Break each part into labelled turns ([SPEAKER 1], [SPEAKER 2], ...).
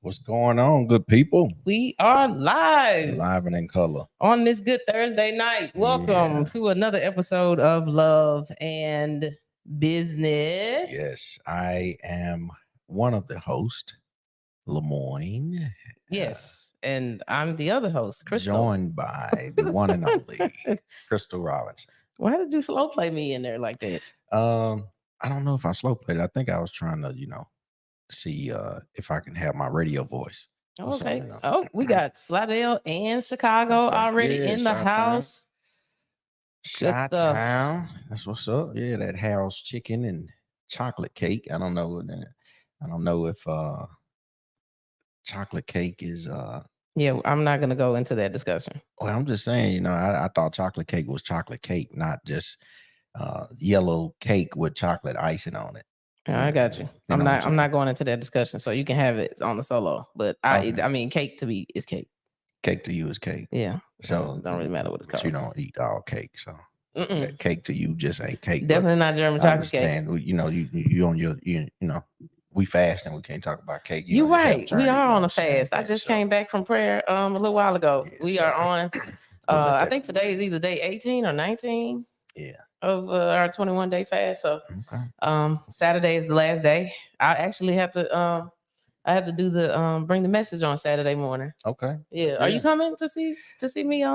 [SPEAKER 1] What's going on, good people?
[SPEAKER 2] We are live
[SPEAKER 1] Live and in color.
[SPEAKER 2] on this good Thursday night. Welcome
[SPEAKER 1] Yeah.
[SPEAKER 2] to another episode of Love and Business.
[SPEAKER 1] Yes, I am one of the hosts, Lemoyne.
[SPEAKER 2] Yes. And I'm the other host, Crystal.
[SPEAKER 1] Joined by the one and only Crystal Robinson.
[SPEAKER 2] Why did you slow play me in there like that?
[SPEAKER 1] I don't know if I slow played. I think I was trying to, see if I can have my radio voice.
[SPEAKER 2] Okay.
[SPEAKER 1] So,
[SPEAKER 2] Oh, we got Slidell and Chicago
[SPEAKER 1] Okay.
[SPEAKER 2] already
[SPEAKER 1] Yeah,
[SPEAKER 2] in the
[SPEAKER 1] Chi-Town.
[SPEAKER 2] house. Good stuff.
[SPEAKER 1] Chi-Town. That's what's up. Yeah, that Harold's chicken and chocolate cake. I don't know. I don't know if chocolate cake is
[SPEAKER 2] Yeah, I'm not gonna go into that discussion.
[SPEAKER 1] well, I'm just saying, I thought chocolate cake was chocolate cake, not just yellow cake with chocolate icing on it.
[SPEAKER 2] I got you.
[SPEAKER 1] You know what I'm
[SPEAKER 2] I'm not going into that discussion, so you can have it on the solo. But
[SPEAKER 1] Okay.
[SPEAKER 2] I mean, cake to me is cake.
[SPEAKER 1] Cake to you is cake.
[SPEAKER 2] Yeah.
[SPEAKER 1] So
[SPEAKER 2] don't really matter what it's
[SPEAKER 1] but
[SPEAKER 2] called.
[SPEAKER 1] you don't eat all cake, so
[SPEAKER 2] Mm-mm.
[SPEAKER 1] that cake to you just ain't cake. but
[SPEAKER 2] Definitely not German
[SPEAKER 1] I
[SPEAKER 2] chocolate cake.
[SPEAKER 1] understand. You on your we fast and we can't talk about cake.
[SPEAKER 2] You're
[SPEAKER 1] on your health
[SPEAKER 2] right. We
[SPEAKER 1] journey,
[SPEAKER 2] are
[SPEAKER 1] you
[SPEAKER 2] on a
[SPEAKER 1] understand
[SPEAKER 2] fast. I
[SPEAKER 1] that,
[SPEAKER 2] just
[SPEAKER 1] so
[SPEAKER 2] came back from prayer a little while ago.
[SPEAKER 1] Yeah,
[SPEAKER 2] We
[SPEAKER 1] so
[SPEAKER 2] are on
[SPEAKER 1] we'll let
[SPEAKER 2] I
[SPEAKER 1] that-
[SPEAKER 2] think today is either day 18 or 19
[SPEAKER 1] Yeah.
[SPEAKER 2] of our 21-day fast. So
[SPEAKER 1] Okay.
[SPEAKER 2] Saturday is the last day. I actually have to do the bring the message on Saturday morning.
[SPEAKER 1] Okay.
[SPEAKER 2] Yeah. Are you
[SPEAKER 1] Yeah.
[SPEAKER 2] coming to see me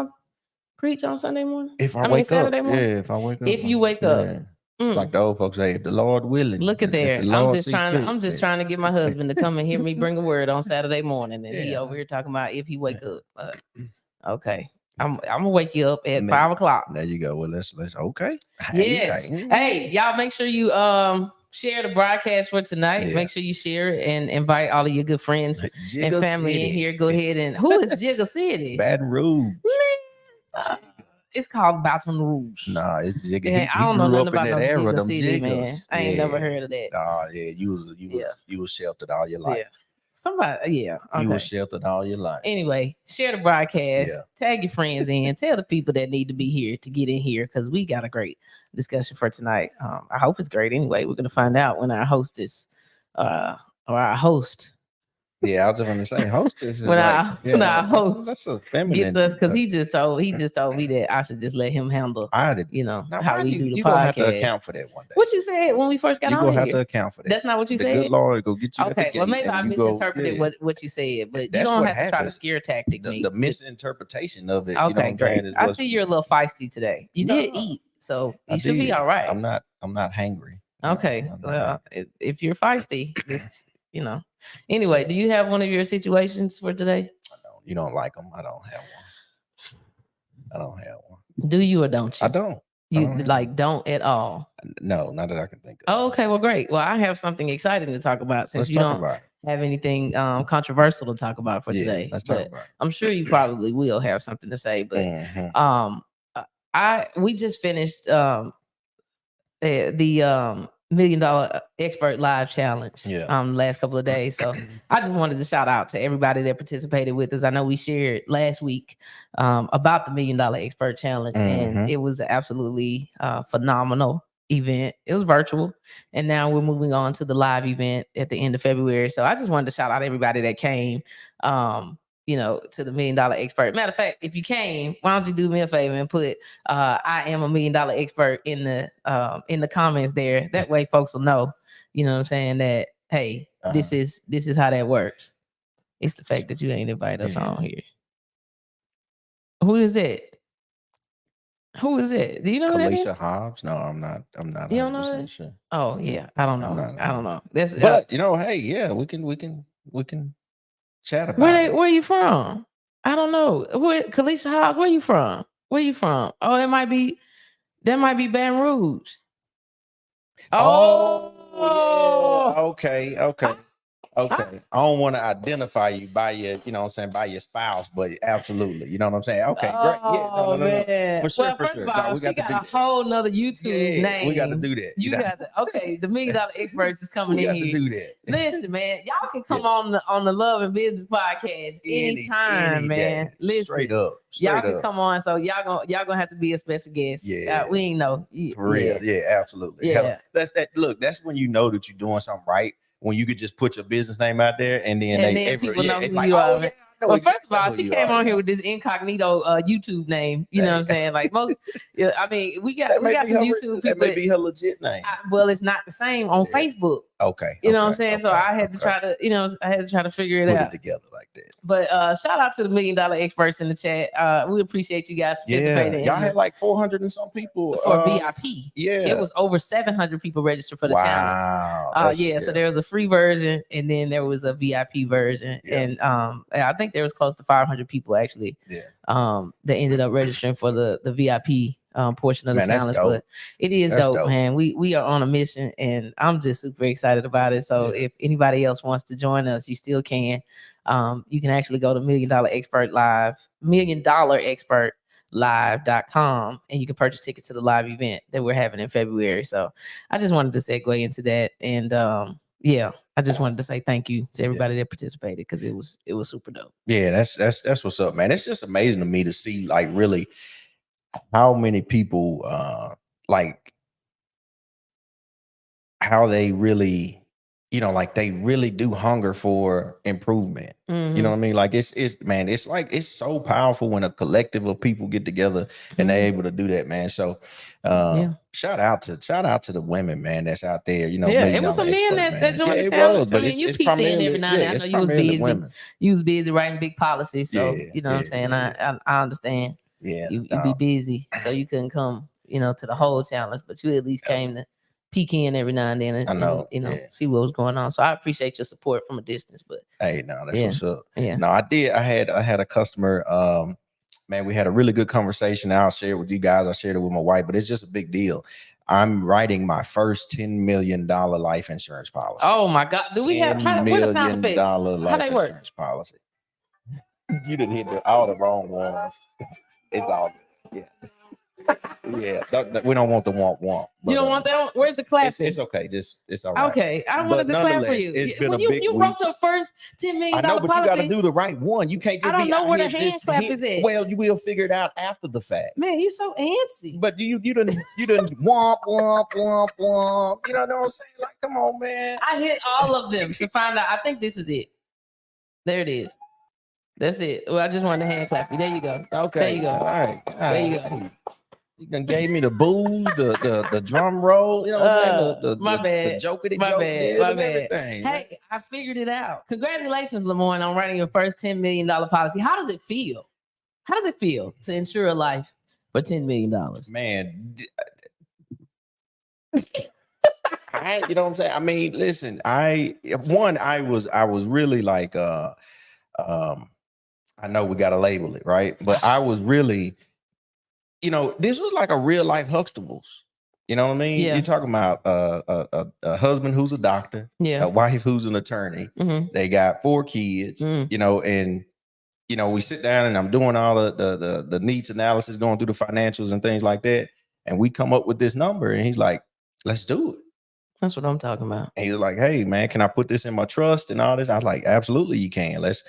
[SPEAKER 2] preach on Sunday morning?
[SPEAKER 1] If I
[SPEAKER 2] mean,
[SPEAKER 1] wake
[SPEAKER 2] Saturday
[SPEAKER 1] up,
[SPEAKER 2] morning?
[SPEAKER 1] yeah. If I wake up,
[SPEAKER 2] If you wake up.
[SPEAKER 1] yeah.
[SPEAKER 2] Mm.
[SPEAKER 1] Like the old folks say, if the Lord willing.
[SPEAKER 2] Look at
[SPEAKER 1] if
[SPEAKER 2] there.
[SPEAKER 1] the Lord
[SPEAKER 2] I'm just
[SPEAKER 1] see
[SPEAKER 2] trying
[SPEAKER 1] fit,
[SPEAKER 2] to
[SPEAKER 1] yeah.
[SPEAKER 2] get my husband to come and hear me bring a word on Saturday morning. And he
[SPEAKER 1] Yeah.
[SPEAKER 2] over here talking about if he wake up. Okay. I'm gonna wake you up at
[SPEAKER 1] And
[SPEAKER 2] 5 o'clock.
[SPEAKER 1] There you go. Well, let's okay.
[SPEAKER 2] Yes. Hey, y'all make sure you share the broadcast for tonight.
[SPEAKER 1] Yeah.
[SPEAKER 2] Make sure you share it and invite all of your good friends and
[SPEAKER 1] Jiggle
[SPEAKER 2] family
[SPEAKER 1] City.
[SPEAKER 2] in here. Go ahead and who is Jiggle City?
[SPEAKER 1] Baton Rouge.
[SPEAKER 2] It's called Baton Rouge.
[SPEAKER 1] Nah, it's Jiggle.
[SPEAKER 2] Yeah, I don't know nothing about no
[SPEAKER 1] era.
[SPEAKER 2] Jiggle
[SPEAKER 1] Them
[SPEAKER 2] City, man.
[SPEAKER 1] jiggles.
[SPEAKER 2] I ain't never
[SPEAKER 1] Yeah.
[SPEAKER 2] heard of that.
[SPEAKER 1] Oh yeah, you was sheltered all your life.
[SPEAKER 2] Yeah. Somebody, yeah. Okay.
[SPEAKER 1] You was sheltered all your life.
[SPEAKER 2] Anyway, share the broadcast,
[SPEAKER 1] Yeah.
[SPEAKER 2] tag your friends in, tell the people that need to be here to get in here because we got a great discussion for tonight. I hope it's great anyway. We're gonna find out when our hostess or our host
[SPEAKER 1] Yeah, I was just gonna say hostess. Is
[SPEAKER 2] When
[SPEAKER 1] like,
[SPEAKER 2] our host
[SPEAKER 1] that's a feminine.
[SPEAKER 2] gets us because he just told me that I should just let him handle,
[SPEAKER 1] I did.
[SPEAKER 2] now
[SPEAKER 1] How
[SPEAKER 2] we do the
[SPEAKER 1] you
[SPEAKER 2] podcast.
[SPEAKER 1] gonna have to account for that one day.
[SPEAKER 2] What you said when we first got
[SPEAKER 1] You
[SPEAKER 2] on
[SPEAKER 1] gonna have
[SPEAKER 2] here?
[SPEAKER 1] to account for that.
[SPEAKER 2] That's not what you
[SPEAKER 1] the
[SPEAKER 2] said.
[SPEAKER 1] Good Lord go get you.
[SPEAKER 2] Okay,
[SPEAKER 1] at the
[SPEAKER 2] well
[SPEAKER 1] gate
[SPEAKER 2] maybe I
[SPEAKER 1] and you go,
[SPEAKER 2] misinterpreted
[SPEAKER 1] yeah.
[SPEAKER 2] what you said, but you
[SPEAKER 1] That's
[SPEAKER 2] don't
[SPEAKER 1] what
[SPEAKER 2] have to try to
[SPEAKER 1] happens.
[SPEAKER 2] scare tactic me.
[SPEAKER 1] The misinterpretation of it.
[SPEAKER 2] Okay,
[SPEAKER 1] you know what I'm
[SPEAKER 2] great.
[SPEAKER 1] saying, is
[SPEAKER 2] I
[SPEAKER 1] what's-
[SPEAKER 2] see you're a little feisty today. You did
[SPEAKER 1] No,
[SPEAKER 2] eat, so
[SPEAKER 1] I
[SPEAKER 2] you should be
[SPEAKER 1] did.
[SPEAKER 2] all right.
[SPEAKER 1] I'm not hangry.
[SPEAKER 2] Okay.
[SPEAKER 1] I'm not
[SPEAKER 2] Well, if you're feisty, just Anyway, do you have one of your situations for today?
[SPEAKER 1] You don't like them. I don't have one.
[SPEAKER 2] Do you or don't you?
[SPEAKER 1] I don't.
[SPEAKER 2] You
[SPEAKER 1] don't have
[SPEAKER 2] like don't at all.
[SPEAKER 1] No, not that I can think of.
[SPEAKER 2] Oh, okay. Well, great. Well, I have something exciting to talk about since
[SPEAKER 1] Let's
[SPEAKER 2] you
[SPEAKER 1] talk
[SPEAKER 2] don't
[SPEAKER 1] about it.
[SPEAKER 2] have anything controversial to talk about for
[SPEAKER 1] Yeah,
[SPEAKER 2] today.
[SPEAKER 1] let's talk
[SPEAKER 2] But
[SPEAKER 1] about it.
[SPEAKER 2] I'm sure you probably will have something to say. But
[SPEAKER 1] Mhm.
[SPEAKER 2] we just finished the $1 Million Expert Live Challenge last couple of days. So I just wanted to shout out to everybody that participated with us. I know we shared last week about the $1 Million Expert Challenge, and it was absolutely phenomenal event. It was virtual, and now we're moving on to the live event at the end of February. So I just wanted to shout out everybody that came. To the $1 Million Expert. Matter of fact, if you came, why don't you do me a favor and put I am a $1 Million Expert in the comments there. That way folks will know, you know what I'm saying, that hey, this is how that works. It's the fact that you ain't invited us on here. Who is it? Who is it? Do you know that?
[SPEAKER 1] Kalisha Hobbs? No, I'm not.
[SPEAKER 2] You don't know that?
[SPEAKER 1] Sure.
[SPEAKER 2] Oh yeah, I don't know. I don't know. That's
[SPEAKER 1] but hey, yeah, we can chat about it.
[SPEAKER 2] Where you from? I don't know. Kalisha Hobbs, where you from? Where you from? Oh, that might be Baton Rouge.
[SPEAKER 1] Oh yeah. Okay. I don't want to identify you by your, by your spouse, but absolutely, you know what I'm saying? Okay, great. Yeah, no.
[SPEAKER 2] Man.
[SPEAKER 1] For sure,
[SPEAKER 2] first of all, she got a whole nother YouTube name.
[SPEAKER 1] We got to do that.
[SPEAKER 2] You got to, okay, the $1 Million Experts is coming in here.
[SPEAKER 1] We got to do that.
[SPEAKER 2] Listen, man, y'all can come on the Love and Business podcast anytime,
[SPEAKER 1] any
[SPEAKER 2] man.
[SPEAKER 1] day.
[SPEAKER 2] Listen,
[SPEAKER 1] straight up.
[SPEAKER 2] Y'all can come on, so y'all gonna have to be a special guest.
[SPEAKER 1] Yeah,
[SPEAKER 2] we ain't know
[SPEAKER 1] for real. Yeah, absolutely.
[SPEAKER 2] Yeah,
[SPEAKER 1] that's that. Look, that's when you know that you're doing something right. when you could just put your business name out there and then
[SPEAKER 2] people know
[SPEAKER 1] it's
[SPEAKER 2] who
[SPEAKER 1] like,
[SPEAKER 2] you are.
[SPEAKER 1] yeah,
[SPEAKER 2] well, first of all, she came on here with this incognito YouTube name. You know what I'm saying? Like most, I mean, we got some YouTube people.
[SPEAKER 1] That may be her legit name.
[SPEAKER 2] Well, it's not the same on Facebook.
[SPEAKER 1] Okay.
[SPEAKER 2] You know what I'm saying? So I had to try to, figure it out.
[SPEAKER 1] Put it together like that.
[SPEAKER 2] But shout out to the $1 Million Experts in the chat. We appreciate you guys participating.
[SPEAKER 1] Y'all had like 400 and some people
[SPEAKER 2] for VIP.
[SPEAKER 1] Yeah.
[SPEAKER 2] It was over 700 people registered for the challenge.
[SPEAKER 1] Wow.
[SPEAKER 2] So there was a free version and then there was a VIP version.
[SPEAKER 1] Yeah.
[SPEAKER 2] And I think there was close to 500 people actually.
[SPEAKER 1] Yeah.
[SPEAKER 2] That ended up registering for the VIP portion of the challenge. But it is dope, man. We are on a mission and I'm just super excited about it. So if anybody else wants to join us, you still can. You can actually go to $1 Million Expert Live, $1millionexpertlive.com, and you can purchase tickets to the live event that we're having in February. So I just wanted to segue into that. And I just wanted to say thank you to everybody that participated because it was super dope.
[SPEAKER 1] Yeah, that's what's up, man. It's just amazing to me to see like really how many people like how they really, like they really do hunger for improvement.
[SPEAKER 2] Mm-hmm.
[SPEAKER 1] You know what I mean? Like it's like it's so powerful when a collective of people get together and they're able to do that, man. So shout out to the women, man, that's out there.
[SPEAKER 2] It was some men that joined the challenge. I mean, you peeped in every now and then. I know you was busy. Women. You was busy writing big policy. So you know what I'm saying? I understand.
[SPEAKER 1] Yeah.
[SPEAKER 2] You be busy, so you couldn't come, to the whole challenge, but you at least came to peek in every now and then and see what was going on. So I appreciate your support from a distance. But
[SPEAKER 1] hey, no, that's what's up.
[SPEAKER 2] Yeah.
[SPEAKER 1] No, I did. I had a customer. Man, we had a really good conversation. I'll share it with you guys. I shared it with my wife, but it's just a big deal. I'm writing my first $10 million life insurance policy.
[SPEAKER 2] Oh my God! Do we have $10 million
[SPEAKER 1] life insurance policy? You didn't hit all the wrong ones. It's all good. Yeah. We don't want the womp.
[SPEAKER 2] You don't want that? Where's the clap?
[SPEAKER 1] It's okay. It's all right.
[SPEAKER 2] Okay, I wanted to clap for you. You wrote your first $10 million.
[SPEAKER 1] I know, but you got to do the right one. You can't just.
[SPEAKER 2] I don't know where the hand clap is at.
[SPEAKER 1] Well, you will figure it out after the fact.
[SPEAKER 2] Man, you so antsy.
[SPEAKER 1] But you didn't womp. You know what I'm saying? Like, come on, man.
[SPEAKER 2] I hit all of them to find out. I think this is it. There it is. That's it. Well, I just wanted to hand clap you. There you go.
[SPEAKER 1] Okay.
[SPEAKER 2] There you go.
[SPEAKER 1] All right.
[SPEAKER 2] There you go.
[SPEAKER 1] You done gave me the booze, the drum roll. You know what I'm saying?
[SPEAKER 2] My bad.
[SPEAKER 1] The joke of the
[SPEAKER 2] my
[SPEAKER 1] joke.
[SPEAKER 2] Bad.
[SPEAKER 1] Everything.
[SPEAKER 2] Hey, I figured it out. Congratulations, Lemoyne, on writing your first $10 million policy. How does it feel? How does it feel to insure a life for $10 million?
[SPEAKER 1] Man. You know what I'm saying? I mean, listen, I was really like I know we got to label it, right? But I was really, this was like a real life Huxtables. You know what I mean?
[SPEAKER 2] Yeah.
[SPEAKER 1] You're talking about a husband who's a doctor, a wife who's an attorney.
[SPEAKER 2] Mm-hmm.
[SPEAKER 1] They got 4 kids, and we sit down and I'm doing all the needs analysis, going through the financials and things like that. And we come up with this number and he's like, let's do it.
[SPEAKER 2] That's what I'm talking about.
[SPEAKER 1] And he was like, hey, man, can I put this in my trust and all this? I was like, absolutely, you can. Let's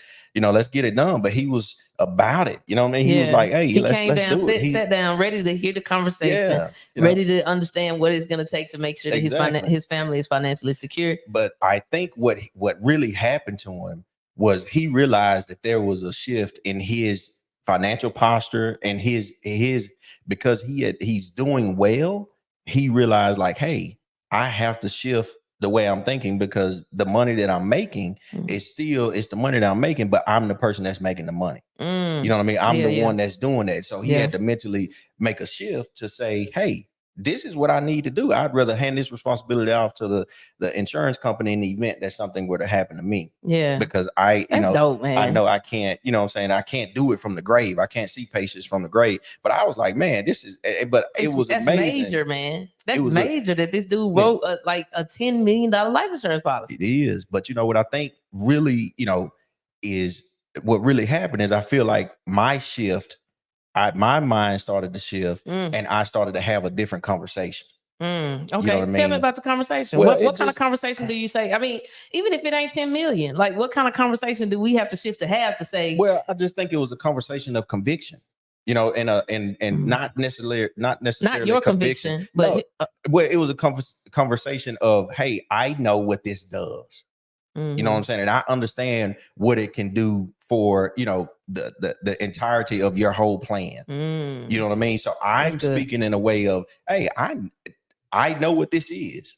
[SPEAKER 1] get it done. But he was about it. You know what I mean? He was like, hey, let's do it.
[SPEAKER 2] Sat down, ready to hear the conversation, ready to understand what it's going to take to make sure that his family is financially secure.
[SPEAKER 1] But I think what really happened to him was he realized that there was a shift in his financial posture and his because he's doing well. He realized like, hey, I have to shift the way I'm thinking because the money that I'm making it's the money that I'm making, but I'm the person that's making the money. You know what I mean? I'm the one that's doing that. So he had to mentally make a shift to say, hey, this is what I need to do. I'd rather hand this responsibility off to the insurance company in the event that something were to happen to me.
[SPEAKER 2] Yeah.
[SPEAKER 1] Because that's
[SPEAKER 2] dope, man.
[SPEAKER 1] I know I can't, you know what I'm saying? I can't do it from the grave. I can't see patients from the grave. But I was like, man, it was
[SPEAKER 2] that's
[SPEAKER 1] amazing.
[SPEAKER 2] Major, man. That's major that this dude wrote a $10 million life insurance policy.
[SPEAKER 1] It is. But what I think really, is what really happened is I feel like my shift, my mind started to shift and I started to have a different conversation.
[SPEAKER 2] Okay.
[SPEAKER 1] You know what I mean?
[SPEAKER 2] Tell me about the conversation.
[SPEAKER 1] Well,
[SPEAKER 2] what kind of conversation do you say? I mean, even if it ain't 10 million, like what kind of conversation do we have to shift to have to say?
[SPEAKER 1] Well, I just think it was a conversation of conviction. you know, and not necessarily
[SPEAKER 2] not your conviction, but
[SPEAKER 1] no, well, it was a conversation of, hey, I know what this does. You know what I'm saying? And I understand what it can do for, you know, the entirety of your whole plan. You know what I mean? So I'm speaking in a way of, hey, I know what this is.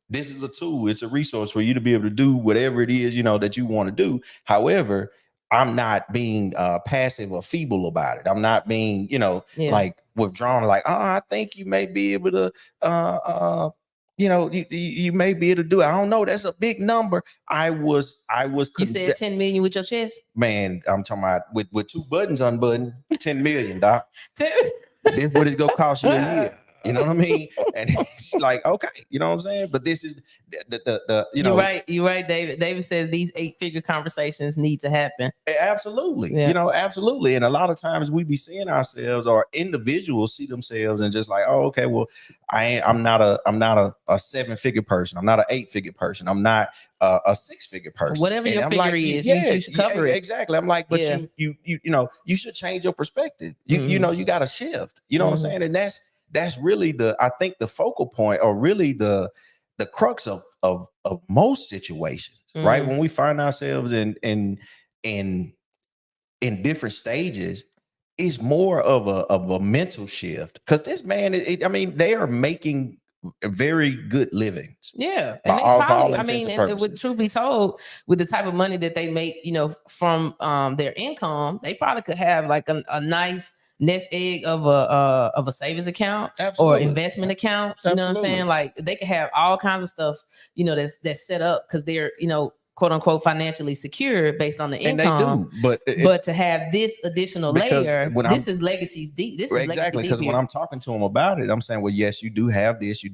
[SPEAKER 1] This is a tool. It's a resource for you to be able to do whatever it is, you know, that you want to do. However, I'm not being passive or feeble about it. I'm not being, you know, like withdrawn, like, oh, I think you may be able to, you know, you may be able to do it. I don't know. That's a big number. I was.
[SPEAKER 2] You said 10 million with your chest?
[SPEAKER 1] Man, I'm talking about with 2 buttons unbuttoned, 10 million, doc. This what it's gonna cost you a year. You know what I mean? And it's like, okay, you know what I'm saying? But this is the you know.
[SPEAKER 2] You're right, David. David says these 8-figure conversations need to happen.
[SPEAKER 1] Absolutely. You know, absolutely. And a lot of times we be seeing ourselves, or individuals see themselves and just like, oh, okay, well, I'm not a 7-figure person. I'm not an 8-figure person. I'm not a 6-figure person.
[SPEAKER 2] Whatever
[SPEAKER 1] and
[SPEAKER 2] your
[SPEAKER 1] I'm
[SPEAKER 2] figure
[SPEAKER 1] like,
[SPEAKER 2] is, you should cover it.
[SPEAKER 1] Exactly. I'm like, but you know, you should change your perspective. You know, you got to shift. You know what I'm saying? And that's really I think the focal point, or really the crux of most situations, right? When we find ourselves in different stages, is more of a mental shift. Because this man, I mean, they are making very good livings.
[SPEAKER 2] Yeah, and they probably, I mean, and with truth be told, with the type of money that they make, you know, from their income, they probably could have like a nice nest egg of a savings account or investment account. You know what I'm saying? Like they could have all kinds of stuff, you know, that's set up because they're, you know, quote unquote financially secure based on the income.
[SPEAKER 1] They do,
[SPEAKER 2] but to have this additional layer, this is legacy's deep. This is
[SPEAKER 1] exactly because when I'm talking to them about it, I'm saying, well, yes, you do have this,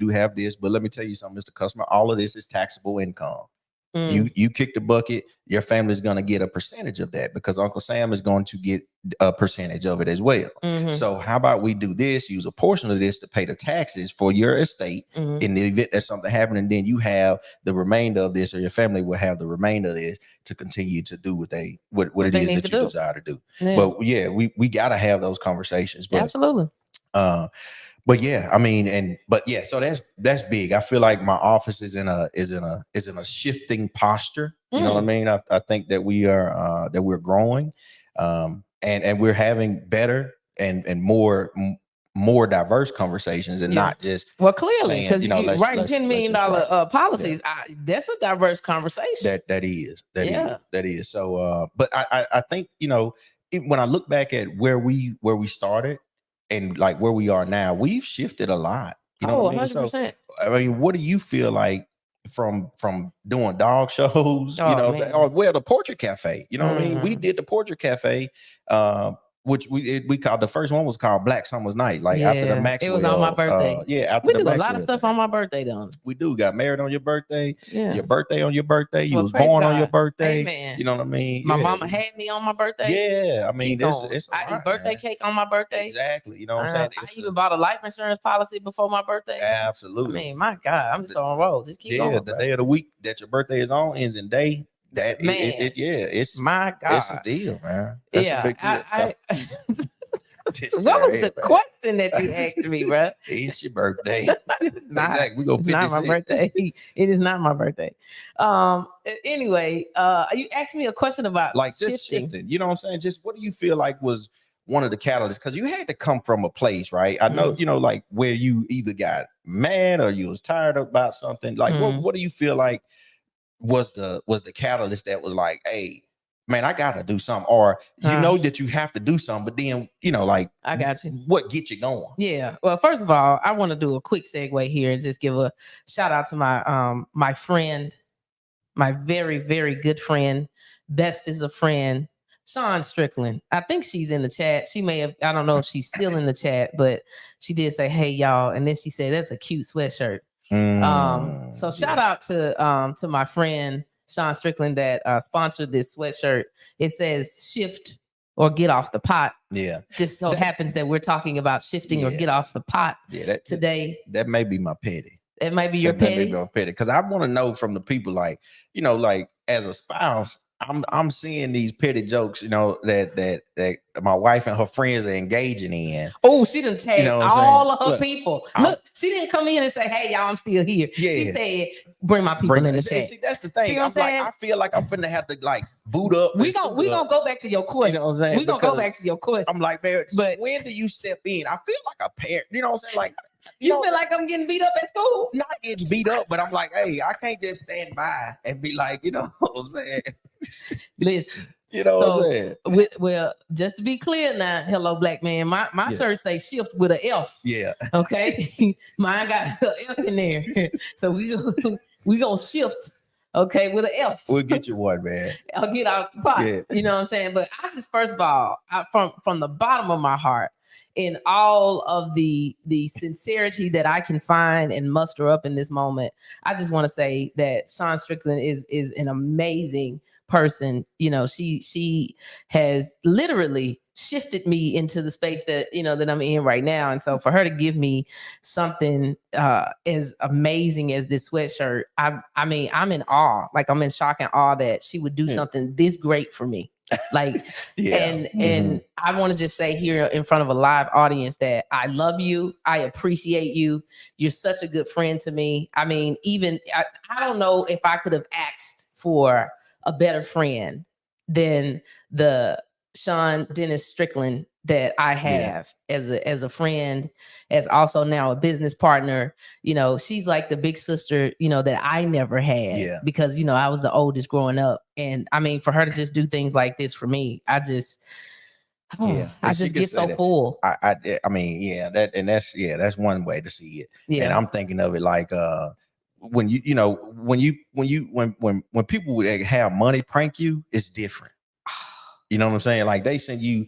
[SPEAKER 1] but let me tell you something, Mr. Customer, all of this is taxable income. You kick the bucket, your family's going to get a percentage of that because Uncle Sam is going to get a percentage of it as well. So how about we do this, use a portion of this to pay the taxes for your estate in the event that something happened, and then you have the remainder of this, or your family will have the remainder of this to continue to do what it is that you desire to do. But yeah, we got to have those conversations. But,
[SPEAKER 2] absolutely.
[SPEAKER 1] But yeah, I mean, so that's big. I feel like my office is in a shifting posture. You know what I mean? I think that we're growing, and we're having better and more diverse conversations, and not just
[SPEAKER 2] clearly, because you're writing $10 million policies. That's a diverse conversation.
[SPEAKER 1] That is. So, but I think, you know, when I look back at where we started, and like where we are now, we've shifted a lot. You know what I mean? 100%. So, I mean, what do you feel like from doing dog shows? You know, or the Portrait Cafe. You know what I mean? We did the Portrait Cafe, which we called, the first one was called Black Summer's Night. Like after the Maxwell.
[SPEAKER 2] It was on my birthday.
[SPEAKER 1] After
[SPEAKER 2] we do a lot of stuff on my birthday, though.
[SPEAKER 1] We do. Got married on your birthday. Your birthday on your birthday. You was born on your birthday.
[SPEAKER 2] Amen.
[SPEAKER 1] You know what I mean?
[SPEAKER 2] My mama had me on my birthday.
[SPEAKER 1] Yeah, I mean, it's
[SPEAKER 2] I eat birthday cake on my birthday.
[SPEAKER 1] Exactly. You know what I'm saying?
[SPEAKER 2] I even bought a life insurance policy before my birthday.
[SPEAKER 1] Absolutely.
[SPEAKER 2] I mean, my God, I'm just on roll. Just keep going.
[SPEAKER 1] The day of the week that your birthday is on ends in day. That man, it's
[SPEAKER 2] my God,
[SPEAKER 1] it's a deal, man. That's a big deal.
[SPEAKER 2] What was the question that you asked me, bro?
[SPEAKER 1] It's your birthday.
[SPEAKER 2] It's not my birthday. It is not my birthday. Anyway, you asked me a question about
[SPEAKER 1] like just shifting. You know what I'm saying? Just what do you feel like was one of the catalysts? Because you had to come from a place, right? I know, you know, like where you either got mad or you was tired about something. Like, what do you feel like was the catalyst that was like, hey, man, I gotta do something, or you know that you have to do something, but then, you know, like,
[SPEAKER 2] I got you.
[SPEAKER 1] What gets you going?
[SPEAKER 2] Yeah. Well, first of all, I want to do a quick segue here and just give a shout out to my my friend, my very, very good friend, best is a friend, Sean Strickland. I think she's in the chat. She may have, I don't know if she's still in the chat, but she did say, hey, y'all. And then she said, that's a cute sweatshirt. So shout out to my friend Sean Strickland that sponsored this sweatshirt. It says shift or get off the pot.
[SPEAKER 1] Yeah.
[SPEAKER 2] Just so happens that we're talking about shifting or get off the pot today.
[SPEAKER 1] That may be my petty.
[SPEAKER 2] It might be your petty.
[SPEAKER 1] Because I want to know from the people, like, you know, like as a spouse, I'm seeing these petty jokes, you know, that my wife and her friends are engaging in.
[SPEAKER 2] Oh, she done tagged all of her people. Look, she didn't come in and say, "Hey, y'all, I'm still here." Yeah. She said, "Bring my people in the chat."
[SPEAKER 1] See, that's the thing. See what I'm saying? Like, I feel like I'm finna have to like boot up.
[SPEAKER 2] We gonna go back to your question. You know what I'm saying? We gonna go back to your question.
[SPEAKER 1] I'm like, man, but when do you step in? I feel like a parent. You know what I'm saying? Like,
[SPEAKER 2] you feel like I'm getting beat up at school?
[SPEAKER 1] Not getting beat up, but I'm like, hey, I can't just stand by and be like, you know what I'm saying?
[SPEAKER 2] Listen.
[SPEAKER 1] You know what I'm saying?
[SPEAKER 2] Well, just to be clear now, hello, black man. My shirt say shift with an F.
[SPEAKER 1] Yeah.
[SPEAKER 2] Okay. Mine got an F in there. So we gonna shift. Okay, with an F.
[SPEAKER 1] We'll get you one, man.
[SPEAKER 2] I'll get out the pot. Yeah. You know what I'm saying? But I just, first of all, from the bottom of my heart, in all of the sincerity that I can find and muster up in this moment, I just want to say that Sean Strickland is an amazing person. You know, she has literally shifted me into the space that, you know, that I'm in right now. And so for her to give me something as amazing as this sweatshirt, I mean, I'm in awe. Like, I'm in shock and awe that she would do something this great for me. Like, and I want to just say here in front of a live audience that I love you. I appreciate you. You're such a good friend to me. I mean, even I don't know if I could have asked for a better friend than the Sean Dennis Strickland that I have as a friend, as also now a business partner. You know, she's like the big sister, you know, that I never had because, you know, I was the oldest growing up. And I mean, for her to just do things like this for me, I just get so full.
[SPEAKER 1] I mean, that's one way to see it. Yeah. And I'm thinking of it like when when people would have money prank you, it's different. You know what I'm saying? Like, they send you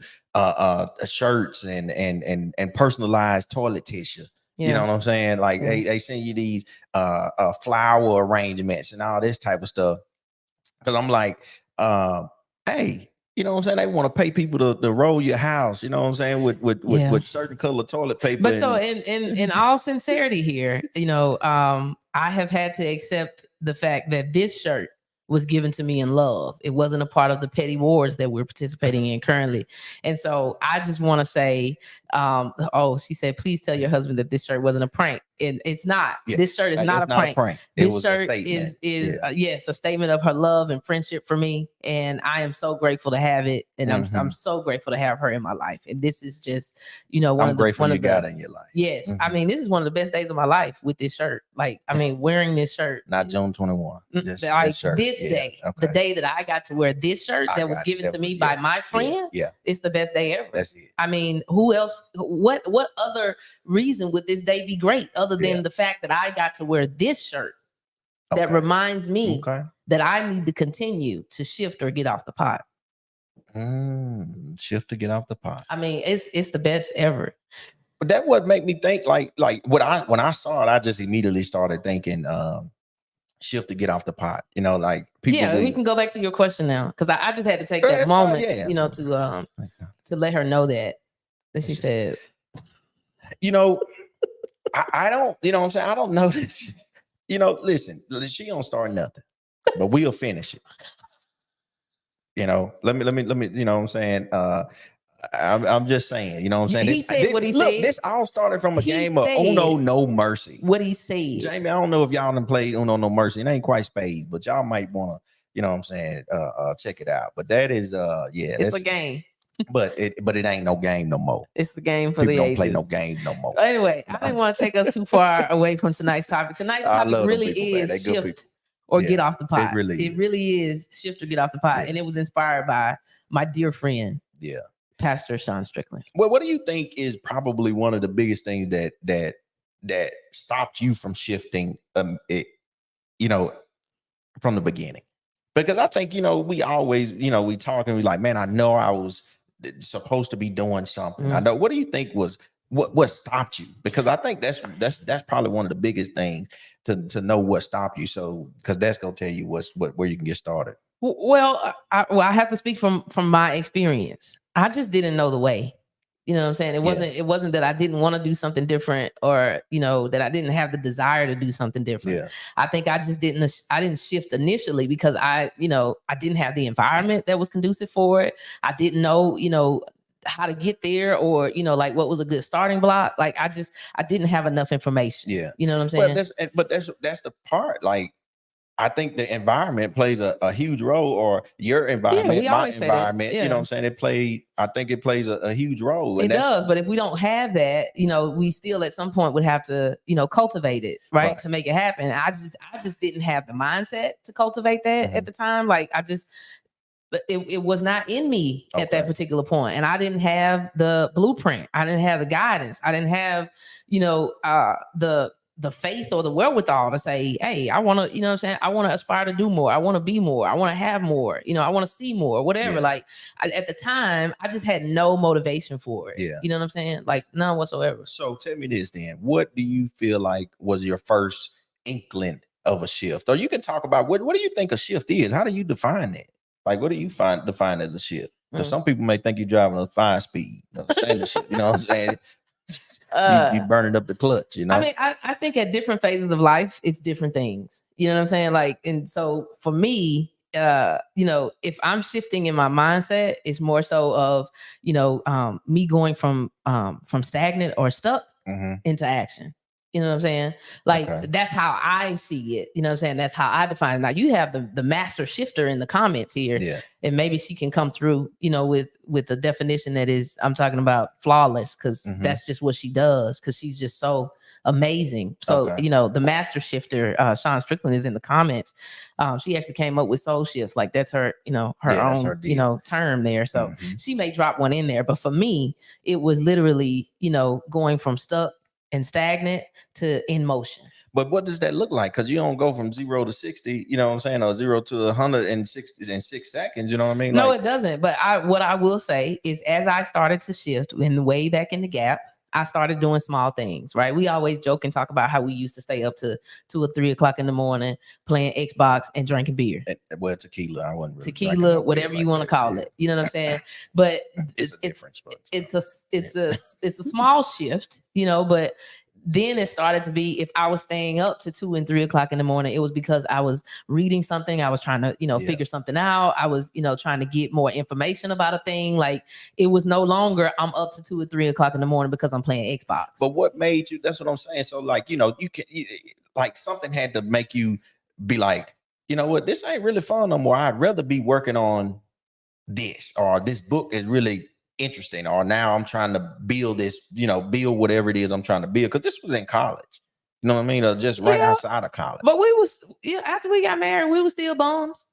[SPEAKER 1] shirts and personalized toilet tissue. You know what I'm saying? Like they send you these flower arrangements and all this type of stuff. Cause I'm like, hey, you know what I'm saying? They want to pay people to roll your house, you know what I'm saying, with certain color toilet paper.
[SPEAKER 2] But so in all sincerity here, you know, I have had to accept the fact that this shirt was given to me in love. It wasn't a part of the petty wars that we're participating in currently. And so I just want to say, she said, please tell your husband that this shirt wasn't a prank. And it's not. Yeah. This shirt is not a prank. This shirt is a statement of her love and friendship for me. And I am so grateful to have it. And I'm so grateful to have her in my life. And this is just, you know, one of the
[SPEAKER 1] got in your life.
[SPEAKER 2] Yes. I mean, this is one of the best days of my life with this shirt. Like, I mean, wearing this shirt.
[SPEAKER 1] Not June 21.
[SPEAKER 2] Just this shirt. This day, the day that I got to wear this shirt that was given to me by my friend.
[SPEAKER 1] Yeah.
[SPEAKER 2] It's the best day ever.
[SPEAKER 1] That's it.
[SPEAKER 2] I mean, who else? What other reason would this day be great other than the fact that I got to wear this shirt that reminds me that I need to continue to shift or get off the pot.
[SPEAKER 1] Shift to get off the pot.
[SPEAKER 2] I mean, it's the best ever.
[SPEAKER 1] But that would make me think like when I saw it, I just immediately started thinking shift to get off the pot. You know, like people.
[SPEAKER 2] We can go back to your question now because I just had to take that moment, you know, to let her know that she said,
[SPEAKER 1] you know. I don't, you know what I'm saying? I don't know this. You know, listen, she don't start nothing, but we'll finish it. You know, let me, you know what I'm saying? I'm just saying, you know what I'm saying?
[SPEAKER 2] He said what he said.
[SPEAKER 1] This all started from a game of Uno No Mercy.
[SPEAKER 2] What he said.
[SPEAKER 1] Jamie, I don't know if y'all done played Uno No Mercy. It ain't quite spades, but y'all might want to, you know what I'm saying, check it out. But that is,
[SPEAKER 2] it's a game.
[SPEAKER 1] But it ain't no game no more.
[SPEAKER 2] It's the game for the ages.
[SPEAKER 1] Don't play no game no more.
[SPEAKER 2] Anyway, I didn't want to take us too far away from tonight's topic. Tonight's topic really is shift or get off the pot. It really is shift or get off the pot. And it was inspired by my dear friend, Pastor Sean Strickland.
[SPEAKER 1] Well, what do you think is probably one of the biggest things that stopped you from shifting you know, from the beginning? Because I think, you know, we always, you know, we talk and we like, man, I know I was supposed to be doing something. I know. What do you think was what stopped you? Because I think that's probably one of the biggest things to know what stopped you. So because that's gonna tell you where you can get started.
[SPEAKER 2] Well, I have to speak from my experience. I just didn't know the way. You know what I'm saying? It wasn't that I didn't want to do something different, or, you know, that I didn't have the desire to do something different.
[SPEAKER 1] Yeah.
[SPEAKER 2] I think I just didn't shift initially because I didn't have the environment that was conducive for it. I didn't know, you know, how to get there, or, you know, like what was a good starting block. Like I didn't have enough information.
[SPEAKER 1] Yeah.
[SPEAKER 2] You know what I'm saying?
[SPEAKER 1] But that's the part. Like, I think the environment plays a huge role, or your environment, my environment, you know what I'm saying? I think it plays a huge role.
[SPEAKER 2] It does, but if we don't have that, you know, we still at some point would have to, you know, cultivate it, right? To make it happen. I just didn't have the mindset to cultivate that at the time. Like but it was not in me at that particular point. And I didn't have the blueprint. I didn't have the guidance. I didn't have, you know, the faith or the wherewithal to say, hey, I want to, you know what I'm saying? I want to aspire to do more. I want to be more. I want to have more, you know, I want to see more, whatever. Yeah. Like at the time, I just had no motivation for it.
[SPEAKER 1] Yeah.
[SPEAKER 2] You know what I'm saying? Like none whatsoever.
[SPEAKER 1] So tell me this then, what do you feel like was your first inkling of a shift? Or you can talk about what do you think a shift is? How do you define it? Like, what do you define as a shift? Because some people may think you're driving a 5-speed, standard shit, you know what I'm saying? You burning up the clutch, you know?
[SPEAKER 2] I mean, I think at different phases of life, it's different things. You know what I'm saying? Like, and so for me, you know, if I'm shifting in my mindset, it's more so of, you know, me going from stagnant or stuck into action. You know what I'm saying? Like that's how I see it. You know what I'm saying? That's how I define it. Now you have the master shifter in the comments here, and maybe she can come through, you know, with the definition that is, I'm talking about flawless, because that's just what she does, because she's just so amazing. So you know, the master shifter, Sean Strickland, is in the comments. She actually came up with soul shift, like that's her, you know, her own, you know, term there. So she may drop one in there, but for me, it was literally, you know, going from stuck and stagnant to in motion.
[SPEAKER 1] But what does that look like? Because you don't go from 0 to 60, you know what I'm saying, or 0 to 160 in 6 seconds. You know what I mean?
[SPEAKER 2] No, it doesn't. But what I will say is, as I started to shift in the way back in the gap, I started doing small things, right? We always joke and talk about how we used to stay up to 2 or 3 o'clock in the morning playing Xbox and drinking beer.
[SPEAKER 1] Well, tequila, I wasn't really
[SPEAKER 2] tequila, whatever you want to call it. You know what I'm saying? But
[SPEAKER 1] it's a difference.
[SPEAKER 2] It's a small shift, you know, but then it started to be, if I was staying up to 2 and 3 o'clock in the morning, it was because I was reading something. I was trying to, you know, figure something out. I was, you know, trying to get more information about a thing. Like it was no longer I'm up to 2 or 3 o'clock in the morning because I'm playing Xbox.
[SPEAKER 1] But what made you, that's what I'm saying. So like, you know, like something had to make you be like, you know what, this ain't really fun no more. I'd rather be working on this, or this book is really interesting, or now I'm trying to build this, you know, build whatever it is I'm trying to build, because this was in college, you know what I mean, or just right outside of college.
[SPEAKER 2] But we was, after we got married, we were still bums.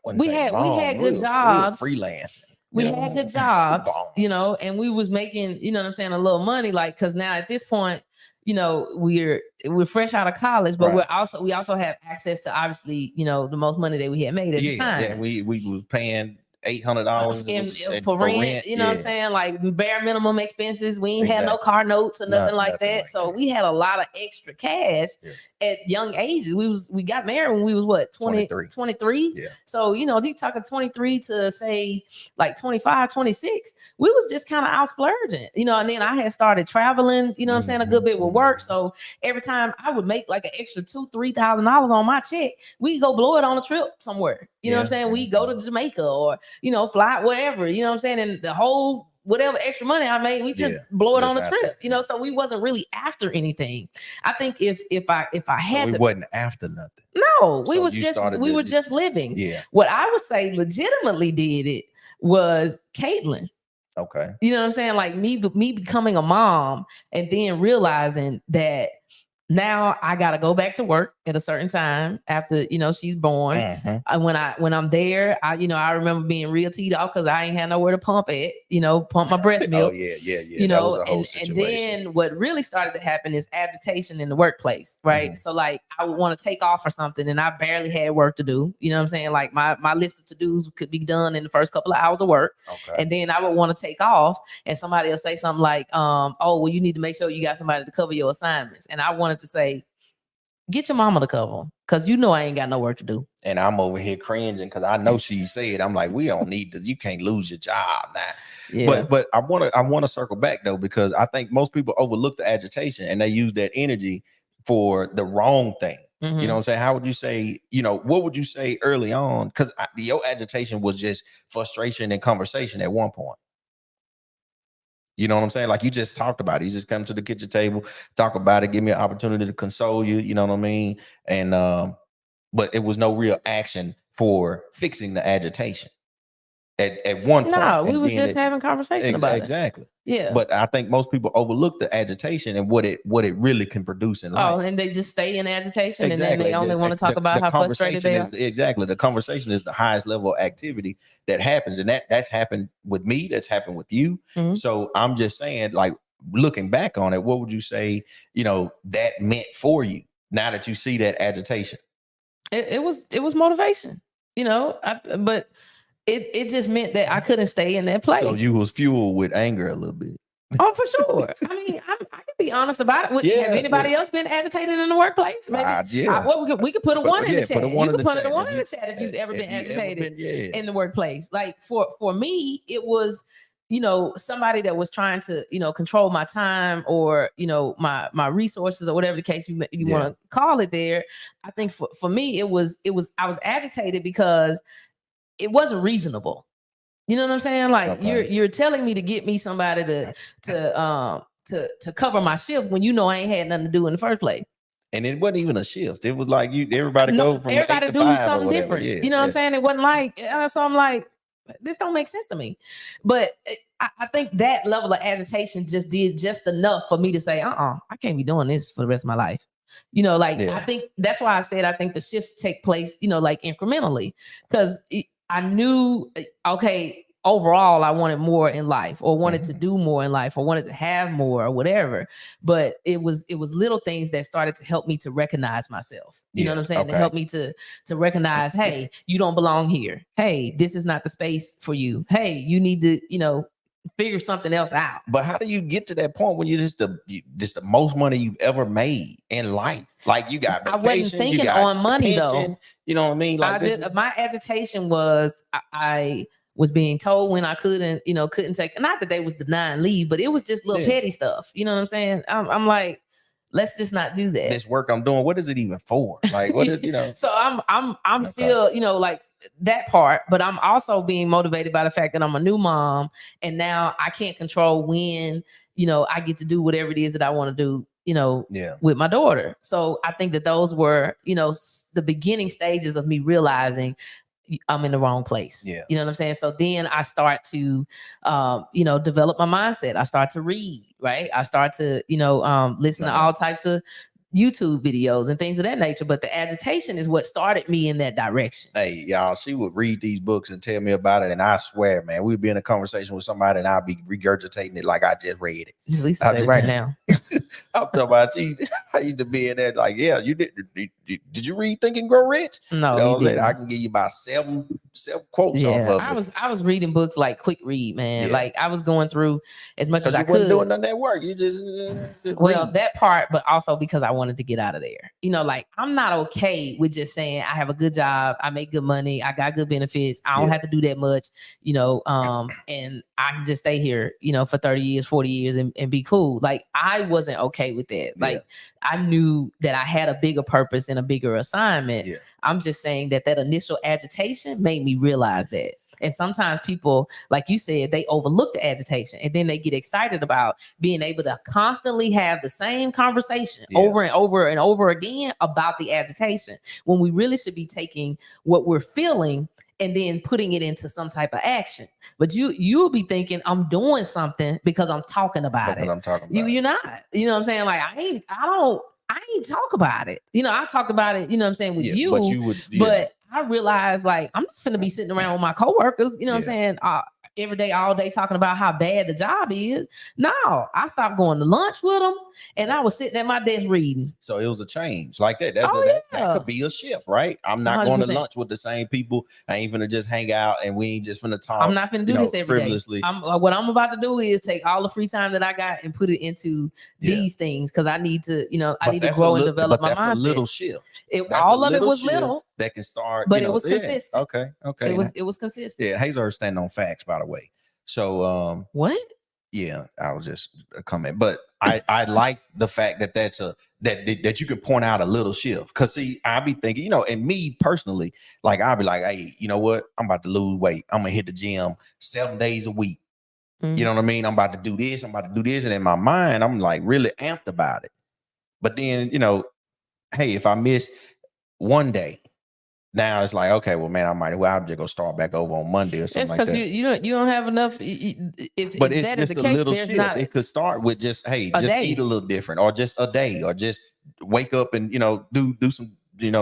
[SPEAKER 2] We had good jobs,
[SPEAKER 1] we freelancing.
[SPEAKER 2] We had good jobs, you know, and we was making, you know what I'm saying, a little money, like, because now at this point, you know, we're fresh out of college, but we also have access to, obviously, you know, the most money that we had made at the time.
[SPEAKER 1] Yeah, we was paying $800
[SPEAKER 2] for rent, you know what I'm saying? Like bare minimum expenses. We ain't had no car notes or nothing like that. Like so we had a lot of extra cash at young ages. We got married when we was what, 23?
[SPEAKER 1] Yeah.
[SPEAKER 2] So, you know, you talking 23 to say like 25, 26, we was just kind of out splurging, you know, and then I had started traveling, you know what I'm saying, a good bit with work. So every time I would make like an extra $2,000-$3,000 on my check, we go blow it on a trip somewhere. You know what I'm saying? We go to Jamaica, or, you know, fly, whatever, you know what I'm saying? And the whole, whatever extra money I made, we just blow it on a trip, you know? So we wasn't really after anything. I think if I had
[SPEAKER 1] we wasn't after nothing.
[SPEAKER 2] No, we were just living.
[SPEAKER 1] Yeah.
[SPEAKER 2] What I would say legitimately did it was Caitlin.
[SPEAKER 1] Okay.
[SPEAKER 2] You know what I'm saying? Like me becoming a mom and then realizing that now I got to go back to work at a certain time after, you know, she's born. And when I'm there, I remember being real teed off because I ain't had nowhere to pump my breast milk. You know, and then what really started to happen is agitation in the workplace, right? So like I would want to take off or something and I barely had work to do. You know what I'm saying? Like my list of to-dos could be done in the first couple of hours of work.
[SPEAKER 1] Okay.
[SPEAKER 2] And then I would want to take off and somebody will say something like, oh, well, you need to make sure you got somebody to cover your assignments. And I wanted to say, get your mama to cover them, because you know I ain't got no work to do.
[SPEAKER 1] And I'm over here cringing because I know she said, I'm like, we don't need to, you can't lose your job now.
[SPEAKER 2] Yeah.
[SPEAKER 1] But I want to circle back though, because I think most people overlook the agitation and they use that energy for the wrong thing.
[SPEAKER 2] Mm-hmm.
[SPEAKER 1] You know what I'm saying? How would you say, you know, what would you say early on? Because your agitation was just frustration and conversation at one point. You know what I'm saying? Like you just talked about it. You just come to the kitchen table, talk about it, give me an opportunity to console you. You know what I mean? And but it was no real action for fixing the agitation at one point.
[SPEAKER 2] No, we was just having conversation about it.
[SPEAKER 1] Exactly.
[SPEAKER 2] Yeah.
[SPEAKER 1] But I think most people overlook the agitation and what it really can produce in life.
[SPEAKER 2] Oh, and they just stay in agitation, and then they only want to talk about how frustrated they are.
[SPEAKER 1] Exactly. The conversation is the highest level of activity that happens. And that's happened with me. That's happened with you.
[SPEAKER 2] Mm-hmm.
[SPEAKER 1] So I'm just saying, like, looking back on it, what would you say, you know, that meant for you now that you see that agitation?
[SPEAKER 2] It was motivation, you know, but it just meant that I couldn't stay in that place.
[SPEAKER 1] So you was fueled with anger a little bit.
[SPEAKER 2] Oh, for sure. I mean, I can be honest about it. Has anybody else been agitated in the workplace? Maybe. We could put a one in the chat. You could put a one in the chat if you've ever been agitated in the workplace. Like for me, it was, you know, somebody that was trying to, you know, control my time or, you know, my resources or whatever the case you want to call it there. I think for me, I was agitated because it wasn't reasonable. You know what I'm saying? Like you're telling me to get me somebody to cover my shift when you know I ain't had nothing to do in the first place.
[SPEAKER 1] And it wasn't even a shift. It was like everybody go from 8 to 5
[SPEAKER 2] something different. Yeah, you know what I'm saying? It wasn't like so I'm like, this don't make sense to me. But I think that level of agitation just did just enough for me to say, I can't be doing this for the rest of my life. You know, like I think that's why I said I think the shifts take place, you know, like incrementally, because I knew, okay, overall, I wanted more in life or wanted to do more in life or wanted to have more or whatever. But it was little things that started to help me to recognize myself. You know what I'm saying? Okay. To help me to recognize, hey, you don't belong here. Hey, this is not the space for you. Hey, you need to, you know, figure something else out.
[SPEAKER 1] But how do you get to that point when you're just the most money you've ever made in life? Like you got vacation,
[SPEAKER 2] I wasn't thinking on money pension, though.
[SPEAKER 1] You know what I mean? Like
[SPEAKER 2] my agitation was I was being told when I couldn't take, not that they was denying leave, but it was just little petty stuff. You know what I'm saying? I'm like, let's just not do that.
[SPEAKER 1] This work I'm doing, what is it even for? Like, what is, you know?
[SPEAKER 2] So I'm still, you know, like that part, but I'm also being motivated by the fact that I'm a new mom and now I can't control when, you know, I get to do whatever it is that I want to do, you know, with my daughter. So I think that those were, you know, the beginning stages of me realizing I'm in the wrong place.
[SPEAKER 1] Yeah.
[SPEAKER 2] You know what I'm saying? So then I start to, you know, develop my mindset. I start to read, right? I start to, you know, listen to all types of YouTube videos and things of that nature. But the agitation is what started me in that direction.
[SPEAKER 1] Hey, y'all, she would read these books and tell me about it. And I swear, man, we'd be in a conversation with somebody and I'll be regurgitating it like I just read it.
[SPEAKER 2] At least say right now.
[SPEAKER 1] I'm talking about you. I used to be in that, like, yeah, you did you read Think and Grow Rich?
[SPEAKER 2] No,
[SPEAKER 1] you know, didn't. I can give you about seven quotes off of it.
[SPEAKER 2] I was reading books like quick read, man. Like I was going through as much as I could.
[SPEAKER 1] You wasn't doing none of that work. You just
[SPEAKER 2] well, that part, but also because I wanted to get out of there. You know, like I'm not okay with just saying I have a good job, I make good money, I got good benefits, I don't have to do that much, you know, and I can just stay here, you know, for 30 years, 40 years and be cool. Like I wasn't okay with that. Like I knew that I had a bigger purpose and a bigger assignment. I'm just saying that initial agitation made me realize that. And sometimes people, like you said, they overlook the agitation and then they get excited about being able to constantly have the same conversation over and over and over again about the agitation, when we really should be taking what we're feeling and then putting it into some type of action. But you'll be thinking I'm doing something because I'm talking about it.
[SPEAKER 1] I'm talking about
[SPEAKER 2] you're not. You know what I'm saying? Like I ain't talk about it. You know, I talked about it, you know what I'm saying, with you.
[SPEAKER 1] But you would
[SPEAKER 2] but I realized like I'm not finna be sitting around with my coworkers, you know what I'm saying, every day, all day talking about how bad the job is. No, I stopped going to lunch with them. and I was sitting at my desk reading.
[SPEAKER 1] So it was a change like that. That could be a shift, right? I'm not 100%. Going to lunch with the same people. I ain't finna just hang out and we ain't just finna talk.
[SPEAKER 2] I'm not finna do this every day. What I'm about to do is take all the free time that I got and put it into these things because I need to, I need to grow and develop my mindset.
[SPEAKER 1] That's a little shift.
[SPEAKER 2] All of it was little.
[SPEAKER 1] That can start,
[SPEAKER 2] but it was consistent.
[SPEAKER 1] Okay.
[SPEAKER 2] It was consistent.
[SPEAKER 1] Yeah, Hazor is standing on facts, by the way. So
[SPEAKER 2] what?
[SPEAKER 1] Yeah, I was just comment, but I like the fact that that you can point out a little shift. Cause see, I be thinking, and me personally, like I'll be like, hey, you know what? I'm about to lose weight. I'm gonna hit the gym 7 days a week. Mm-hmm. You know what I mean? I'm about to do this. And in my mind, I'm like really amped about it. But then, hey, if I miss one day, now it's like, okay, well, man, I'm just gonna start back over on Monday or something like that.
[SPEAKER 2] It's because you don't have enough.
[SPEAKER 1] But it's just a little shift. It could start with just eat a little different, or just a day, or just wake up and do some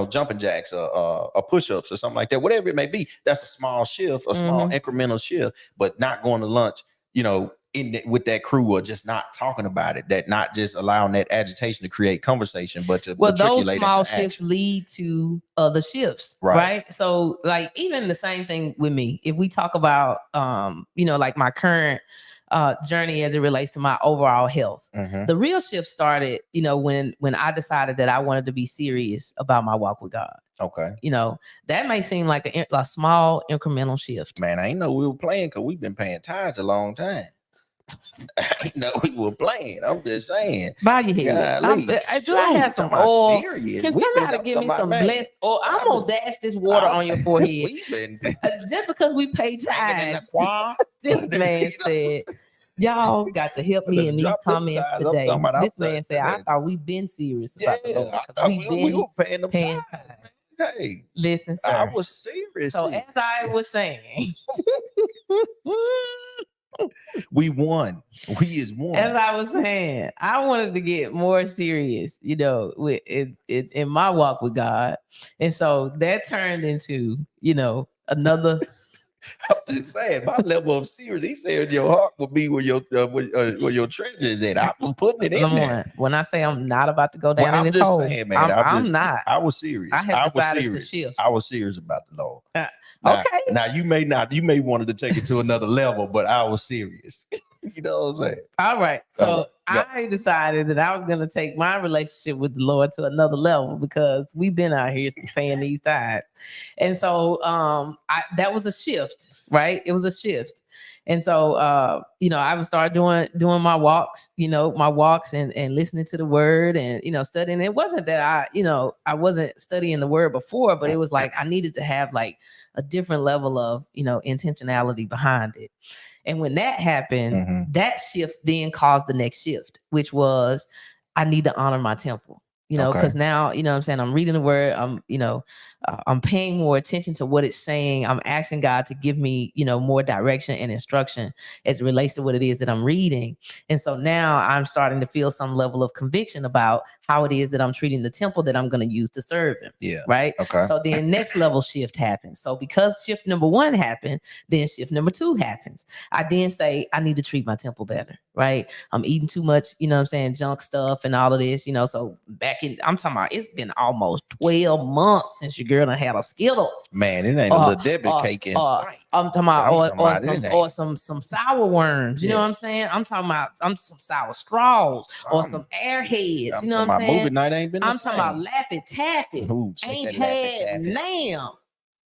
[SPEAKER 1] jumping jacks or push-ups or something like that. Whatever it may be, that's a small shift, a small incremental shift. But not going to lunch, with that crew, or just not talking about it, that not just allowing that agitation to create conversation, but to
[SPEAKER 2] those small shifts lead to other shifts, right? So like even the same thing with me, if we talk about like my current journey as it relates to my overall health, the real shift started when I decided that I wanted to be serious about my walk with God.
[SPEAKER 1] Okay.
[SPEAKER 2] That may seem like a small incremental shift.
[SPEAKER 1] Man, I ain't know we were playing because we've been paying tithes a long time. I know we were playing. I'm just saying.
[SPEAKER 2] Bow your head. Do I have some oil?
[SPEAKER 1] Serious.
[SPEAKER 2] Can somebody give me some blessed oil? I'm gonna dash this water on your forehead. Just because we pay tithes. This man said, y'all got to help me in these comments today. This man said, I thought we've been serious about the Lord because we were paying tithes.
[SPEAKER 1] Hey,
[SPEAKER 2] listen, sir.
[SPEAKER 1] I was serious.
[SPEAKER 2] So as I was saying,
[SPEAKER 1] we won. We is one.
[SPEAKER 2] As I was saying, I wanted to get more serious, with in my walk with God, and so that turned into, another.
[SPEAKER 1] I'm just saying, my level of serious. He said your heart will be where your treasure is at. I was putting it in there.
[SPEAKER 2] When I say I'm not about to go down in this hole, saying, man, I'm not.
[SPEAKER 1] I was serious.
[SPEAKER 2] I decided to shift.
[SPEAKER 1] I was serious about the Lord.
[SPEAKER 2] Okay.
[SPEAKER 1] Now you may wanted to take it to another level, but I was serious. You know what I'm saying?
[SPEAKER 2] All right. So I decided that I was going to take my relationship with the Lord to another level because we've been out here paying these tithes. And so that was a shift, right? It was a shift. And so, I would start doing my walks, and listening to the word and, studying. It wasn't that I wasn't studying the word before, but it was like I needed to have like a different level of, intentionality behind it. And when that happened, that shift then caused the next shift, which was I need to honor my temple. Because now, what I'm saying, I'm reading the word, I'm paying more attention to what it's saying. I'm asking God to give me, more direction and instruction as it relates to what it is that I'm reading. And so now I'm starting to feel some level of conviction about how it is that I'm treating the temple that I'm going to use to serve him.
[SPEAKER 1] Yeah.
[SPEAKER 2] Right.
[SPEAKER 1] Okay.
[SPEAKER 2] So then next level shift happens. So because shift number 1 happened, then shift number 2 happens. I then say, I need to treat my temple better. Right. I'm eating too much, junk stuff and all of this, so I'm talking about, it's been almost 12 months since your girl done had a Skittle.
[SPEAKER 1] Man, it ain't a little debit cake in sight.
[SPEAKER 2] I'm talking about, some sour worms. You know what I'm saying? I'm talking about some sour straws or some airheads. You know what I'm saying?
[SPEAKER 1] Movie night ain't been
[SPEAKER 2] I'm talking about Laffy Taffy. Ain't had lamb.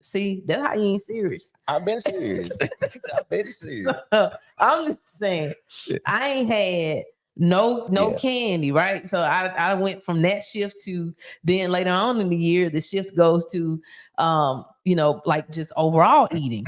[SPEAKER 2] See, that's how you ain't serious.
[SPEAKER 1] I've been serious. I've been serious.
[SPEAKER 2] I'm just saying, I ain't had no candy, right? So I went from that shift to then later on in the year, the shift goes to, like just overall eating.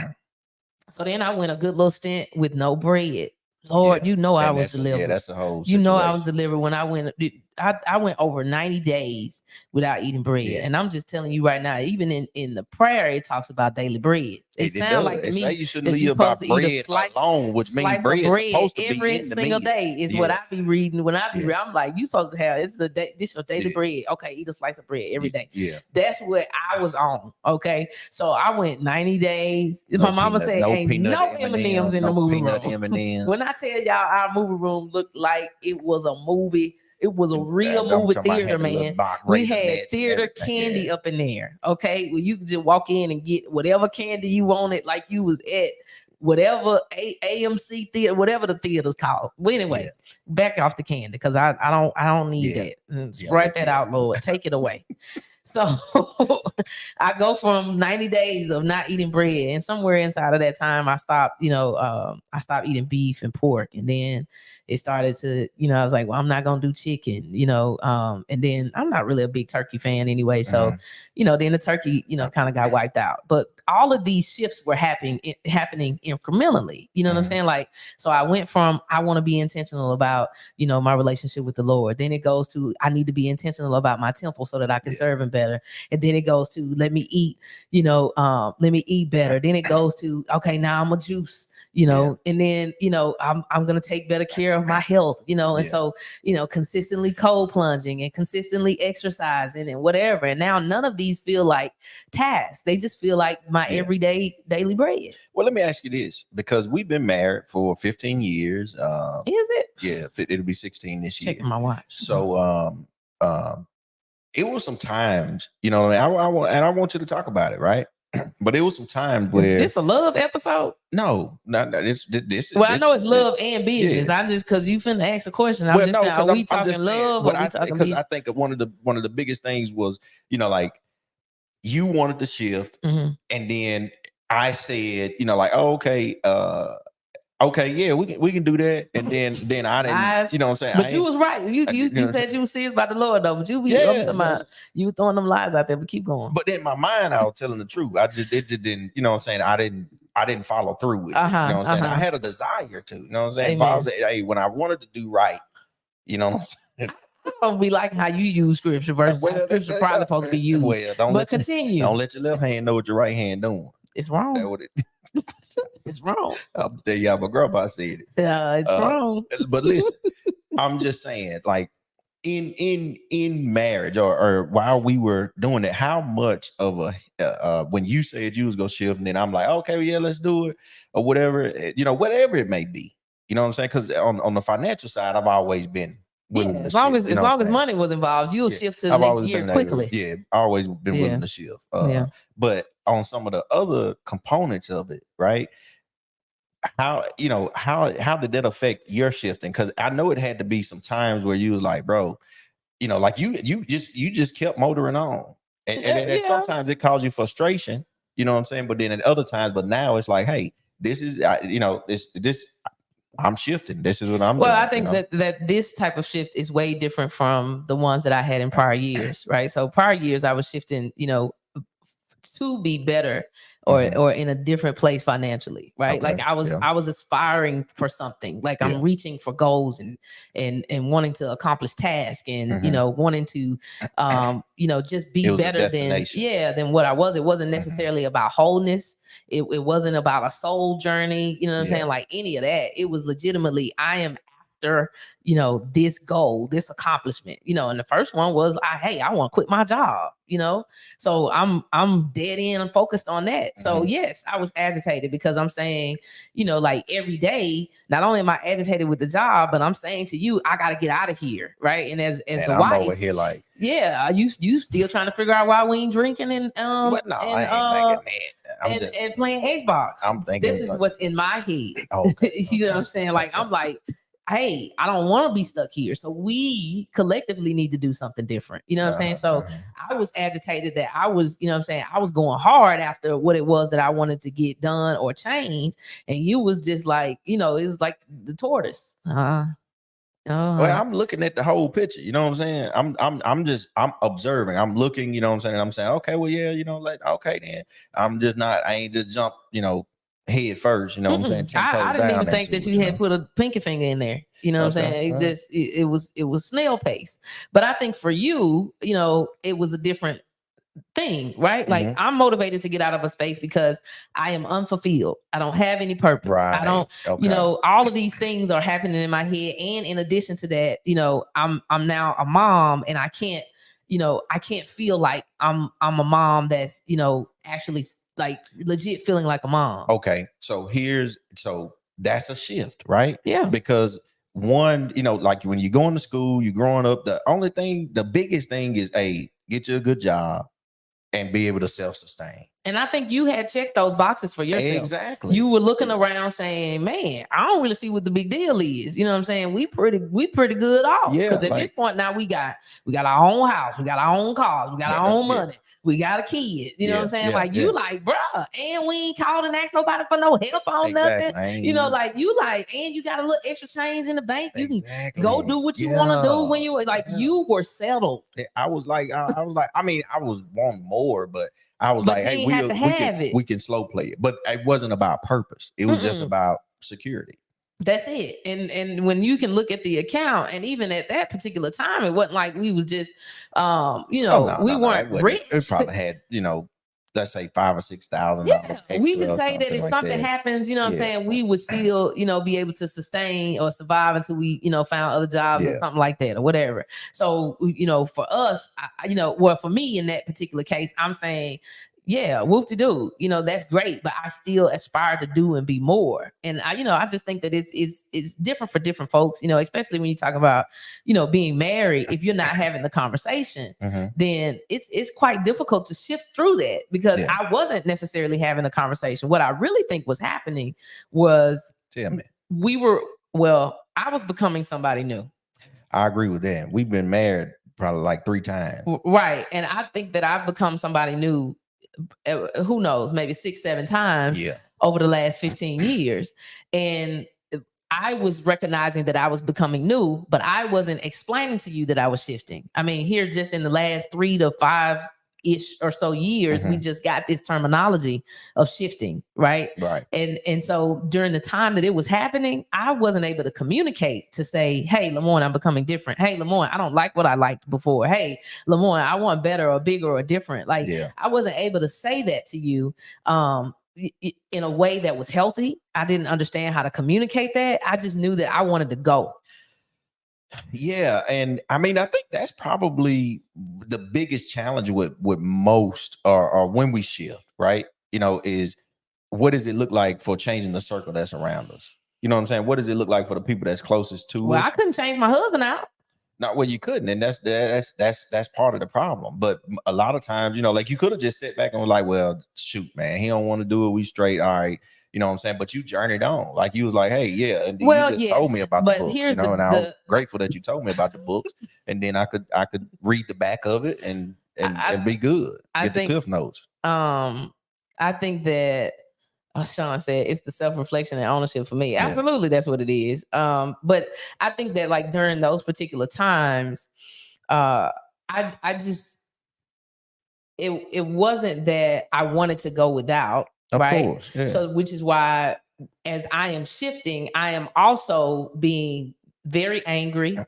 [SPEAKER 2] So then I went a good little stint with no bread. Lord, I was delivered.
[SPEAKER 1] Yeah, that's a whole situation.
[SPEAKER 2] I was delivered when I went. I went over 90 days without eating bread. Yeah. And I'm just telling you right now, even in the prayer, it talks about daily bread. It sounds like to me
[SPEAKER 1] you shouldn't live by bread alone, which means bread is supposed to be
[SPEAKER 2] every single day is what I be reading. When I be reading, I'm like, you supposed to have, this your daily bread. Okay, eat a slice of bread every day.
[SPEAKER 1] Yeah.
[SPEAKER 2] That's what I was on. Okay. So I went 90 days. My mama said, ain't no M&Ms in the movie room.
[SPEAKER 1] M&Ms.
[SPEAKER 2] When I tell y'all our movie room looked like it was a movie It was a real movie theater, man. We had theater candy up in there. Okay, well, you could just walk in and get whatever candy you wanted, like you was at whatever AMC theater, whatever the theater's called. Well, anyway, back off the candy because I don't need that. Write that out, Lord. Take it away. So I go from 90 days of not eating bread, and somewhere inside of that time, I stopped, I stopped eating beef and pork, and then it started to, I was like, well, I'm not gonna do chicken, and then I'm not really a big turkey fan anyway, so then the turkey, kind of got wiped out. But all of these shifts were happening incrementally. You know what I'm saying? Like, so I went from I want to be intentional about, my relationship with the Lord. Then it goes to I need to be intentional about my temple so that I can serve Him better. And then it goes to let me eat, let me eat better. Then it goes to okay, now I'm a juice, and then I'm gonna take better care of my health, and so consistently cold plunging and consistently exercising and whatever. And now none of these feel like tasks; they just feel like my everyday daily bread.
[SPEAKER 1] Well, let me ask you this, because we've been married for 15 years.
[SPEAKER 2] Is it?
[SPEAKER 1] Yeah, it'll be 16 this year.
[SPEAKER 2] Checking my watch.
[SPEAKER 1] So it was some times, I want you to talk about it, right? But it was some times where
[SPEAKER 2] is this a love episode?
[SPEAKER 1] No, not this.
[SPEAKER 2] Well, I know it's love and business. I just because you finna ask a question. I'm just saying, are we talking love or we talking?
[SPEAKER 1] Because I think one of the biggest things was, like you wanted to shift, and then I said, like, oh, okay, yeah, we can do that, and then I didn't, you know what I'm saying?
[SPEAKER 2] But you was right. You said you were serious about the Lord though, but you be up to my you throwing them lies out there. But keep going.
[SPEAKER 1] But in my mind, I was telling the truth. It just didn't, you know what I'm saying? I didn't follow through with it. You know what I'm saying? I had a desire to, you know what I'm saying? But I was like, hey, when I wanted to do right, you know what I'm saying?
[SPEAKER 2] I don't be like how you use scripture versus how scripture probably supposed to be used. Well, continue.
[SPEAKER 1] Don't let your left hand know what your right hand doing.
[SPEAKER 2] It's wrong. It's wrong.
[SPEAKER 1] I'll tell you how my grandpa said it.
[SPEAKER 2] Yeah, it's wrong.
[SPEAKER 1] But listen, I'm just saying, like in marriage or while we were doing it, how much of a when you said you was gonna shift, and then I'm like, okay, well, yeah, let's do it, or whatever, whatever it may be. You know what I'm saying? Because on the financial side, I've always been willing to
[SPEAKER 2] as long as money was involved, you'll shift to the next year quickly.
[SPEAKER 1] I've always been willing to shift. But on some of the other components of it, right? How did that affect your shifting? Because I know it had to be some times where you was like, bro, like you just kept motoring on, and sometimes it caused you frustration. You know what I'm saying? But then at other times, but now it's like, hey, this is this. I'm shifting. This is what I'm doing.
[SPEAKER 2] Well, I think that this type of shift is way different from the ones that I had in prior years, right? So prior years I was shifting, to be better or in a different place financially, right? Okay. Like I was aspiring for something, like I'm reaching for goals and wanting to accomplish tasks and wanting to just be better than what I was. It wasn't necessarily about wholeness. It wasn't about a soul journey, you know what I'm saying? Like any of that. It was legitimately I am after this goal, this accomplishment, and the first one was I want to quit my job, so I'm dead in and focused on that. So yes, I was agitated because I'm saying, like every day, not only am I agitated with the job, but I'm saying to you, I got to get out of here, right? And as the
[SPEAKER 1] I'm
[SPEAKER 2] wife
[SPEAKER 1] over here like,
[SPEAKER 2] you still trying to figure out why we ain't drinking and
[SPEAKER 1] I ain't thinking that.
[SPEAKER 2] And playing Xbox.
[SPEAKER 1] I'm thinking
[SPEAKER 2] this is what's in my head. You know what I'm saying? Like I'm like, hey, I don't want to be stuck here. So we collectively need to do something different. You know what I'm saying? So I was agitated that I was, I was going hard after what it was that I wanted to get done or change. And you was just like, it's like the tortoise.
[SPEAKER 1] Well, I'm looking at the whole picture. You know what I'm saying? I'm observing. I'm looking, you know what I'm saying? I'm saying, okay, well, yeah, okay, then I ain't just jump, head first, you know what I'm saying?
[SPEAKER 2] I didn't even think that you had put a pinky finger in there. You know what I'm saying? It was snail pace. But I think for you, it was a different thing, right? Like I'm motivated to get out of a space because I am unfulfilled. I don't have any purpose. Right. I don't, all of these things are happening in my head. And in addition to that, I'm now a mom and I can't feel like I'm a mom that's, actually like legit feeling like a mom.
[SPEAKER 1] Okay. So that's a shift, right?
[SPEAKER 2] Yeah.
[SPEAKER 1] Because one, like when you're going to school, you're growing up, the biggest thing is get you a good job and be able to self-sustain.
[SPEAKER 2] And I think you had checked those boxes for yourself.
[SPEAKER 1] Exactly.
[SPEAKER 2] You were looking around saying, man, I don't really see what the big deal is. You know what I'm saying? We pretty good off.
[SPEAKER 1] Yeah.
[SPEAKER 2] Because at this point now we got our own house, we got our own cars, we got our own money. We got a kid, you know what I'm saying? You like, bruh, and we ain't called and asked nobody for no help on nothing. And you got a little extra change in the bank. You can go do what you want to do when you you were settled.
[SPEAKER 1] I was like, I was wanting more, but I was like, hey, we can slow play it. But it wasn't about purpose. It was just about security.
[SPEAKER 2] That's it. And when you can look at the account, and even at that particular time, it wasn't like we was just, we weren't rich.
[SPEAKER 1] It probably had, let's say $5,000 or $6,000.
[SPEAKER 2] Yeah, we can say that if something happens, you know what I'm saying, we would still, be able to sustain or survive until we, found other jobs or something like that or whatever. So, for us, for me in that particular case, I'm saying, yeah, whoop-de-doo, that's great, but I still aspire to do and be more. And I just think that it's different for different folks, especially when you talk about, being married. If you're not having the conversation, then it's quite difficult to shift through that, because I wasn't necessarily having a conversation. What I really think was happening was,
[SPEAKER 1] tell me,
[SPEAKER 2] I was becoming somebody new.
[SPEAKER 1] I agree with that. We've been married probably like 3 times.
[SPEAKER 2] Right. And I think that I've become somebody new, who knows, maybe 6-7 times over the last 15 years. And I was recognizing that I was becoming new, but I wasn't explaining to you that I was shifting. I mean, here just in the last 3 to 5-ish or so years, we just got this terminology of shifting, right?
[SPEAKER 1] Right.
[SPEAKER 2] And so during the time that it was happening, I wasn't able to communicate to say, hey, Lamorne, I'm becoming different. Hey, Lamorne, I don't like what I liked before. Hey, Lamorne, I want better or bigger or different. I wasn't able to say that to you in a way that was healthy. I didn't understand how to communicate that. I just knew that I wanted to go.
[SPEAKER 1] Yeah. And I mean, I think that's probably the biggest challenge with most or when we shift, right? Is what does it look like for changing the circle that's around us? You know what I'm saying? What does it look like for the people that's closest to us?
[SPEAKER 2] Well, I couldn't change my husband out.
[SPEAKER 1] No, well, you couldn't, and that's part of the problem. But a lot of times, you could have just sat back and was like, well, shoot, man, he don't want to do it. We straight, all right. You know what I'm saying? But you journeyed on. Like you was like, hey, yeah. And you just told me about the books. And I was grateful that you told me about the books. And then I could read the back of it and be good. Get the cliff notes.
[SPEAKER 2] I think that Sean said it's the self-reflection and ownership for me. Absolutely, that's what it is. But I think that during those particular times, I just it wasn't that I wanted to go without.
[SPEAKER 1] Of
[SPEAKER 2] right.
[SPEAKER 1] course, yeah.
[SPEAKER 2] So which is why as I am shifting, I am also being very angry.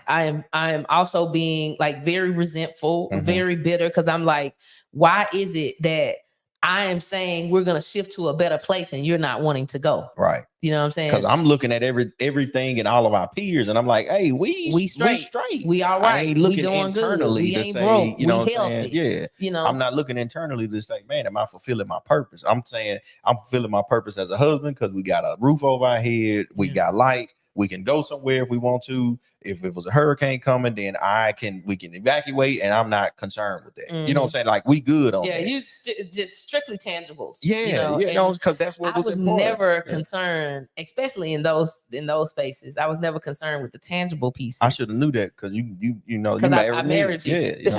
[SPEAKER 2] I am also being very resentful, very bitter, because I'm like, why is it that I am saying we're going to shift to a better place and you're not wanting to go?
[SPEAKER 1] Right.
[SPEAKER 2] You know what I'm saying?
[SPEAKER 1] Because I'm looking at everything and all of our peers, and I'm like, hey, we straight.
[SPEAKER 2] We all right.
[SPEAKER 1] I ain't looking
[SPEAKER 2] we doing
[SPEAKER 1] internally
[SPEAKER 2] good. We
[SPEAKER 1] to
[SPEAKER 2] ain't
[SPEAKER 1] say,
[SPEAKER 2] broke.
[SPEAKER 1] you know
[SPEAKER 2] we
[SPEAKER 1] what I'm
[SPEAKER 2] healthy.
[SPEAKER 1] saying? Yeah. I'm not looking internally to say, man, am I fulfilling my purpose? I'm saying I'm fulfilling my purpose as a husband because we got a roof over our head. We got light. We can go somewhere if we want to. If it was a hurricane coming, then we can evacuate, and I'm not concerned with that. You know what I'm saying? We good on that.
[SPEAKER 2] You just strictly tangibles.
[SPEAKER 1] Yeah, because that's what was important.
[SPEAKER 2] Never concerned, especially in those spaces. I was never concerned with the tangible pieces.
[SPEAKER 1] I should have knew that because you
[SPEAKER 2] I married you.
[SPEAKER 1] Yeah,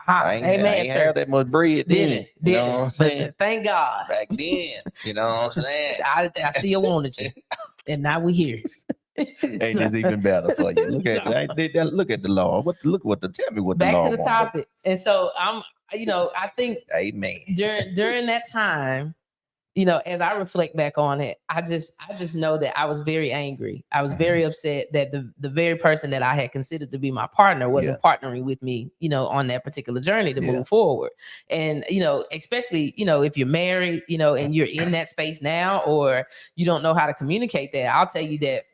[SPEAKER 1] I ain't had that much bread then. You know what I'm saying?
[SPEAKER 2] Thank God.
[SPEAKER 1] Back then, you know what I'm saying?
[SPEAKER 2] I still wanted you, and now we here.
[SPEAKER 1] Ain't this even better for you? Look at that. Look at the law. Tell me what the law.
[SPEAKER 2] Back to the topic. And so I think
[SPEAKER 1] amen.
[SPEAKER 2] During that time, as I reflect back on it, I just know that I was very angry. I was very upset that the very person that I had considered to be my partner wasn't partnering with me, on that particular journey to move forward. And, especially, if you're married, and you're in that space now, or you don't know how to communicate that, I'll tell you that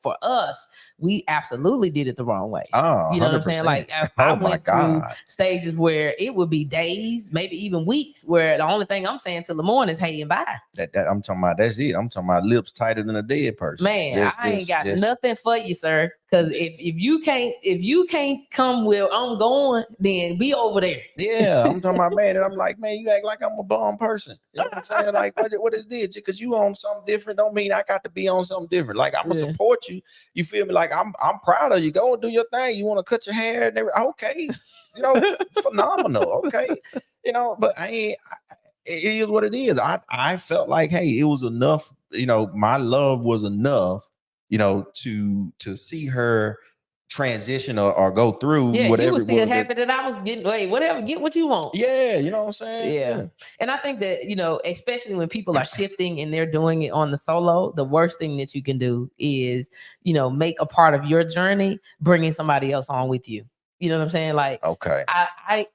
[SPEAKER 2] for us, we absolutely did it the wrong way.
[SPEAKER 1] Oh,
[SPEAKER 2] you know what I'm saying?
[SPEAKER 1] 100%.
[SPEAKER 2] Like I went through stages where it would be days, maybe even weeks, where the only thing I'm saying to Lamorne is hey and bye.
[SPEAKER 1] That I'm talking about. That's it. I'm talking about lips tighter than a dead person.
[SPEAKER 2] Man, I ain't got nothing for you, sir. Because if you can't come where I'm going, then be over there.
[SPEAKER 1] Yeah, I'm talking about, man. And I'm like, man, you act like I'm a bum person. You know what I'm saying? Like, what is this? Because you on something different don't mean I got to be on something different. Like, I'm gonna support you. You feel me? Like, I'm proud of you. Go and do your thing. You want to cut your hair and everything? Okay, phenomenal. Okay, but it is what it is. I felt like, hey, it was enough. My love was enough. To see her transition or go through whatever.
[SPEAKER 2] You were still happy that I was getting whatever, get what you want.
[SPEAKER 1] Yeah, you know what I'm saying?
[SPEAKER 2] Yeah. And I think that, especially when people are shifting and they're doing it on the solo, the worst thing that you can do is, make a part of your journey bringing somebody else on with you. You know what I'm saying? Like,
[SPEAKER 1] okay,
[SPEAKER 2] I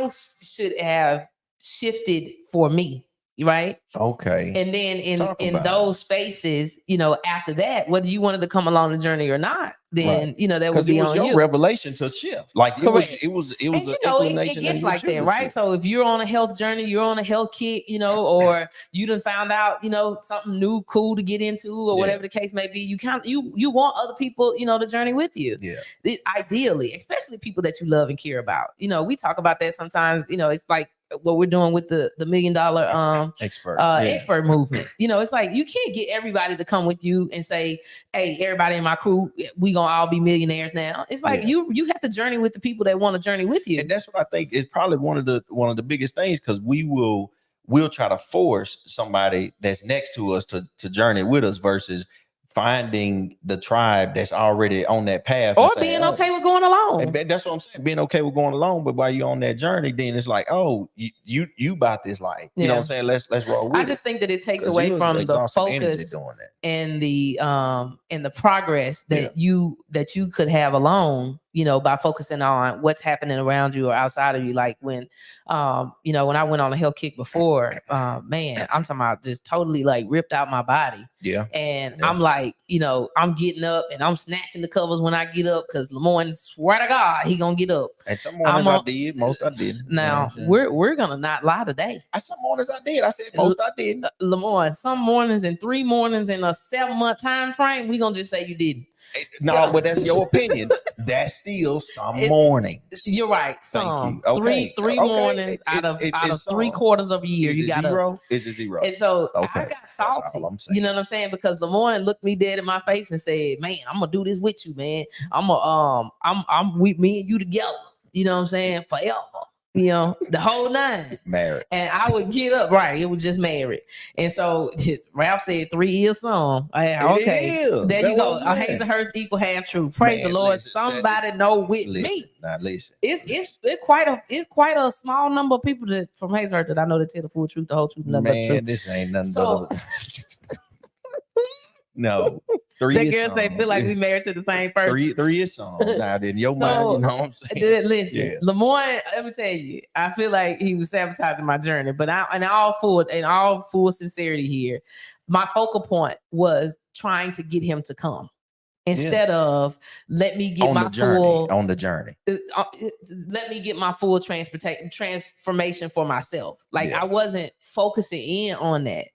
[SPEAKER 2] should have shifted for me. Right.
[SPEAKER 1] Okay.
[SPEAKER 2] And then in those spaces, after that, whether you wanted to come along the journey or not, then that would be on you.
[SPEAKER 1] Your revelation to shift. Like it was
[SPEAKER 2] and, it gets like that, right? So if you're on a health journey, you're on a health kick, or you done found out, something new, cool to get into, or whatever the case may be. You want other people, to journey with you.
[SPEAKER 1] Yeah.
[SPEAKER 2] Ideally, especially people that you love and care about. We talk about that sometimes. It's like what we're doing with the $1 million expert movement. It's like you can't get everybody to come with you and say, hey, everybody in my crew, we gonna all be millionaires now. It's like you have to journey with the people that want to journey with you.
[SPEAKER 1] And that's what I think is probably one of the biggest things, because we'll try to force somebody that's next to us to journey with us versus finding the tribe that's already on that path,
[SPEAKER 2] or being okay with going along.
[SPEAKER 1] And that's what I'm saying, being okay with going along. But while you're on that journey, then it's like, oh, you about this life. You know what I'm saying? Let's roll with
[SPEAKER 2] I just think that it takes away from the focus and the progress that you could have alone. By focusing on what's happening around you or outside of you. Like when I went on a health kick before, man, I'm talking about just totally like ripped out my body.
[SPEAKER 1] Yeah.
[SPEAKER 2] And I'm like, I'm getting up and I'm snatching the covers when I get up, because Lamorne, swear to God, he gonna get up.
[SPEAKER 1] And some mornings I did, most I didn't.
[SPEAKER 2] Now we're gonna not lie today.
[SPEAKER 1] Some mornings I did. I said most I didn't.
[SPEAKER 2] Lamorne, some mornings and 3 mornings in a 7-month time frame, we gonna just say you didn't.
[SPEAKER 1] No, but that's your opinion. That's still some mornings.
[SPEAKER 2] You're right. Some.
[SPEAKER 1] Thank you. Okay.
[SPEAKER 2] Three mornings out of 3/4 of a year.
[SPEAKER 1] Is
[SPEAKER 2] you got
[SPEAKER 1] zero? Is it zero?
[SPEAKER 2] And so I got salty. You know what I'm saying? Because Lamorne looked me dead in my face and said, "Man, I'm gonna do this with you, man. I'm with me and you together. You know what I'm saying? Forever." The whole 9.
[SPEAKER 1] Married.
[SPEAKER 2] And I would get up, right? It was just married. And so Ralph said 3 years song. Okay. There you go. A Hazelhurst equal half true. Praise the Lord. Somebody know with me.
[SPEAKER 1] Now listen.
[SPEAKER 2] It's quite a small number of people from Hazelhurst that I know that tell the full truth, the whole truth, nothing but the truth.
[SPEAKER 1] This ain't nothing but no. 3
[SPEAKER 2] that girl say feel like we married to the same person.
[SPEAKER 1] 3 years song. Now then your mind, you know what I'm saying?
[SPEAKER 2] Listen, Lamorne, let me tell you, I feel like he was sabotaging my journey. But in all full sincerity here, my focal point was trying to get him to come. Instead of let me get my full
[SPEAKER 1] on the journey.
[SPEAKER 2] Let me get my full transformation for myself. Like I wasn't focusing in on that.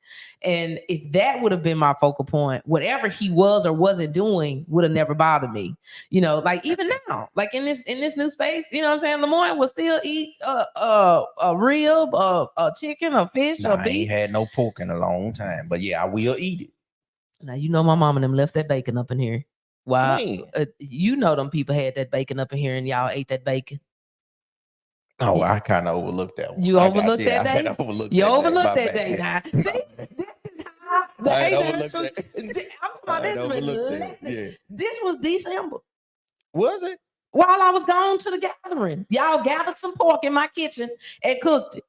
[SPEAKER 2] And if that would have been my focal point, whatever he was or wasn't doing would have never bothered me. Like even now, like in this new space, you know what I'm saying? Lamorne will still eat a rib, a chicken, a fish, or beef.
[SPEAKER 1] He had no pork in a long time, but I will eat it.
[SPEAKER 2] Now my mom and them left that bacon up in here. Wow, them people had that bacon up in here and y'all ate that bacon.
[SPEAKER 1] Oh, I kind of overlooked that one.
[SPEAKER 2] You overlooked that day?
[SPEAKER 1] You overlooked
[SPEAKER 2] that day. Now, see, this is how this was December.
[SPEAKER 1] Was it?
[SPEAKER 2] While I was gone to the gathering, y'all gathered some pork in my kitchen and cooked it.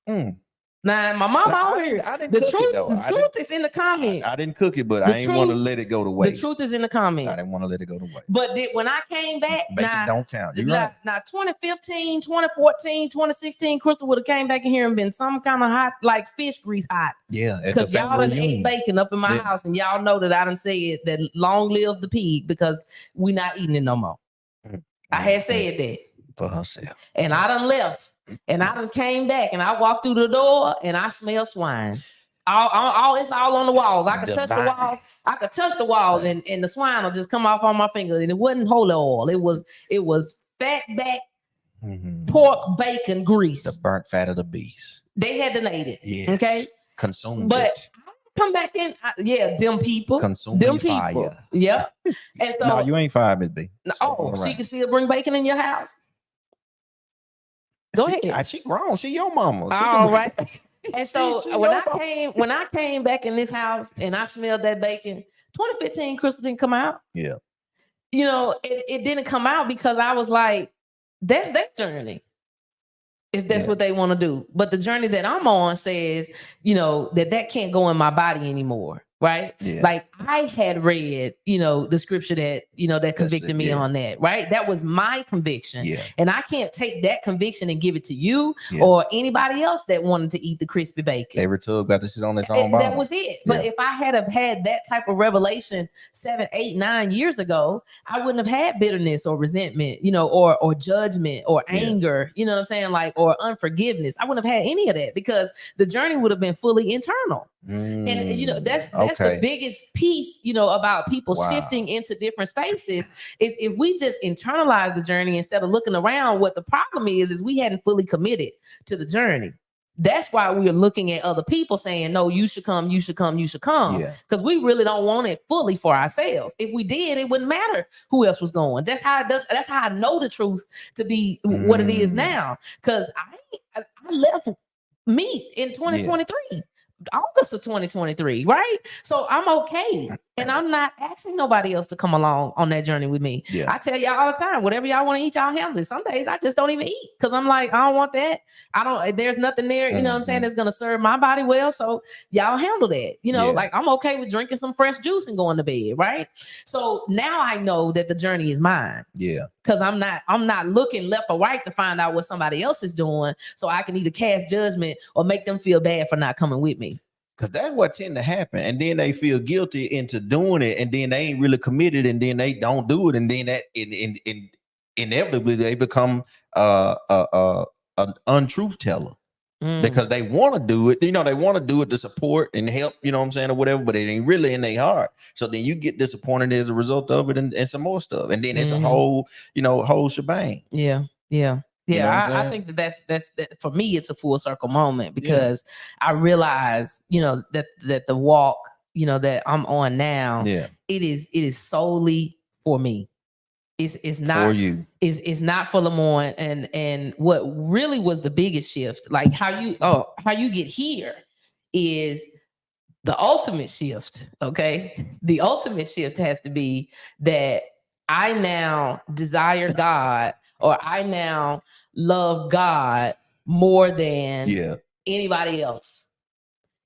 [SPEAKER 2] Nah, my mama out here.
[SPEAKER 1] I didn't
[SPEAKER 2] The
[SPEAKER 1] cook
[SPEAKER 2] truth,
[SPEAKER 1] it though.
[SPEAKER 2] the truth is in the comments.
[SPEAKER 1] I didn't cook it, but I didn't want to let it go to waste.
[SPEAKER 2] The truth is in the comments.
[SPEAKER 1] I didn't want to let it go to waste.
[SPEAKER 2] But when I came back,
[SPEAKER 1] bacon don't count. You're right.
[SPEAKER 2] Now 2015, 2014, 2016, Crystal would have came back in here and been some kind of hot, like fish grease hot.
[SPEAKER 1] Yeah,
[SPEAKER 2] because y'all done ate bacon up in my house, and y'all know that I done said that long live the pig because we not eating it no more. I had said that
[SPEAKER 1] for herself,
[SPEAKER 2] and I done left. And I done came back and I walked through the door and I smell swine. It's all on the walls. I could touch the walls. I could touch the walls and the swine will just come off on my fingers. And it wasn't holy oil. It was fat back pork bacon grease.
[SPEAKER 1] The burnt fat of the beast.
[SPEAKER 2] They had donated.
[SPEAKER 1] Yeah.
[SPEAKER 2] Okay.
[SPEAKER 1] Consumed
[SPEAKER 2] but
[SPEAKER 1] it.
[SPEAKER 2] Come back in. Them people.
[SPEAKER 1] Consume
[SPEAKER 2] them
[SPEAKER 1] people.
[SPEAKER 2] Fire. Yeah. And so
[SPEAKER 1] no, you ain't fired, Miss B.
[SPEAKER 2] She can still bring bacon in your house. Go ahead.
[SPEAKER 1] She grown. She your mama.
[SPEAKER 2] All right. And so when I came back in this house and I smelled that bacon, 2015, Crystal didn't come out.
[SPEAKER 1] Yeah.
[SPEAKER 2] You know, it didn't come out because I was like, that's their journey. If that's what they want to do. But the journey that I'm on says, you know, that can't go in my body anymore. Right.
[SPEAKER 1] Yeah.
[SPEAKER 2] Like I had read, you know, the scripture that, you know, that convicted me on that. Right. That was my conviction.
[SPEAKER 1] Yeah.
[SPEAKER 2] And I can't take that conviction and give it to you or anybody else that wanted to eat the crispy bacon.
[SPEAKER 1] Every tub got to sit on its own bottom.
[SPEAKER 2] That was it. But if I had had that type of revelation 7, 8, 9 years ago, I wouldn't have had bitterness or resentment, you know, or judgment or anger, you know what I'm saying? Like, or unforgiveness. I wouldn't have had any of that because the journey would have been fully internal. And you know, that's the biggest piece, you know, about people shifting into different spaces is if we just internalize the journey instead of looking around. What the problem is we hadn't fully committed to the journey. That's why we're looking at other people saying, no, you should come, you should come, you should come. Because we really don't want it fully for ourselves. If we did, it wouldn't matter who else was going. That's how it does. That's how I know the truth to be what it is now. Because I left meat in 2023. August of 2023, right? So I'm okay. And I'm not asking nobody else to come along on that journey with me. I tell y'all all the time, whatever y'all want to eat, y'all handle it. Some days I just don't even eat because I'm like, I don't want that. There's nothing there, you know what I'm saying, that's going to serve my body well. So y'all handle that. You know, like I'm okay with drinking some fresh juice and going to bed, right? So now I know that the journey is mine.
[SPEAKER 1] Yeah.
[SPEAKER 2] Because I'm not looking left or right to find out what somebody else is doing so I can either cast judgment or make them feel bad for not coming with me.
[SPEAKER 1] Because that's what tend to happen. And then they feel guilty into doing it. And then they ain't really committed. And then they don't do it. And then that inevitably they become an untruth teller. Because they want to do it. You know, they want to do it to support and help, you know what I'm saying, or whatever, but it ain't really in their heart. So then you get disappointed as a result of it and some more stuff. And then it's a whole shebang.
[SPEAKER 2] Yeah. Yeah. Yeah, you know I think that's for me, it's a full circle moment because I realize, you know, that the walk, you know, that I'm on now, it is solely for me. It's not for you. It's not for Lamorne. And what really was the biggest shift, like how you get here is the ultimate shift. Okay. The ultimate shift has to be that I now desire God, or I now love God more than anybody else.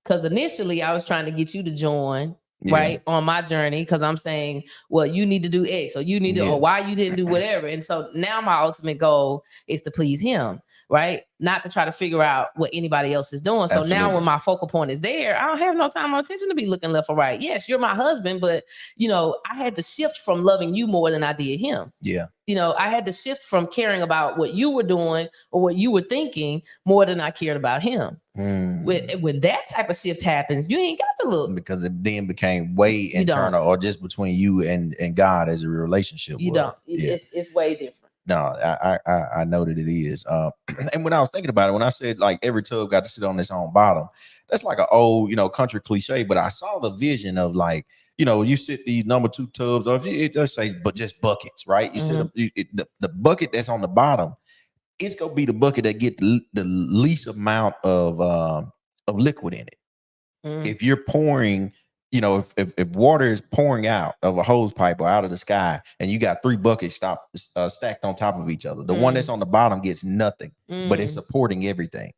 [SPEAKER 2] Because initially I was trying to get you to join right on my journey, because I'm saying, well, you need to do X, or you need to, or why you didn't do whatever. And so now my ultimate goal is to please him, right? Not to try to figure out what anybody else is doing. So now when my focal point is there, I don't have no time or attention to be looking left or right. Yes, you're my husband, but you know, I had to shift from loving you more than I did him. Yeah. You know, I had to shift from caring about what you were doing or what you were thinking more than I cared about him. When that type of shift happens, you ain't got to look. Because it then became way internal or just between you and God as a relationship. You don't. It's way different. No, I know that it is. And when I was thinking about it, when I said like every tub got to sit on its own bottom, that's like an old, you know, country cliche. But I saw the vision of like, you know, you sit these number 2 tubs, or if it does say, but just buckets, right? You sit the bucket that's on the bottom, it's gonna be the bucket that get the least amount of liquid in it. If you're pouring
[SPEAKER 1] you know, if water is pouring out of a hose pipe or out of the sky, and you got 3 buckets stacked on top of each other, the one that's on the bottom gets nothing, but it's supporting everything.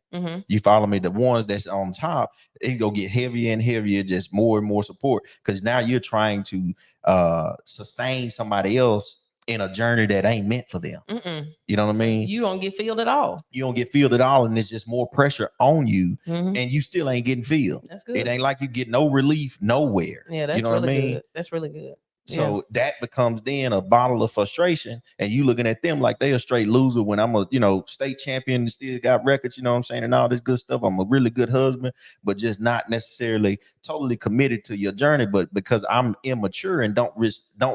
[SPEAKER 1] You follow me? The ones that's on top, it go get heavier and heavier, just more and more support, because now you're trying to sustain somebody else in a journey that ain't meant for them. You know what I mean?
[SPEAKER 2] You don't get filled at all.
[SPEAKER 1] You don't get filled at all, and it's just more pressure on you, and you still ain't getting filled.
[SPEAKER 2] That's good.
[SPEAKER 1] It ain't like you get no relief nowhere.
[SPEAKER 2] Yeah, that's
[SPEAKER 1] you know
[SPEAKER 2] really
[SPEAKER 1] what I mean?
[SPEAKER 2] good. That's really good.
[SPEAKER 1] So that becomes then a bottle of frustration, and you looking at them like they a straight loser when I'm a, you know, state champion and still got records, you know what I'm saying, and all this good stuff. I'm a really good husband, but just not necessarily totally committed to your journey. But because I'm immature and don't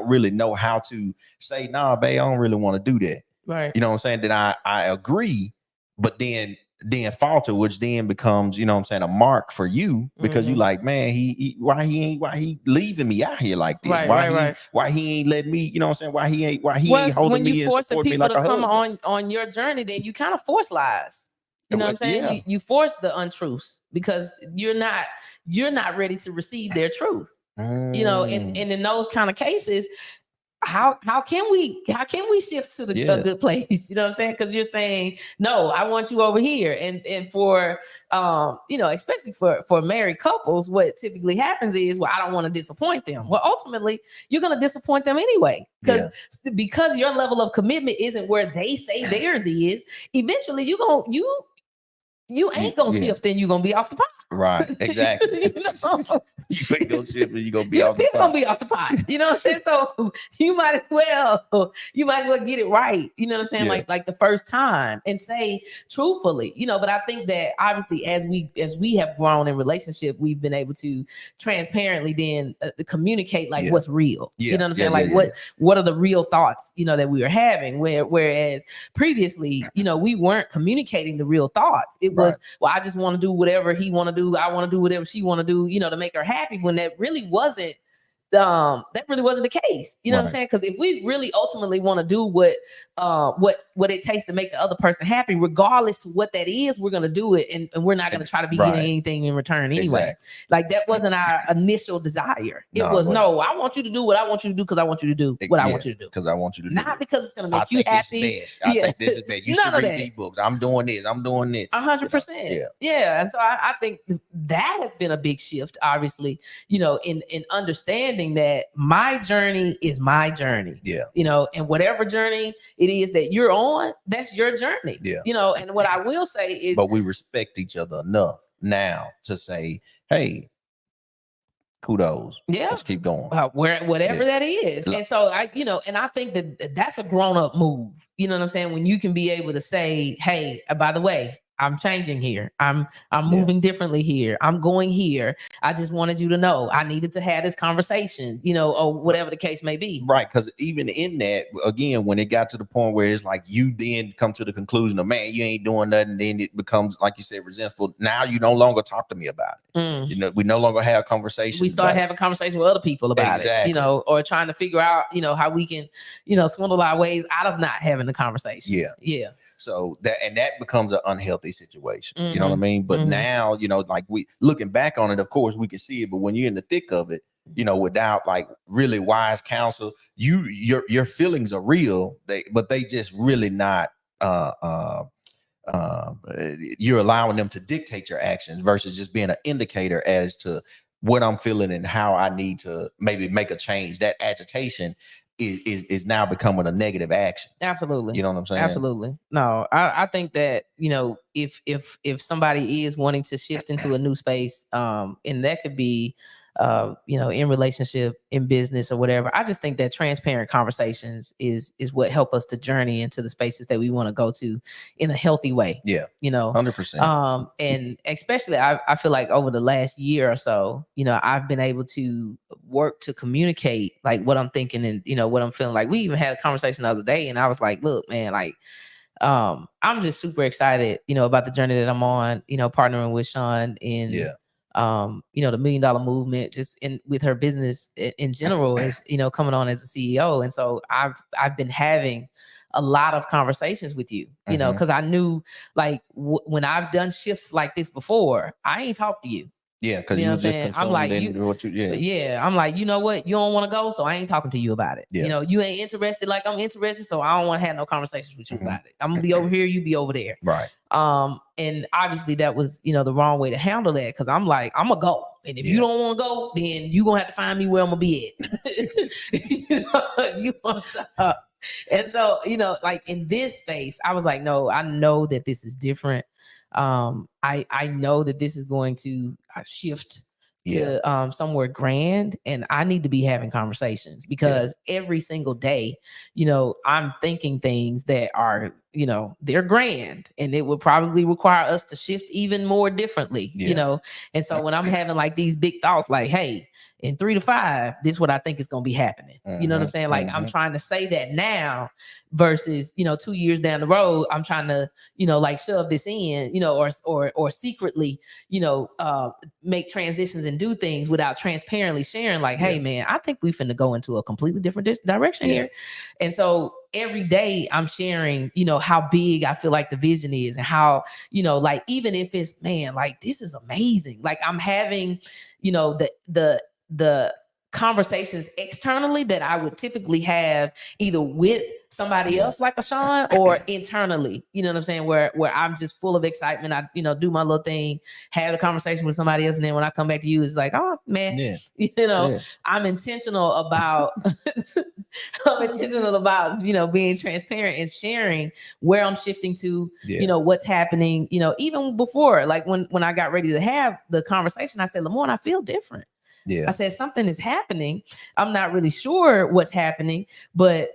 [SPEAKER 1] really know how to say, nah, babe, I don't really want to do that.
[SPEAKER 2] Right.
[SPEAKER 1] You know what I'm saying? Then I agree, but then falter, which then becomes, you know what I'm saying, a mark for you, because you like, man, why he leaving me out here like this? Why he ain't letting me, you know what I'm saying? Why he ain't holding me and support me like a husband?
[SPEAKER 2] When you force people to come on your journey, then you kind of force lies. You know what I'm saying?
[SPEAKER 1] Yeah.
[SPEAKER 2] You force the untruths because you're not ready to receive their truth. You know, and in those kind of cases, how can we shift to a good place? You know what I'm saying? Because you're saying, no, I want you over here. And for you know, especially for married couples, what typically happens is, well, I don't want to disappoint them. Well, ultimately, you're gonna disappoint them anyway. Because your level of commitment isn't where they say theirs is, eventually you ain't gonna shift, and you're gonna be off the pot.
[SPEAKER 1] Right, exactly. You ain't gonna shift, and you're gonna be off the pot.
[SPEAKER 2] You're gonna be off the pot. You know what I'm saying? So you might as well get it right. You know what I'm saying?
[SPEAKER 1] Yeah.
[SPEAKER 2] Like the first time, and say truthfully, you know. But I think that obviously as we have grown in relationship, we've been able to transparently then communicate like what's real. You know what I'm saying? What are the real thoughts, you know, that we were having, whereas previously, you know, we weren't communicating the real thoughts. It was, well, I just want to do whatever he want to do. I want to do whatever she want to do, you know, to make her happy, when that really wasn't the case. You know what I'm saying? Because if we really ultimately want to do what it takes to make the other person happy, regardless to what that is, we're gonna do it, and we're not gonna try to be getting anything in return anyway. Like that wasn't our initial desire. It was no, I want you to do what I want you to do because I want you to do what I want you to do.
[SPEAKER 1] Because I want you to do
[SPEAKER 2] not because it's gonna make you happy.
[SPEAKER 1] I think this is best. You should read these books. I'm doing this.
[SPEAKER 2] 100%. Yeah. And so I think that has been a big shift, obviously, you know, in understanding that my journey is my journey.
[SPEAKER 1] Yeah.
[SPEAKER 2] You know, and whatever journey it is that you're on, that's your journey.
[SPEAKER 1] Yeah.
[SPEAKER 2] You know, and what I will say is,
[SPEAKER 1] but we respect each other enough now to say, hey, kudos.
[SPEAKER 2] Yeah.
[SPEAKER 1] Let's keep going.
[SPEAKER 2] Whatever that is. And so I think that that's a grown-up move. You know what I'm saying? When you can be able to say, hey, by the way, I'm changing here. I'm moving differently here. I'm going here. I just wanted you to know I needed to have this conversation, you know, or whatever the case may be.
[SPEAKER 1] Right. Because even in that, again, when it got to the point where it's like you then come to the conclusion of, man, you ain't doing nothing, then it becomes, like you said, resentful. Now you no longer talk to me about it. You know, we no longer have conversations.
[SPEAKER 2] We start having conversations with other people about it, you know, or trying to figure out, you know, how we can, you know, swindle our ways out of not having the conversation. Yeah.
[SPEAKER 1] So that becomes an unhealthy situation. You know what I mean? But now, you know, like we looking back on it, of course we can see it, but when you're in the thick of it, you know, without like really wise counsel, your feelings are real, but they just really not you're allowing them to dictate your actions versus just being an indicator as to what I'm feeling and how I need to maybe make a change. That agitation is now becoming a negative action.
[SPEAKER 2] Absolutely.
[SPEAKER 1] You know what I'm saying?
[SPEAKER 2] Absolutely. No, I think that, you know, if somebody is wanting to shift into a new space, and that could be, you know, in relationship, in business or whatever, I just think that transparent conversations is what help us to journey into the spaces that we want to go to in a healthy way.
[SPEAKER 1] Yeah.
[SPEAKER 2] You know,
[SPEAKER 1] 100%.
[SPEAKER 2] And especially I feel like over the last year or so, you know, I've been able to work to communicate like what I'm thinking and, you know, what I'm feeling. Like we even had a conversation the other day and I was like, look, man, like, I'm just super excited, you know, about the journey that I'm on, you know, partnering with Sean in, you know, the $1 Million Movement, just with her business in general, is, you know, coming on as a CEO. And so I've been having a lot of conversations with you, you know, because I knew like when I've done shifts like this before, I ain't talked to you.
[SPEAKER 1] Yeah, because
[SPEAKER 2] You
[SPEAKER 1] you
[SPEAKER 2] know
[SPEAKER 1] were
[SPEAKER 2] what I'm
[SPEAKER 1] just
[SPEAKER 2] saying? I'm like, I'm like, you know what? You don't want to go, so I ain't talking to you about it.
[SPEAKER 1] Yeah.
[SPEAKER 2] You know, you ain't interested like I'm interested, so I don't want to have no conversations with you about it. I'm gonna be over here, you be over there.
[SPEAKER 1] Right.
[SPEAKER 2] And obviously that was, the wrong way to handle that, because I'm like, I'm gonna go. And if you don't want to go, then you gonna have to find me where I'm gonna be at. You want to And so, like in this space, I was like, no, I know that this is different. I know that this is going to shift to somewhere grand, and I need to be having conversations, because every single day, I'm thinking things that are, they're grand, and it would probably require us to shift even more differently, And so when I'm having like these big thoughts, like, hey, in 3 to 5, this is what I think is going to be happening. You know what I'm saying? Like, I'm trying to say that now versus, 2 years down the road, I'm trying to, like shove this in, or secretly, make transitions and do things without transparently sharing, like, hey man, I think we finna go into a completely different direction here. And so every day I'm sharing, how big I feel like the vision is, and how, like, even if it's, man, like, this is amazing. Like, I'm having, the conversations externally that I would typically have either with somebody else like a Sean, or internally, you know what I'm saying? Where I'm just full of excitement. I, do my little thing, have a conversation with somebody else. And then when I come back to you, it's like, oh man, I'm intentional about, being transparent and sharing where I'm shifting to, what's happening, even before, like when I got ready to have the conversation, I said, Lamorne, I feel different. I said, something is happening. I'm not really sure what's happening, but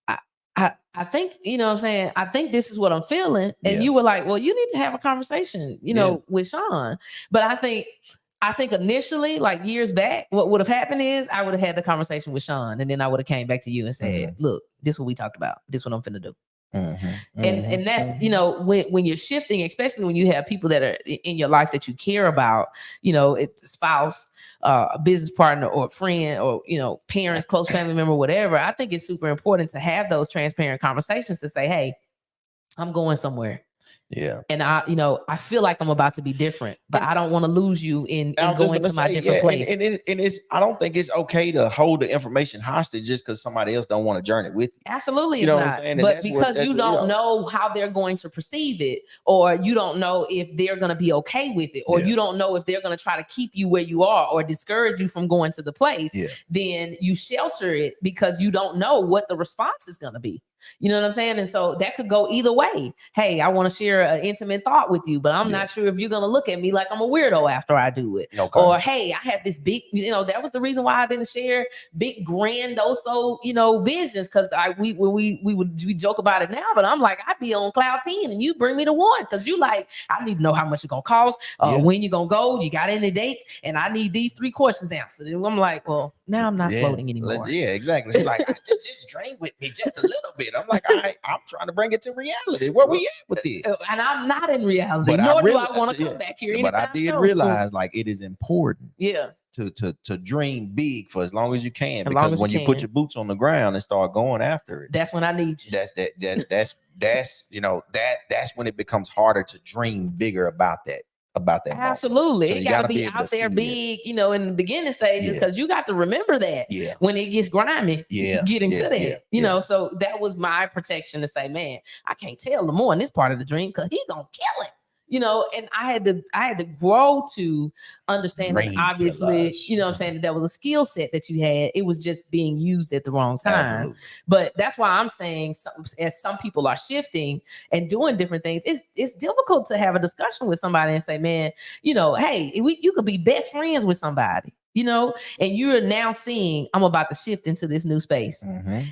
[SPEAKER 2] I think, what I'm saying, I think this is what I'm feeling. And you were like, well, you need to have a conversation, with Sean. But I think initially, like years back, what would have happened is I would have had the conversation with Sean, and then I would have came back to you and said, look, this is what we talked about. This is what I'm finna do. And that's, when you're shifting, especially when you have people that are in your life that you care about, it's a spouse, a business partner, or a friend, or, parents, close family member, whatever. I think it's super important to have those transparent conversations to say, hey, I'm going somewhere. And I feel like I'm about to be different, but I don't want to lose you in going to my different place.
[SPEAKER 1] And it's, I don't think it's okay to hold the information hostage just because somebody else don't want to journey with you.
[SPEAKER 2] Absolutely, it's not. But because you don't know how they're going to perceive it, or you don't know if they're going to be okay with it, or you don't know if they're going to try to keep you where you are or discourage you from going to the place, then you shelter it because you don't know what the response is going to be. You know what I'm saying? And so that could go either way. Hey, I want to share an intimate thought with you, but I'm not sure if you're going to look at me like I'm a weirdo after I do it.
[SPEAKER 1] Okay.
[SPEAKER 2] Or, hey, I have this big, that was the reason why I didn't share big grandoso, visions. Cause we joke about it now, but I'm like, I'd be on cloud 10 and you bring me to 1. Cause you like, I need to know how much it's going to cost, when you're going to go, you got any dates, and I need these 3 questions answered. And I'm like, well, now I'm not floating anymore.
[SPEAKER 1] Yeah, exactly. She's like, just drink with me just a little bit. I'm like, all right, I'm trying to bring it to reality. Where we at with it?
[SPEAKER 2] And I'm not in reality, nor do I want to come back here.
[SPEAKER 1] But I did realize, like, it is important.
[SPEAKER 2] Yeah.
[SPEAKER 1] To dream big for as long as you can, because when you put your boots on the ground and start going after it,
[SPEAKER 2] that's when I need you.
[SPEAKER 1] That's that's when it becomes harder to dream bigger about that.
[SPEAKER 2] Absolutely. So it got to be out there big, in the beginning stages, because you got to remember that when it gets grimy, get into that, so that was my protection to say, man, I can't tell Lamorne this part of the dream because he's gonna kill it. And I had to grow to understand that, obviously, what I'm saying, that was a skill set that you had. It was just being used at the wrong time. Absolutely. But that's why I'm saying, as some people are shifting and doing different things, it's difficult to have a discussion with somebody and say, man, hey, you could be best friends with somebody. And you're now seeing, I'm about to shift into this new space.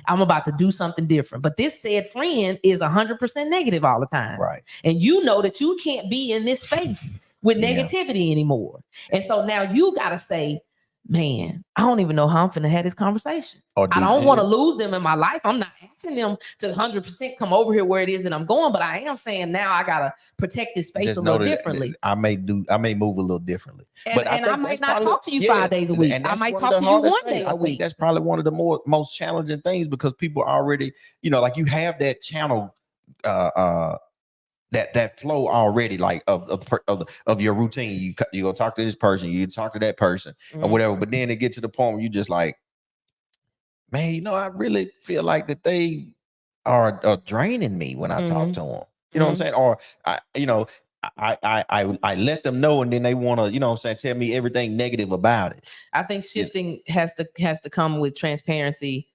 [SPEAKER 2] I'm about to do something different. But this said friend is 100% negative all the time.
[SPEAKER 1] Right.
[SPEAKER 2] And you know that you can't be in this space with negativity anymore. And so now you got to say, man, I don't even know how I'm finna have this conversation. I don't want to lose them in my life. I'm not asking them to 100% come over here where it is that I'm going, but I am saying now I gotta protect this space a little differently.
[SPEAKER 1] I may move a little differently,
[SPEAKER 2] but I might not talk to you 5 days a week. I might talk to you 1 day a week.
[SPEAKER 1] I think that's probably one of the most challenging things, because people already, like, you have that channel that flow already, like of your routine. You go talk to this person, you talk to that person, or whatever. But then it get to the point where you just like, man, you know, I really feel like that they are draining me when I talk to them. You know what I'm saying? Or I let them know, and then they want to, you know what I'm saying, tell me everything negative about it.
[SPEAKER 2] I think shifting has to come with transparency,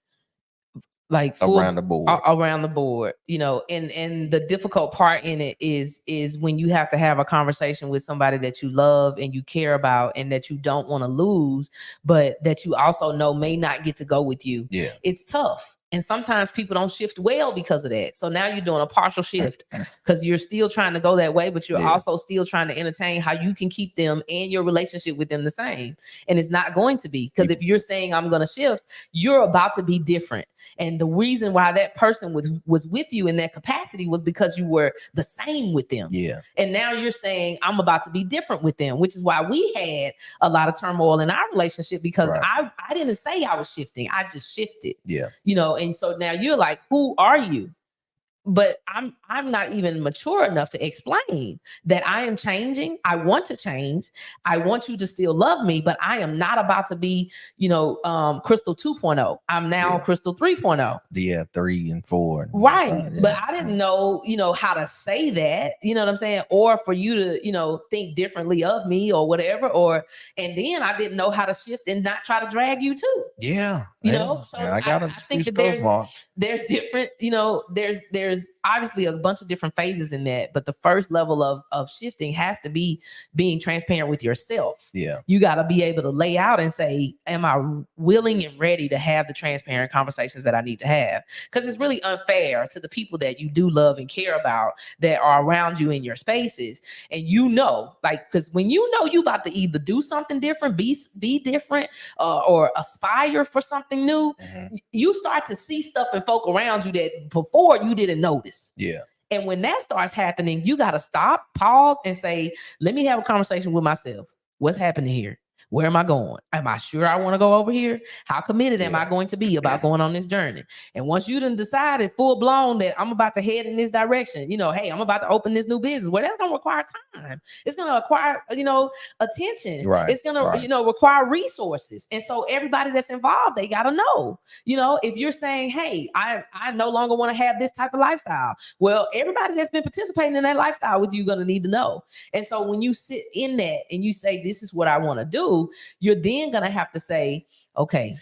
[SPEAKER 2] like
[SPEAKER 1] around the
[SPEAKER 2] board, you know, and the difficult part in it is when you have to have a conversation with somebody that you love and you care about and that you don't want to lose, but that you also know may not get to go with you.
[SPEAKER 1] Yeah,
[SPEAKER 2] it's tough. And sometimes people don't shift well because of that. So now you're doing a partial shift because you're still trying to go that way, but you're also still trying to entertain how you can keep them and your relationship with them the same. And it's not going to be, because if you're saying I'm going to shift, you're about to be different. And the reason why that person was with you in that capacity was because you were the same with them.
[SPEAKER 1] Yeah.
[SPEAKER 2] And now you're saying I'm about to be different with them, which is why we had a lot of turmoil in our relationship, because I didn't say I was shifting. I just shifted.
[SPEAKER 1] Yeah.
[SPEAKER 2] You know, and so now you're like, who are you? But I'm not even mature enough to explain that I am changing. I want to change. I want you to still love me, but I am not about to be, you know, Crystal 2.0. I'm now Crystal 3.0.
[SPEAKER 1] Yeah, 3 and 4.
[SPEAKER 2] Right. But I didn't know, you know, how to say that, you know what I'm saying? Or for you to, you know, think differently of me or whatever. And then I didn't know how to shift and not try to drag you too.
[SPEAKER 1] Yeah.
[SPEAKER 2] You know, so
[SPEAKER 1] I
[SPEAKER 2] think that there's different, you know, there's obviously a bunch of different phases in that, but the first level of shifting has to be being transparent with yourself.
[SPEAKER 1] Yeah.
[SPEAKER 2] You got to be able to lay out and say, am I willing and ready to have the transparent conversations that I need to have? Because it's really unfair to the people that you do love and care about that are around you in your spaces. And you know, like, because when you know you about to either do something different, be different, or aspire for something new, you start to see stuff in folk around you that before you didn't notice.
[SPEAKER 1] Yeah.
[SPEAKER 2] And when that starts happening, you got to stop, pause, and say, let me have a conversation with myself. What's happening here? Where am I going? Am I sure I want to go over here? How committed am I going to be about going on this journey? And once you done decided full blown that I'm about to head in this direction, you know, hey, I'm about to open this new business. Well, that's going to require time. It's going to require, you know, attention.
[SPEAKER 1] Right.
[SPEAKER 2] It's going to, you know, require resources. And so everybody that's involved, they got to know, you know, if you're saying, hey, I no longer want to have this type of lifestyle. Well, everybody that's been participating in that lifestyle with you going to need to know. And so when you sit in that and you say, this is what I want to do, you're then going to have to say, okay.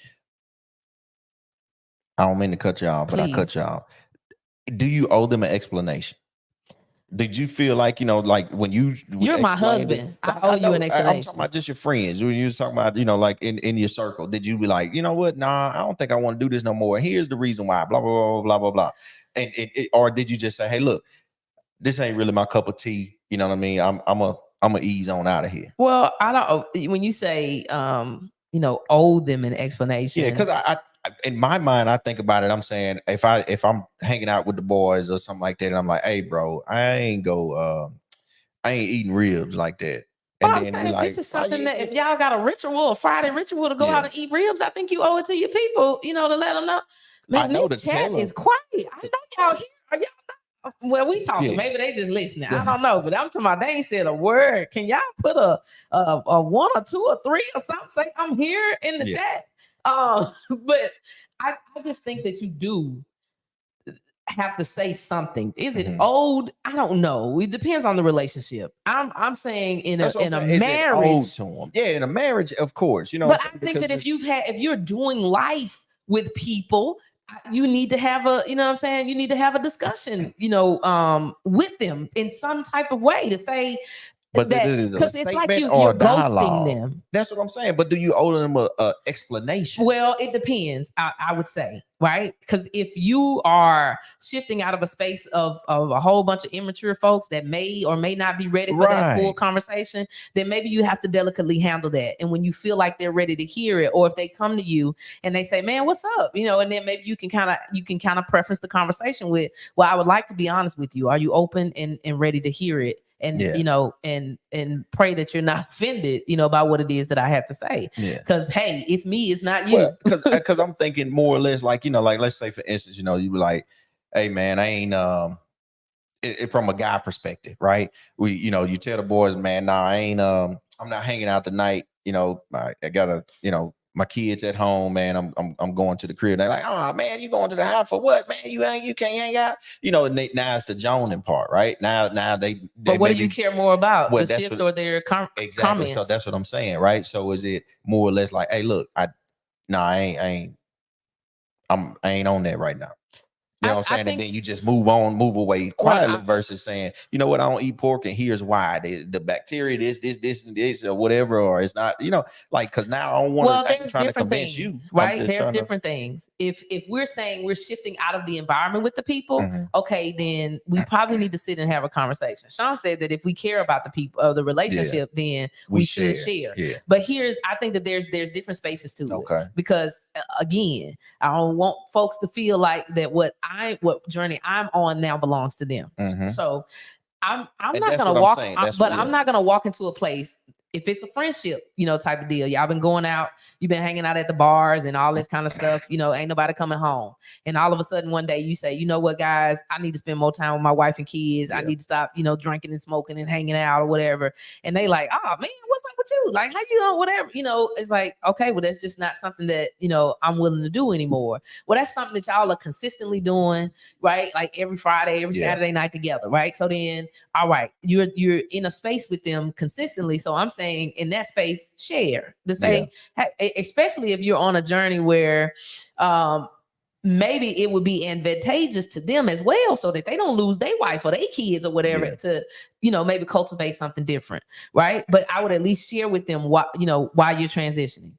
[SPEAKER 1] I don't mean to cut you off, but I cut you off. Do you owe them an explanation? Did you feel like, you know, like when you're
[SPEAKER 2] my husband, I owe you an explanation.
[SPEAKER 1] I'm talking about just your friends. When you was talking about, you know, like in your circle, did you be like, you know what? Nah, I don't think I want to do this no more. Here's the reason why, blah, blah, blah, blah, blah, blah. And or did you just say, hey, look, this ain't really my cup of tea. You know what I mean? I'm gonna ease on out of here.
[SPEAKER 2] Well, I don't. When you say, you know, owe them an explanation,
[SPEAKER 1] yeah, because I in my mind, I think about it. I'm saying if I'm hanging out with the boys or something like that, and I'm like, hey, bro, I ain't eating ribs like that. And
[SPEAKER 2] well, then like, this is something that if y'all got a ritual, a Friday ritual to go out and eat ribs, I think you owe it to your people, you know, to let them know. Man, I know this chat is quiet. I know y'all here. Are y'all not? Well, we talking. Maybe they just listening. I don't know, but I'm talking about they ain't said a word. Can y'all put a 1 or 2 or 3 or something? Say I'm here in the chat. But I just think that you do have to say something. Is it old? I don't know. It depends on the relationship. I'm saying in a marriage.
[SPEAKER 1] To them? Yeah, in a marriage, of course. You know,
[SPEAKER 2] but I think that if you're doing life with people, you need to have a, you know what I'm saying? You need to have a discussion, you know, with them in some type of way to say,
[SPEAKER 1] but because
[SPEAKER 2] it's like you're ghosting them.
[SPEAKER 1] That's what I'm saying. But do you owe them a explanation?
[SPEAKER 2] Well, it depends. I would say, right? Because if you are shifting out of a space of a whole bunch of immature folks that may or may not be ready for that full conversation, then maybe you have to delicately handle that. And when you feel like they're ready to hear it, or if they come to you and they say, "Man, what's up?" You know, and then maybe you can kind of preference the conversation with, "Well, I would like to be honest with you. Are you open and ready to hear it?" And, you know, and pray that you're not offended, you know, by what it is that I have to say. Because, hey, it's me, it's not you.
[SPEAKER 1] Because I'm thinking more or less like, you know, like, let's say, for instance, you know, you be like, hey, man, I from a guy perspective, right? You tell the boys, man, nah, I'm not hanging out tonight. I gotta, my kids at home, man. I'm going to the crib. They're like, oh man, you going to the house for what, man? You can't hang out. Now it's the joning part, right? Now they
[SPEAKER 2] But what do you care more about, the shift or their
[SPEAKER 1] exactly?
[SPEAKER 2] Comments?
[SPEAKER 1] So that's what I'm saying, right? So is it more or less like, hey, look, I ain't on that right now. You know what I'm saying? And then you just move away quietly versus saying, you know what, I don't eat pork and here's why. The bacteria, this, or whatever, or it's not, because now I don't want to try to convince you.
[SPEAKER 2] Right? There's different things. If we're saying we're shifting out of the environment with the people, okay, then we probably need to sit and have a conversation. Sean said that if we care about the people, the relationship, then we should share.
[SPEAKER 1] Yeah.
[SPEAKER 2] But I think that there's different spaces to it. Because again, I don't want folks to feel like that what journey I'm on now belongs to them. So I'm not gonna walk, I'm not gonna walk into a place if it's a friendship, type of deal. Y'all been going out, you've been hanging out at the bars and all this kind of stuff, ain't nobody coming home. And all of a sudden one day you say, you know what, guys, I need to spend more time with my wife and kids. I need to stop, drinking and smoking and hanging out or whatever. And they like, oh man, what's up with you? Like, how you doing? Whatever, it's like, okay, well, that's just not something that, I'm willing to do anymore. Well, that's something that y'all are consistently doing, right? Like every Friday, every Saturday night together, right? So then, all right, you're in a space with them consistently. So I'm saying in that space, share the same, especially if you're on a journey where maybe it would be advantageous to them as well, so that they don't lose their wife or their kids or whatever to, maybe cultivate something different, right? But I would at least share with them while you're transitioning.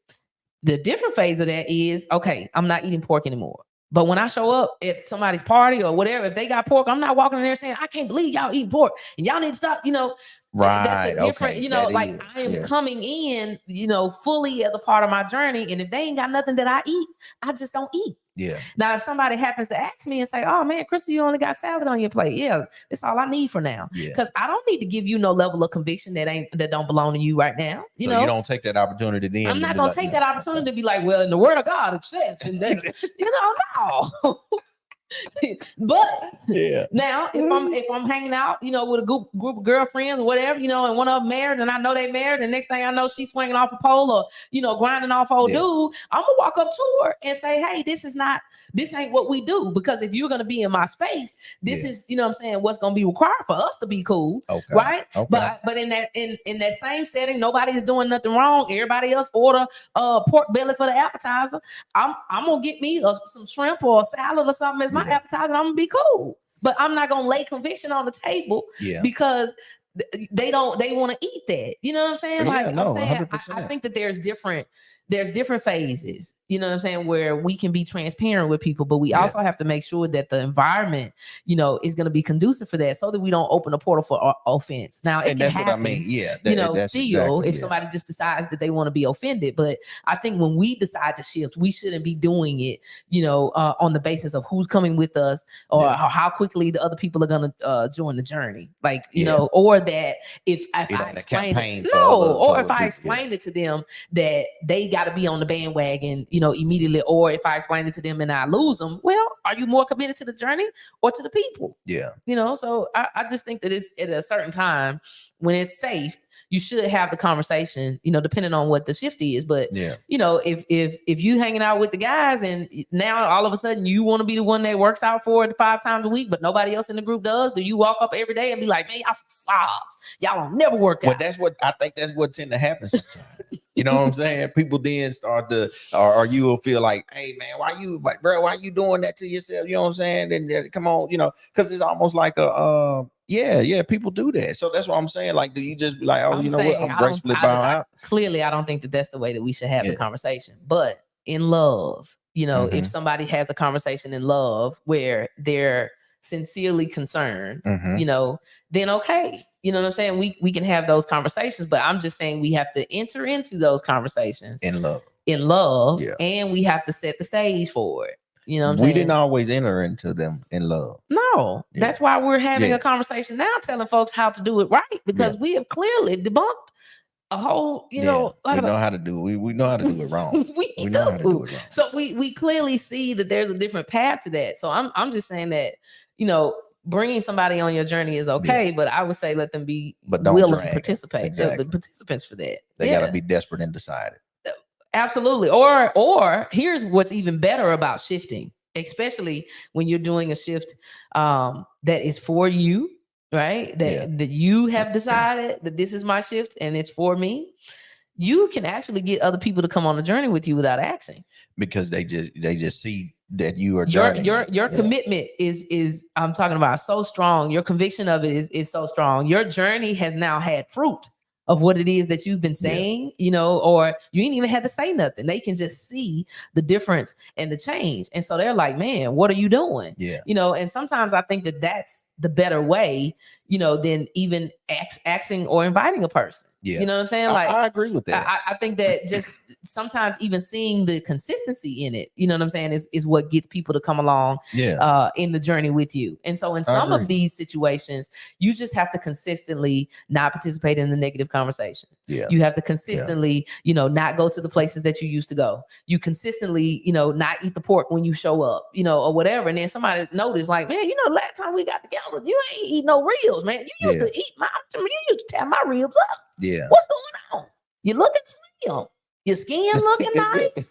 [SPEAKER 2] The different phase of that is, okay, I'm not eating pork anymore. But when I show up at somebody's party or whatever, if they got pork, I'm not walking in there saying, I can't believe y'all eating pork and y'all need to stop,
[SPEAKER 1] Right.
[SPEAKER 2] That's a different, I am coming in, fully as a part of my journey. And if they ain't got nothing that I eat, I just don't eat.
[SPEAKER 1] Yeah.
[SPEAKER 2] Now, if somebody happens to ask me and say, oh man, Crystal, you only got salad on your plate. Yeah, that's all I need for now. Because I don't need to give you no level of conviction that don't belong to you right now. You don't
[SPEAKER 1] take that opportunity then.
[SPEAKER 2] I'm not going to take that opportunity to be like, well, in the word of God, it says, and then, no. But now if I'm hanging out, with a group of girlfriends or whatever, and one of them married and I know they married, and next thing I know she's swinging off a pole or grinding off old dude, I'm gonna walk up to her and say, hey, this ain't what we do, because if you're gonna be in my space, this is what's gonna be required for us to be cool, right? But in that same setting, nobody is doing nothing wrong. Everybody else order pork belly for the appetizer. I'm gonna get me some shrimp or a salad or something as my appetizer. I'm gonna be cool, but I'm not gonna lay conviction on the table because they want to eat that. You know what I'm saying? I think that there's different phases, where we can be transparent with people, but we also have to make sure that the environment, is going to be conducive for that, so that we don't open a portal for offense. Now, it can happen, what I mean. If somebody just decides that they want to be offended, but I think when we decide to shift, we shouldn't be doing it, on the basis of who's coming with us or how quickly the other people are going to join the journey. Like, or that if I explain it, if I explained it to them that they got to be on the bandwagon, immediately, or if I explain it to them and I lose them, well, are you more committed to the journey or to the people? So I just think that it's at a certain time when it's safe, you should have the conversation, depending on what the shift is. But if you hanging out with the guys and now all of a sudden you want to be the one that works out 4 to 5 times a week, but nobody else in the group does, do you walk up every day and be like, man, y'all some slobs, y'all don't never work out?
[SPEAKER 1] Well, I think that's what tend to happen sometimes. You know what I'm saying? People then start to, or you will feel like, hey man, why you doing that to yourself? You know what I'm saying? Then come on, because it's almost like a people do that. So that's what I'm saying. Like, do you just be like, oh, what? I'm gracefully bow out.
[SPEAKER 2] Clearly, I don't think that that's the way that we should have the conversation. But in love, if somebody has a conversation in love where they're sincerely concerned, then okay. You know what I'm saying? We can have those conversations, but I'm just saying we have to enter into those conversations in love, and we have to set the stage for it. You know what I'm saying?
[SPEAKER 1] We didn't always enter into them in love.
[SPEAKER 2] No, that's why we're having a conversation now, telling folks how to do it right, because we have clearly debunked a whole, we know
[SPEAKER 1] how to do it. We know how to do it wrong.
[SPEAKER 2] we know how to do it wrong. So we clearly see that there's a different path to that. So I'm just saying that, bringing somebody on your journey is okay, but I would say let them be
[SPEAKER 1] don't
[SPEAKER 2] willing to participate.
[SPEAKER 1] Exactly.
[SPEAKER 2] The participants for that.
[SPEAKER 1] They got to be desperate and decided.
[SPEAKER 2] Absolutely. Or here's what's even better about shifting, especially when you're doing a shift that is for you, right? That you have decided that this is my shift and it's for me. You can actually get other people to come on the journey with you without asking,
[SPEAKER 1] because they just see that you are
[SPEAKER 2] your commitment is I'm talking about so strong. Your conviction of it is so strong. Your journey has now had fruit of what it is that you've been saying, you know, or you ain't even had to say nothing. They can just see the difference and the change. And so they're like, man, what are you doing?
[SPEAKER 1] Yeah.
[SPEAKER 2] You know, and sometimes I think that that's the better way, you know, than even asking or inviting a person.
[SPEAKER 1] Yeah.
[SPEAKER 2] You know what I'm saying? Like,
[SPEAKER 1] I agree with that.
[SPEAKER 2] I think that just sometimes even seeing the consistency in it, you know what I'm saying, is what gets people to come along in the journey with you. And so in some of these situations, you just have to consistently not participate in the negative conversation.
[SPEAKER 1] Yeah.
[SPEAKER 2] You have to consistently, you know, not go to the places that you used to go. You consistently, you know, not eat the pork when you show up, you know, or whatever. And then somebody noticed, like, man, you know, last time we got together, you ain't eat no ribs, man. You used to eat you used to tear my ribs up.
[SPEAKER 1] Yeah.
[SPEAKER 2] What's going on? You looking slim. Your skin looking nice.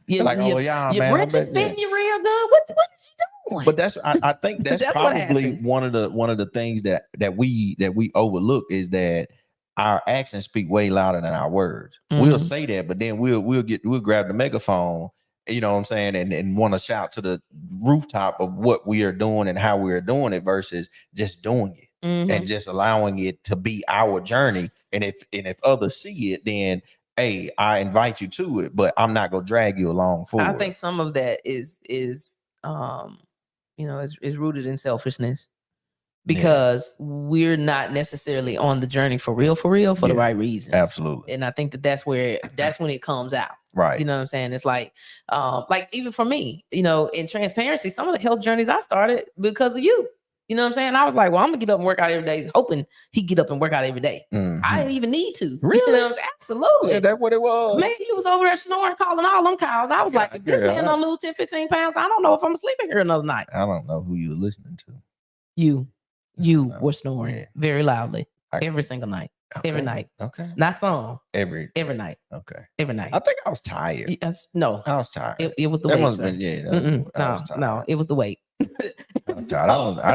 [SPEAKER 1] Your
[SPEAKER 2] britches fitting you real good. What is you doing?
[SPEAKER 1] But that's I think that's probably one of the things that we overlook is that our actions speak way louder than our words. Mm-hmm. We'll say that, but then we'll grab the megaphone, you know what I'm saying, and want to shout to the rooftop of what we are doing and how we are doing it versus just doing it. Mm-hmm. And just allowing it to be our journey. And if others see it, then hey, I invite you to it, but I'm not gonna drag you along for it.
[SPEAKER 2] I think some of that is rooted in selfishness, because we're not necessarily on the journey for real for the right reasons.
[SPEAKER 1] Absolutely.
[SPEAKER 2] And I think that's when it comes out.
[SPEAKER 1] Right.
[SPEAKER 2] You know what I'm saying? It's like even for me, you know, in transparency, some of the health journeys I started because of you. You know what I'm saying? I was like, well, I'm gonna get up and work out every day, hoping he get up and work out every day. Mm-hmm. I didn't even need to.
[SPEAKER 1] Really?
[SPEAKER 2] You know, absolutely.
[SPEAKER 1] Yeah, that's what it was.
[SPEAKER 2] Man, he was over there snoring, calling all them cows. I was like, if this man don't lose 10, 15 pounds, I don't know if I'm sleeping here another night.
[SPEAKER 1] I don't know who you were listening to.
[SPEAKER 2] You were snoring very loudly every single night. Okay. Every night.
[SPEAKER 1] Okay.
[SPEAKER 2] Not some.
[SPEAKER 1] Every
[SPEAKER 2] night.
[SPEAKER 1] Okay.
[SPEAKER 2] Every night.
[SPEAKER 1] I think I was tired.
[SPEAKER 2] No.
[SPEAKER 1] I was tired.
[SPEAKER 2] It was the weight. No, it was the weight.
[SPEAKER 1] I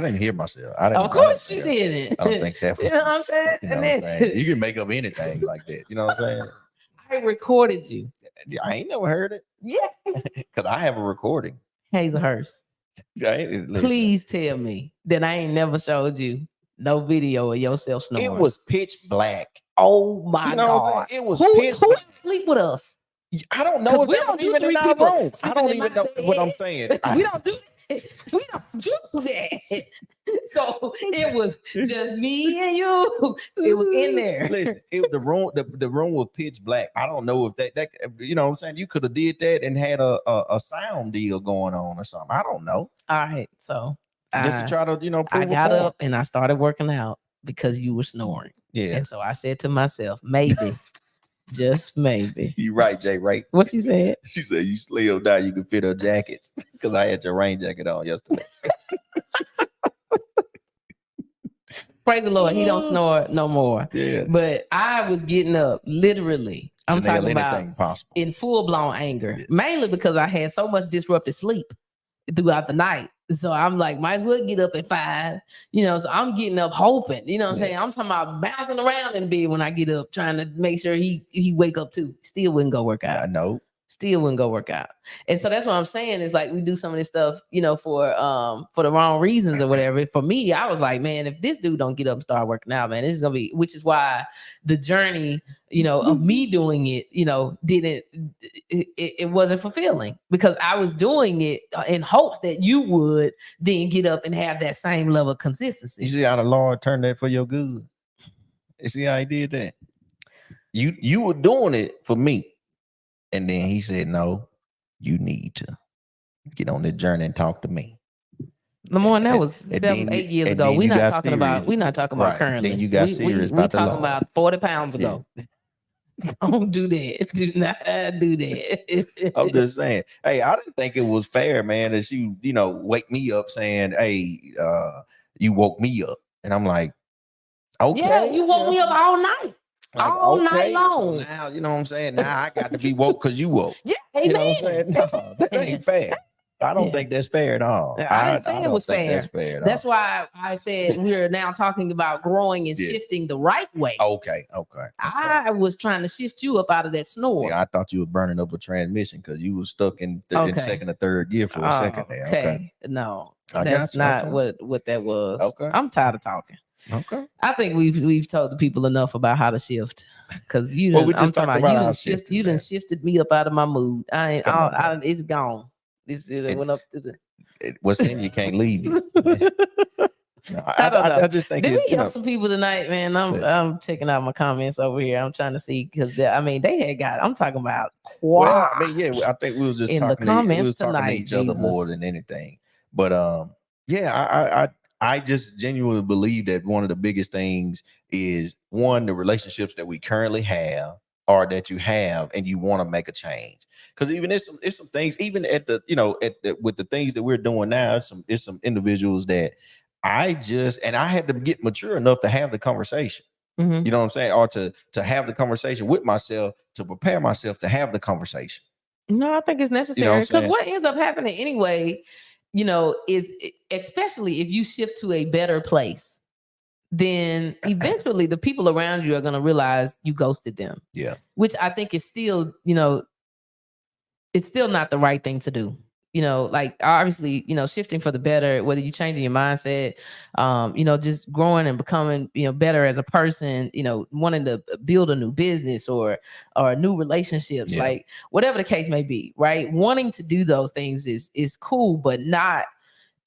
[SPEAKER 1] didn't hear myself.
[SPEAKER 2] Of course you didn't.
[SPEAKER 1] I don't think that was,
[SPEAKER 2] you know what I'm saying?
[SPEAKER 1] You know what I'm saying? You can make up anything like that. You know what I'm saying?
[SPEAKER 2] I recorded you.
[SPEAKER 1] I ain't never heard it.
[SPEAKER 2] Yes.
[SPEAKER 1] Because I have a recording.
[SPEAKER 2] Hazelhurst. Please tell me that I ain't never showed you no video of yourself snoring.
[SPEAKER 1] It was pitch black.
[SPEAKER 2] Oh my God.
[SPEAKER 1] It was pitch
[SPEAKER 2] black. Who sleep with us?
[SPEAKER 1] I don't know if we don't even in our rooms. I don't even know what I'm saying.
[SPEAKER 2] We don't do that. We don't do that. So it was just me and you. It was in there.
[SPEAKER 1] Listen, the room was pitch black. I don't know if that you know what I'm saying. You could have did that and had a sound deal going on or something. I don't know.
[SPEAKER 2] All right, so
[SPEAKER 1] just to try to prove
[SPEAKER 2] I got up and I started working out because you were snoring.
[SPEAKER 1] Yeah,
[SPEAKER 2] and so I said to myself, maybe. Just maybe.
[SPEAKER 1] You right, Jay, right?
[SPEAKER 2] What she said?
[SPEAKER 1] She said you slimmed down, you can fit her jackets because I had your rain jacket on yesterday.
[SPEAKER 2] Praise the Lord, he don't snore no more.
[SPEAKER 1] Yeah.
[SPEAKER 2] But I was getting up literally. I'm talking about
[SPEAKER 1] possible.
[SPEAKER 2] In full-blown anger. Yeah. Mainly because I had so much disrupted sleep throughout the night. So I'm like, might as well get up at 5, you know, so I'm getting up hoping, you know what I'm saying? I'm talking about bouncing around in bed when I get up, trying to make sure he wake up too. Still wouldn't go work out.
[SPEAKER 1] I know.
[SPEAKER 2] Still wouldn't go work out. And so that's what I'm saying is like, we do some of this stuff, you know, for the wrong reasons or whatever. For me, I was like, man, if this dude don't get up and start working out, man, this is going to be, which is why the journey, you know, of me doing it, you know, it wasn't fulfilling because I was doing it in hopes that you would then get up and have that same level of consistency.
[SPEAKER 1] You see how the Lord turned that for your good? You see how he did that? You were doing it for me. And then he said, no, you need to get on this journey and talk to me.
[SPEAKER 2] Lamorne, that was 7-8 years ago. We're not talking about currently.
[SPEAKER 1] Then you got serious about the
[SPEAKER 2] talking about 40 pounds ago. Yeah. Don't do that. Do not do that.
[SPEAKER 1] I'm just saying. Hey, I didn't think it was fair, man, that you know, wake me up saying, hey, you woke me up. And I'm like, okay.
[SPEAKER 2] Yeah, you woke me up all night.
[SPEAKER 1] Like,
[SPEAKER 2] all night long.
[SPEAKER 1] So now, you know what I'm saying? Now I got to be woke because you woke.
[SPEAKER 2] Yeah,
[SPEAKER 1] you know what I'm saying? No, that ain't fair. I don't think that's fair at all.
[SPEAKER 2] I didn't say it was fair.
[SPEAKER 1] That's fair at
[SPEAKER 2] that's
[SPEAKER 1] all.
[SPEAKER 2] why I said we're now talking about growing and shifting the right way.
[SPEAKER 1] Okay.
[SPEAKER 2] I was trying to shift you up out of that snore.
[SPEAKER 1] Yeah, I thought you were burning up a transmission because you was stuck in second or third gear for a second there. Okay.
[SPEAKER 2] No, that's not what that was.
[SPEAKER 1] Okay.
[SPEAKER 2] I'm tired of talking.
[SPEAKER 1] Okay.
[SPEAKER 2] I think we've told the people enough about how to shift because you
[SPEAKER 1] we just talked about
[SPEAKER 2] you done shifted me up out of my mood. It's gone. It went up to the
[SPEAKER 1] what's in you can't leave you.
[SPEAKER 2] I don't know.
[SPEAKER 1] I just think
[SPEAKER 2] did we help some people tonight, man? I'm checking out my comments over here. I'm trying to see because they had got. I'm talking about
[SPEAKER 1] well, I mean, I think we was just
[SPEAKER 2] in
[SPEAKER 1] talking
[SPEAKER 2] the comments
[SPEAKER 1] we was
[SPEAKER 2] tonight,
[SPEAKER 1] talking to each other more than anything. But I just genuinely believe that one of the biggest things is one, the relationships that we currently have or that you have and you want to make a change. Because even it's some things, even at the, with the things that we're doing now, it's some individuals that I had to get mature enough to have the conversation.
[SPEAKER 2] Mm-hmm.
[SPEAKER 1] You know what I'm saying? Or to have the conversation with myself to prepare myself to have the conversation.
[SPEAKER 2] No, I think it's necessary because what ends up happening anyway, is especially if you shift to a better place, then eventually the people around you are going to realize you ghosted them.
[SPEAKER 1] Yeah.
[SPEAKER 2] Which I think is still, it's still not the right thing to do. Like obviously, shifting for the better, whether you're changing your mindset, just growing and becoming, better as a person, wanting to build a new business or new relationships, like whatever the case may be, right? Wanting to do those things is cool, but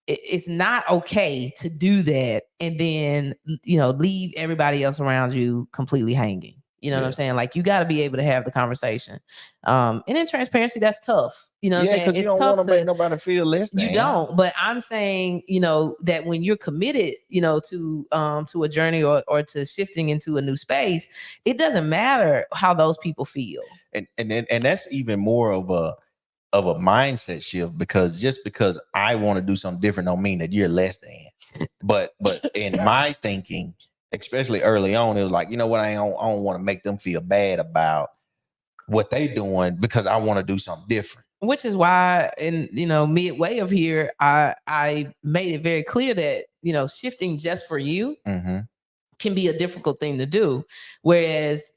[SPEAKER 2] it's not okay to do that and then, leave everybody else around you completely hanging. You know what I'm saying? Like you got to be able to have the conversation. And in transparency, that's tough. You know what I'm saying?
[SPEAKER 1] Because you don't want to make nobody feel less than.
[SPEAKER 2] You don't. But I'm saying, that when you're committed, to a journey or to shifting into a new space, it doesn't matter how those people feel.
[SPEAKER 1] And that's even more of a mindset shift, because just because I want to do something different don't mean that you're less than. But in my thinking, especially early on, it was like, you know what, I don't want to make them feel bad about what they doing because I want to do something different.
[SPEAKER 2] Which is why midway of here, I made it very clear that, shifting just for you can be a difficult thing to do. Whereas,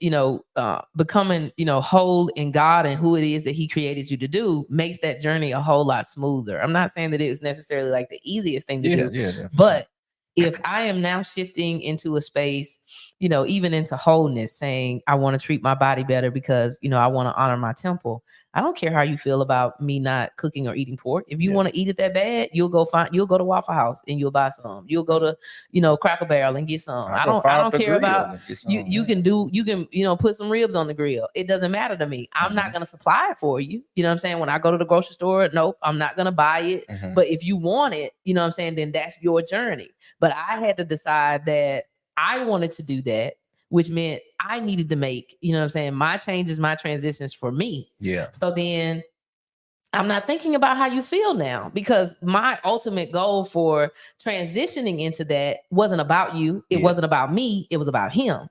[SPEAKER 2] becoming, whole in God and who it is that he created you to do makes that journey a whole lot smoother. I'm not saying that it was necessarily like the easiest thing to do,
[SPEAKER 1] definitely.
[SPEAKER 2] But if I am now shifting into a space, even into wholeness, saying I want to treat my body better because, I want to honor my temple. I don't care how you feel about me not cooking or eating pork. If you want to eat it that bad, you'll go to Waffle House and you'll buy some. You'll go to, Cracker Barrel and get some. I don't care about you can put some ribs on the grill. It doesn't matter to me. I'm not going to supply it for you. You know what I'm saying? When I go to the grocery store, nope, I'm not going to buy it. But if you want it, you know what I'm saying, then that's your journey. But I had to decide that I wanted to do that, which meant I needed to make, my changes, my transitions for me.
[SPEAKER 1] Yeah.
[SPEAKER 2] So then I'm not thinking about how you feel now, because my ultimate goal for transitioning into that wasn't about you. It wasn't about me. It was about him.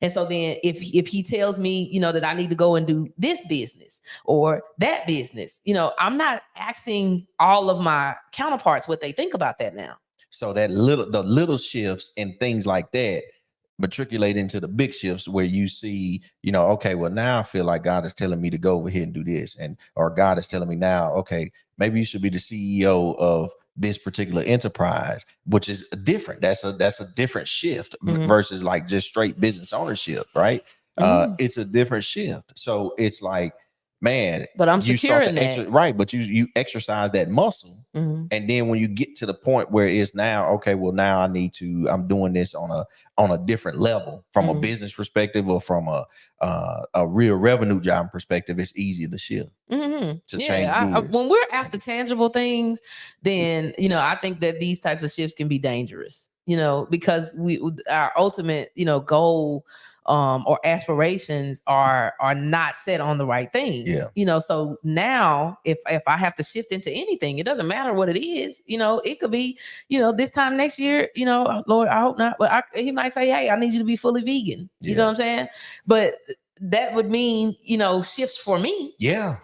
[SPEAKER 2] And so then if he tells me, that I need to go and do this business or that business, I'm not asking all of my counterparts what they think about that now.
[SPEAKER 1] So the little shifts and things like that matriculate into the big shifts where you see, okay, well, now I feel like God is telling me to go over here and do this. Or God is telling me now, okay, maybe you should be the CEO of this particular enterprise, which is different. That's a different shift versus like just straight business ownership, right? It's a different shift. So it's like, man,
[SPEAKER 2] but I'm secure in that.
[SPEAKER 1] Right. But you exercise that muscle. And then when you get to the point where it's now, okay, well, now I'm doing this on a different level from a business perspective or from a real revenue job perspective, it's easier to shift. To change
[SPEAKER 2] when we're after tangible things, then, I think that these types of shifts can be dangerous, because our ultimate, goal or aspirations are not set on the right things.
[SPEAKER 1] Yeah.
[SPEAKER 2] You know, so now if I have to shift into anything, it doesn't matter what it is. You know, it could be, you know, this time next year, you know, Lord, I hope not, but he might say, hey, I need you to be fully vegan. You know what I'm saying? But that would mean, you know, shifts for me.
[SPEAKER 1] Yeah.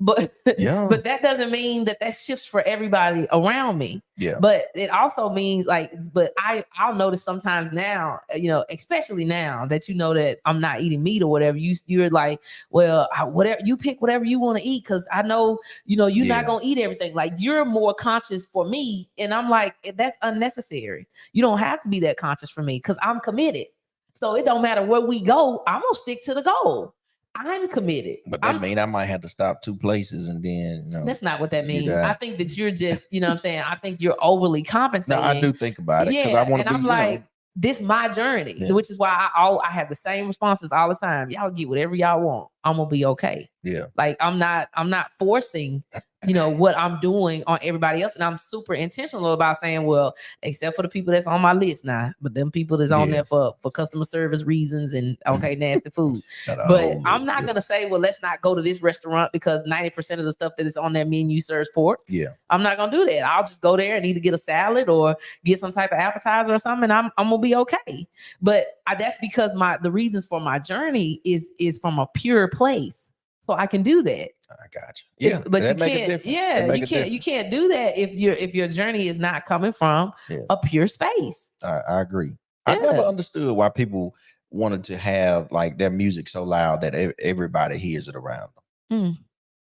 [SPEAKER 2] But but that doesn't mean that shifts for everybody around me.
[SPEAKER 1] Yeah.
[SPEAKER 2] But it also means like, but I'll notice sometimes now, you know, especially now that you know that I'm not eating meat or whatever, you're like, well, whatever you pick, whatever you want to eat, because I know, you know, you're not gonna eat everything. Like, you're more conscious for me, and I'm like, that's unnecessary. You don't have to be that conscious for me because I'm committed. So it don't matter where we go, I'm gonna stick to the goal. I'm committed.
[SPEAKER 1] But that mean I might have to stop 2 places and then, you know,
[SPEAKER 2] that's not what that means. I think that you're just, you know what I'm saying? I think you're overly compensating.
[SPEAKER 1] No, I do think about it because
[SPEAKER 2] yeah,
[SPEAKER 1] I want to be,
[SPEAKER 2] I'm like, this my journey, which is why I have the same responses all the time. Y'all get whatever y'all want. I'm gonna be okay.
[SPEAKER 1] Yeah.
[SPEAKER 2] Like, I'm not forcing, you know, what I'm doing on everybody else. And I'm super intentional about saying, well, except for the people that's on my list now, but them people that's on there for customer service reasons and nasty food. But I'm not gonna say, well, let's not go to this restaurant because 90% of the stuff that is on their menu serves pork.
[SPEAKER 1] Yeah.
[SPEAKER 2] I'm not gonna do that. I'll just go there and either get a salad or get some type of appetizer or something, and I'm gonna be okay. But that's because the reasons for my journey is from a pure place. So I can do that.
[SPEAKER 1] I got you. Yeah,
[SPEAKER 2] but you can't. Yeah, you can't do that if your journey is not coming from a pure space.
[SPEAKER 1] I agree. I never understood why people wanted to have like their music so loud that everybody hears it around them.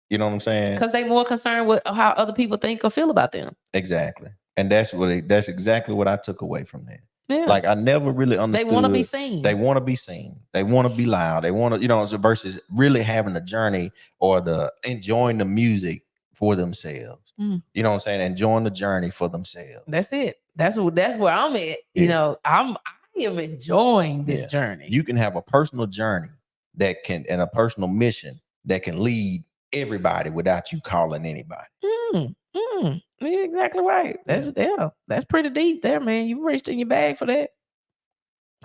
[SPEAKER 1] You know what I'm saying?
[SPEAKER 2] Because they're more concerned with how other people think or feel about them.
[SPEAKER 1] Exactly, and that's exactly what I took away from that.
[SPEAKER 2] Yeah.
[SPEAKER 1] Like, I never really understood.
[SPEAKER 2] They want to be seen.
[SPEAKER 1] They want to be seen. They want to be loud. They want to, you know, versus really having the journey or enjoying the music for themselves. You know what I'm saying? Enjoying the journey for themselves.
[SPEAKER 2] That's it. That's where I'm at. You know, I am enjoying this journey.
[SPEAKER 1] You can have a personal journey and a personal mission that can lead everybody without you calling anybody.
[SPEAKER 2] You're exactly right. That's pretty deep there, man. You reached in your bag for that.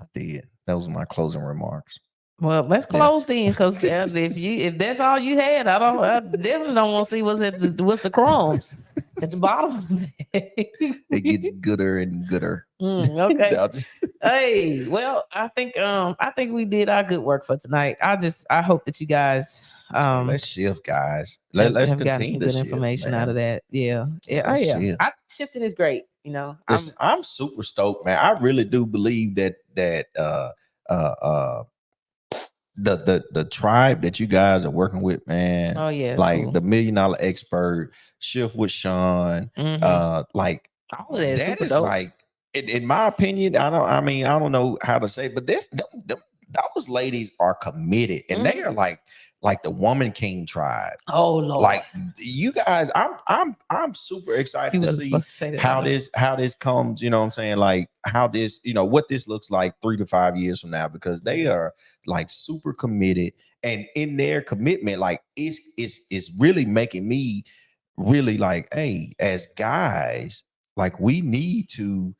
[SPEAKER 1] I did. That was my closing remarks.
[SPEAKER 2] Well, let's close then, because if that's all you had, I definitely don't want to see what's the crumbs at the bottom.
[SPEAKER 1] It gets gooder and gooder.
[SPEAKER 2] Okay. Hey, well, I think we did our good work for tonight. I hope that you guys
[SPEAKER 1] let's shift, guys. Let's
[SPEAKER 2] have gotten
[SPEAKER 1] continue
[SPEAKER 2] some good
[SPEAKER 1] shift,
[SPEAKER 2] information
[SPEAKER 1] man.
[SPEAKER 2] out of that. Yeah. I think shifting is great. You know,
[SPEAKER 1] I'm super stoked, man. I really do believe that the tribe that you guys are working with, man.
[SPEAKER 2] Oh yeah,
[SPEAKER 1] like
[SPEAKER 2] cool.
[SPEAKER 1] the $1 Million Expert, Shift with Sean, like
[SPEAKER 2] all of that
[SPEAKER 1] is
[SPEAKER 2] dope.
[SPEAKER 1] like, in my opinion, I don't know how to say, but those ladies are committed, and they are like the Woman King tribe.
[SPEAKER 2] Oh Lord.
[SPEAKER 1] Like, you guys, I'm super excited to see how this comes, you know what I'm saying? Like, how this, you know, what this looks like 3 to 5 years from now, because they are like super committed, and in their commitment, like it's really making me really like, hey, as guys, like, we need to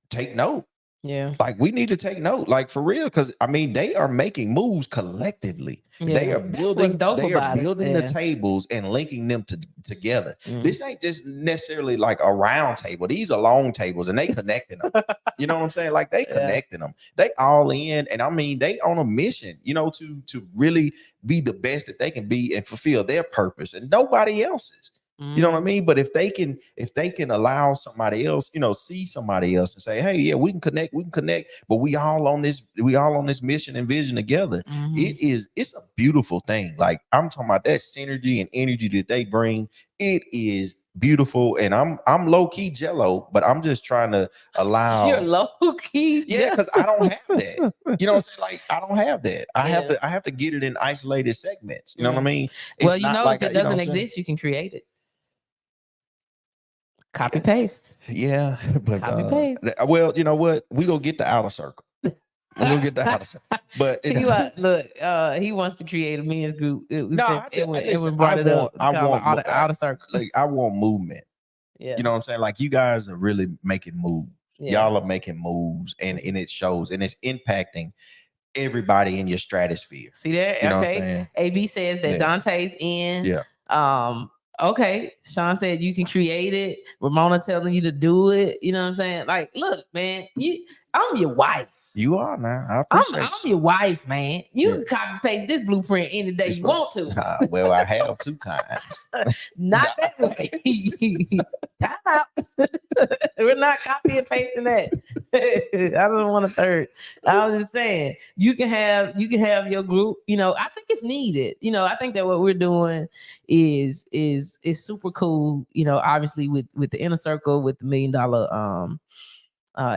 [SPEAKER 1] take note.
[SPEAKER 2] Yeah.
[SPEAKER 1] Like, we need to take note, like, for real, because I mean, they are making moves collectively.
[SPEAKER 2] Yeah.
[SPEAKER 1] They are building
[SPEAKER 2] the
[SPEAKER 1] tables and linking them together. This ain't just necessarily like a round table. These are long tables, and they connecting them. You know what I'm saying? Like, they connecting them. They all in, and I mean, they on a mission, you know, to really be the best that they can be and fulfill their purpose and nobody else's. You know what I mean? But if they can allow somebody else, you know, see somebody else and say, hey, yeah, we can connect, but we all on this mission and vision together. It's a beautiful thing. Like, I'm talking about that synergy and energy that they bring. It is beautiful, and I'm low-key jello, but I'm just trying to allow.
[SPEAKER 2] You're low-key,
[SPEAKER 1] yeah, because I don't have that. You know what I'm saying? Like, I don't have that. I have to get it in isolated segments. You know what I mean? It's
[SPEAKER 2] well, you know, like, if it doesn't exist, you can create it. Copy paste.
[SPEAKER 1] Yeah, but
[SPEAKER 2] copy paste.
[SPEAKER 1] Well, you know what? We gonna get the outer circle. We're gonna get the outer circle. But
[SPEAKER 2] he wants to create a men's group.
[SPEAKER 1] Outer circle. Like, I want movement. Yeah. You know what I'm saying? Like, you guys are really making moves. Yeah. Y'all are making moves, and it shows, and it's impacting everybody in your stratosphere.
[SPEAKER 2] See there?
[SPEAKER 1] You know what I'm
[SPEAKER 2] Okay.
[SPEAKER 1] saying?
[SPEAKER 2] AB says that
[SPEAKER 1] Yeah.
[SPEAKER 2] Dante's in.
[SPEAKER 1] Yeah.
[SPEAKER 2] Okay. Sean said you can create it. Ramona telling you to do it. You know what I'm saying? Like, look, man, I'm your wife.
[SPEAKER 1] You are now. I appreciate
[SPEAKER 2] I'm your wife, man. You can copy paste this blueprint any day you want to.
[SPEAKER 1] Well, I have 2 times.
[SPEAKER 2] Not that way. Time out. We're not copy and pasting that. I don't want a third. I was just saying you can have your group. You know, I think it's needed. You know, I think that what we're doing is super cool. You know, obviously with the inner circle, with the $1 million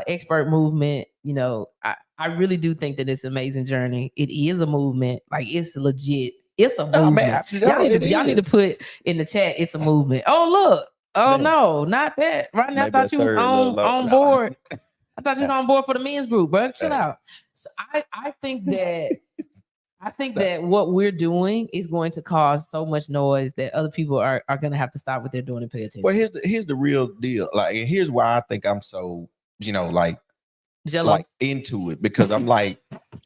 [SPEAKER 2] expert movement. You know, I really do think that it's an amazing journey. It is a movement. Like, it's legit. It's a movement. Y'all need to put in the chat, it's a movement. Oh, look. Oh, no, not that. Rodney, I thought you was on board. I thought you was on board for the men's group, bro. Chill out. So I think that what we're doing is going to cause so much noise that other people are going to have to stop what they're doing and pay attention.
[SPEAKER 1] Well, here's the real deal. Like, and here's why I think I'm so, you know, like,
[SPEAKER 2] Jello.
[SPEAKER 1] Like into it, because I'm like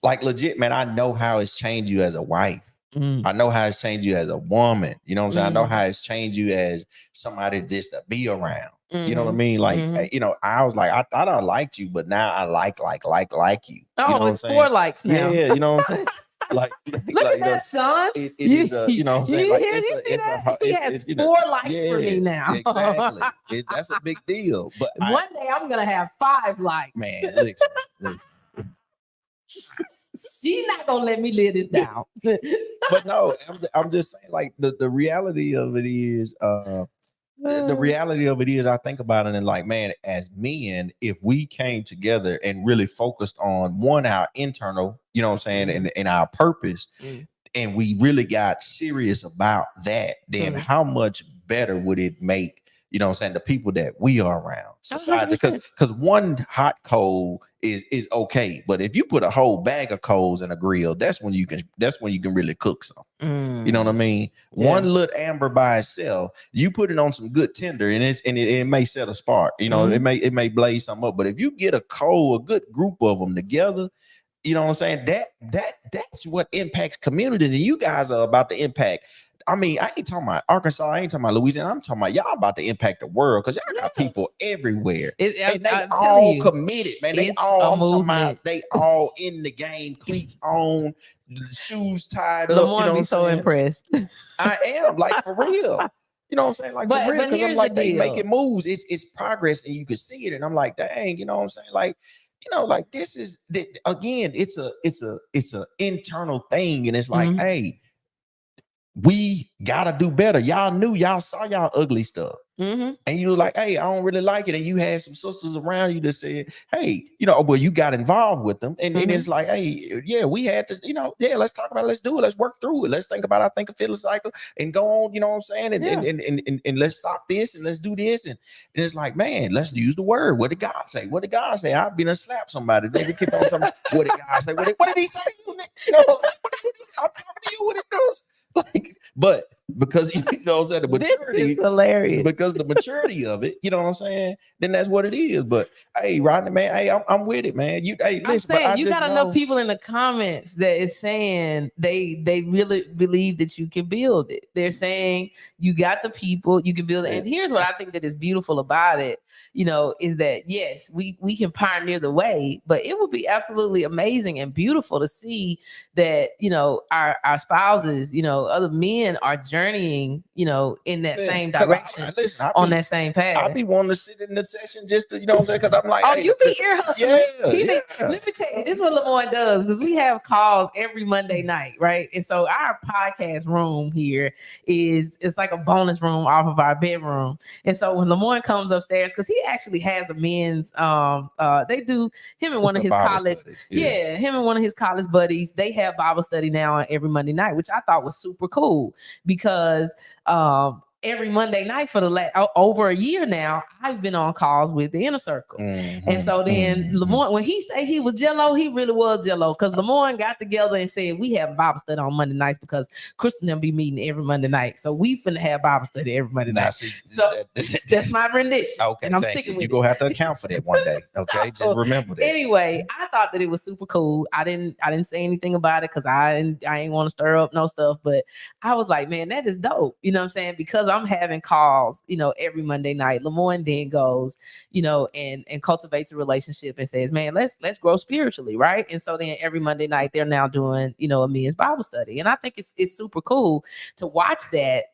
[SPEAKER 1] legit, man. I know how it's changed you as a wife. I know how it's changed you as a woman. You know what I'm saying? I know how it's changed you as somebody just to be around. You know what I mean? Like, you know, I was like, I thought I liked you, but now I like you.
[SPEAKER 2] Oh,
[SPEAKER 1] you know
[SPEAKER 2] it's 4 likes now.
[SPEAKER 1] Yeah, you know what I'm saying? Like,
[SPEAKER 2] look at that, Sean.
[SPEAKER 1] It is you know what I'm saying? Like,
[SPEAKER 2] he has 4 likes for me now.
[SPEAKER 1] Exactly. That's a big deal. But
[SPEAKER 2] one day I'm gonna have 5 likes.
[SPEAKER 1] Man, listen.
[SPEAKER 2] She's not gonna let me live this down.
[SPEAKER 1] But no, I'm just saying, like, the reality of it is, the reality of it is, I think about it and like, man, as men, if we came together and really focused on our internal, you know what I'm saying, and our purpose, and we really got serious about that, then how much better would it make, you know what I'm saying, the people that we are around society? Because one hot coal is okay, but if you put a whole bag of coals in a grill, that's when you can really cook some. You know what I mean? Yeah. One little amber by itself, you put it on some good tinder, and it may set a spark. You know, it may blaze something up. But if you get a good group of them together, you know what I'm saying, that's what impacts communities, and you guys are about to impact. I mean, I ain't talking about Arkansas, I ain't talking about Louisiana, I'm talking about y'all about to impact the world, because y'all got people everywhere. And they all committed, man. They all in the game, cleats on, shoes tied up.
[SPEAKER 2] Lamar, you know, be so impressed.
[SPEAKER 1] I am, like, for real. You know what I'm saying? Like, for real, because I'm like, they making moves. It's progress, and you can see it. And I'm like, dang, you know what I'm saying? Like, you know, like, this is, again, it's a internal thing, and it's like, hey, we gotta do better. Y'all saw y'all ugly stuff, and you was like, hey, I don't really like it, and you had some sisters around you that said, hey, you know, well, you got involved with them, and then it's like, hey, yeah, we had to, you know, yeah, let's talk about it, let's do it, let's work through it, let's think about our feeling cycle and go on, you know what I'm saying, and let's stop this and let's do this, and it's like, man, let's use the word. What did God say? What did God say? I've been to slap somebody. They keep on telling me, what did God say? What did he say? You know what I'm saying? I'm talking to you. What it does? Like, but because, you know what I'm saying, the maturity,
[SPEAKER 2] this is hilarious.
[SPEAKER 1] Because the maturity of it, you know what I'm saying, then that's what it is. But hey, Rodney, man, hey, I'm with it, man.
[SPEAKER 2] I'm saying, you got enough people in the comments that is saying they really believe that you can build it. They're saying you got the people, you can build it. And here's what I think that is beautiful about it, you know, is that yes, we can pioneer the way, but it would be absolutely amazing and beautiful to see that, you know, our spouses, you know, other men are journeying, you know, in that same direction, on that same path.
[SPEAKER 1] I be wanting to sit in the session just to, you know what I'm saying, because I'm like,
[SPEAKER 2] oh, hey, you be ear hustling.
[SPEAKER 1] Yeah.
[SPEAKER 2] Let me tell you, this is what Lamar does, because we have calls every Monday night, right? And so our podcast room here it's like a bonus room off of our bedroom. And so when Lamar comes upstairs, because he actually has a men's they do, him and one of his college him and one of his college buddies, they have Bible study now on every Monday night, which I thought was super cool, because every Monday night for the over a year now, I've been on calls with the Inner Circle. And so then Lamorne, when he say he was jello, he really was jello, because Lamorne got together and said, we have Bible study on Monday nights because Kristen and them be meeting every Monday night. So we finna have Bible study every Monday night. So that's my rendition.
[SPEAKER 1] Okay,
[SPEAKER 2] and I'm sticking with it.
[SPEAKER 1] You're going to have to account for that one day. Okay, just remember that.
[SPEAKER 2] Anyway, I thought that it was super cool. I didn't say anything about it because I ain't want to stir up no stuff, but I was like, man, that is dope. You know what I'm saying? Because I'm having calls, every Monday night. Lamorne then goes, and cultivates a relationship and says, man, let's grow spiritually, right? And so then every Monday night they're now doing, a men's Bible study. And I think it's super cool to watch that,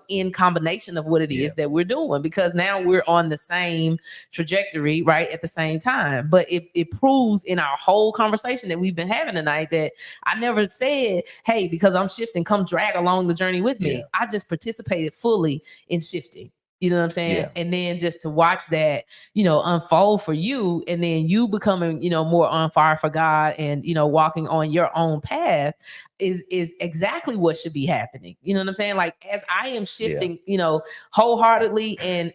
[SPEAKER 2] in combination of what it is that we're doing, because now we're on the same trajectory, right, at the same time. But it proves in our whole conversation that we've been having tonight that I never said, hey, because I'm shifting, come drag along the journey with me. I just participated fully in shifting. You know what I'm saying? Yeah. And then just to watch that, unfold for you, and then you becoming, more on fire for God and, walking on your own path is exactly what should be happening. You know what I'm saying? Like, as I am shifting, wholeheartedly and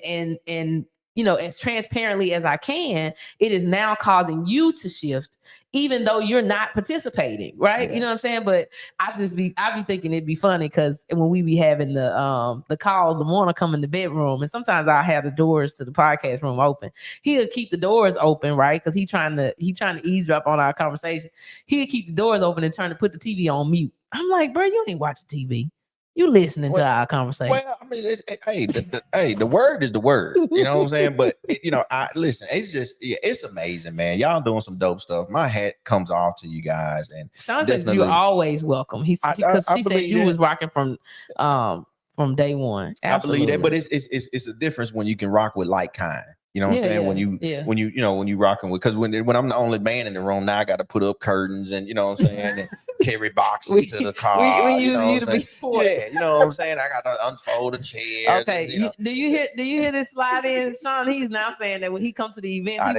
[SPEAKER 2] as transparently as I can, it is now causing you to shift, even though you're not participating, right? Yeah. You know what I'm saying? But I be thinking it'd be funny because when we be having the calls, the morning come in the bedroom, and sometimes I'll have the doors to the podcast room open. He'll keep the doors open, right? Because he's trying to eavesdrop on our conversation. He'll keep the doors open and put the TV on mute. I'm like, bro, you ain't watching TV. You listening to our conversation.
[SPEAKER 1] Well, I mean, the word is the word. You know what I'm saying? But I listen. It's just, it's amazing, man. Y'all doing some dope stuff. My hat comes off to you guys. And
[SPEAKER 2] Sean says you're always welcome. She said you was rocking from day one. Absolutely.
[SPEAKER 1] I believe that, but it's a difference when you can rock with like kind. You know what I'm saying? Yeah. When you rocking with, because when I'm the only man in the room, now I got to put up curtains and, you know what I'm saying, and carry boxes to the car.
[SPEAKER 2] We use you to be sport.
[SPEAKER 1] Yeah, you know what I'm saying? I got to unfold the chairs.
[SPEAKER 2] Okay, and, do you hear this slide in? Sean, he's now saying that when he comes to the event,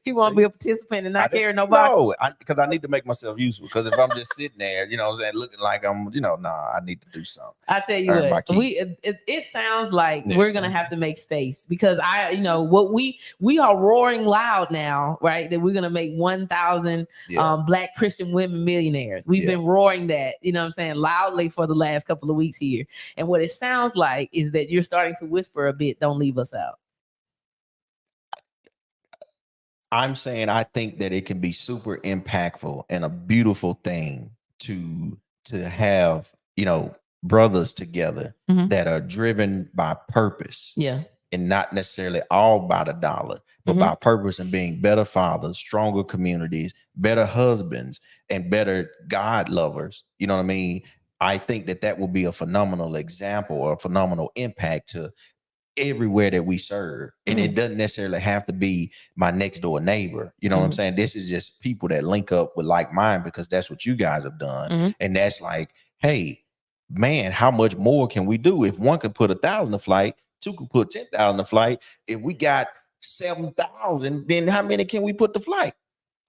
[SPEAKER 2] he want to be a participant and not carry no box.
[SPEAKER 1] No, because I need to make myself useful. Because if I'm just sitting there, you know what I'm saying, looking like I'm, I need to do something.
[SPEAKER 2] I tell you what, it sounds like we're gonna have to make space, because what we are roaring loud now, right? That we're gonna make 1,000 Black Christian women millionaires. We've been roaring that, you know what I'm saying, loudly for the last couple of weeks here. And what it sounds like is that you're starting to whisper a bit, don't leave us out.
[SPEAKER 1] I'm saying I think that it can be super impactful and a beautiful thing to have, brothers together that are driven by purpose. Yeah. And not necessarily all by the dollar, but by purpose, and being better fathers, stronger communities, better husbands, and better God lovers. You know what I mean? I think that will be a phenomenal example or a phenomenal impact to everywhere that we serve. And it doesn't necessarily have to be my next door neighbor. You know what I'm saying? This is just people that link up with like mine, because that's what you guys have done. And that's like, hey, man, how much more can we do? If one could put 1,000 a flight, two can put 10,000 a flight. If we got 7,000, then how many can we put the flight?